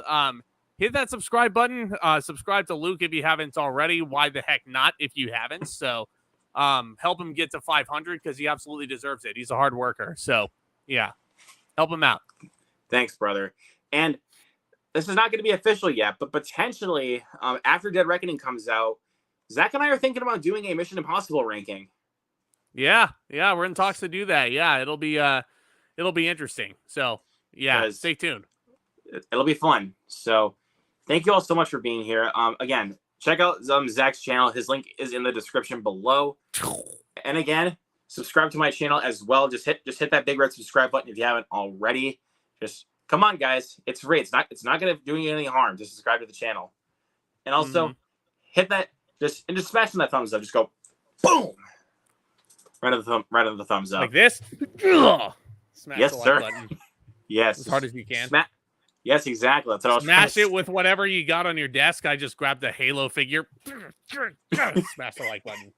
Hit that subscribe button. Subscribe to Luke if you haven't already. Why the heck not if you haven't? So help him get to 500 because he absolutely deserves it. He's a hard worker. So yeah, help him out. Thanks, brother. And this is not going to be official yet, but potentially after Dead Reckoning comes out, Zach and I are thinking about doing a Mission Impossible ranking. Yeah, we're in talks to do that. Yeah, it'll be interesting. So yeah, stay tuned. It'll be fun. So thank you all so much for being here. Again, check out Zach's channel. His link is in the description below. And again, subscribe to my channel as well. Just hit that big red subscribe button if you haven't already. Just come on, guys. It's free. It's not going to do you any harm. Just subscribe to the channel. And also hit that just smashing that thumbs up. Just go boom. Right on the thumbs up. Like this? Smash yes, the like sir. Button. Yes. as hard as you can. Yes, exactly. That's what I was Smash it with whatever you got on your desk. I just grabbed the Halo figure. Smash the like button.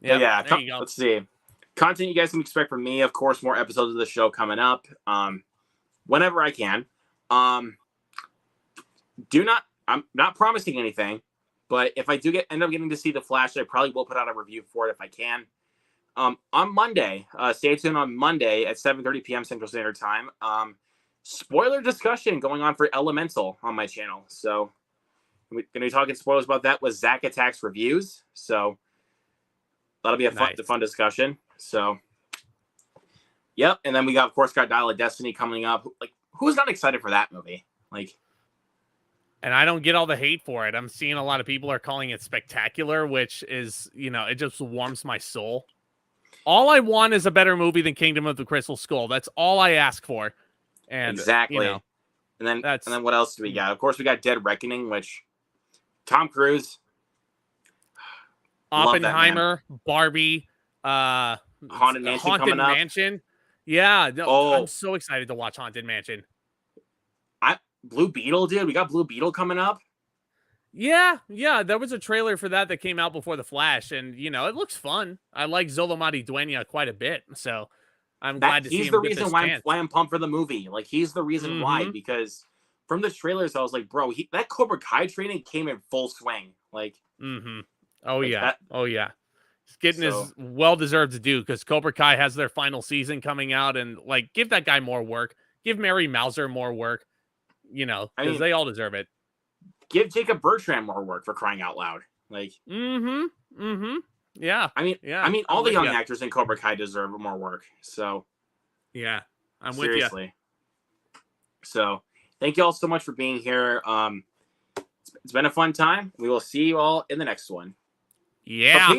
Yeah, there you go. Let's see. Content you guys can expect from me, of course, more episodes of the show coming up. Whenever I can. I'm not promising anything, but if I do end up getting to see The Flash, I probably will put out a review for it if I can. On Monday, stay tuned on Monday at 7:30 p.m. Central Standard Time. Spoiler discussion going on for Elemental on my channel. So we're going to be talking spoilers about that with Zack Attacks Reviews. So that'll be a fun discussion. So, yep. And then we got Dial of Destiny coming up. Like, who's not excited for that movie? Like, and I don't get all the hate for it. I'm seeing a lot of people are calling it spectacular, which is, it just warms my soul. All I want is a better movie than Kingdom of the Crystal Skull. That's all I ask for. And exactly. And then what else do we got? Of course, we got Dead Reckoning, which Tom Cruise, Oppenheimer, Barbie, Haunted Mansion. Yeah, I'm so excited to watch Haunted Mansion. Blue Beetle, dude. We got Blue Beetle coming up. Yeah. There was a trailer for that came out before The Flash, and it looks fun. I like Zolomati Duena quite a bit, so I'm glad to see him. He's the reason why I'm pumped for the movie. Like, he's the reason why, because from the trailers, I was like, bro, that Cobra Kai training came in full swing. Like, oh yeah, he's getting his well-deserved due because Cobra Kai has their final season coming out, and like, give that guy more work. Give Mary Mauser more work. Because they all deserve it. Give Jacob Bertrand more work, for crying out loud. Like, yeah. I mean, all the young actors in Cobra Kai deserve more work. So, yeah, I'm seriously. with you. So, thank you all so much for being here. It's been a fun time. We will see you all in the next one. Yeah.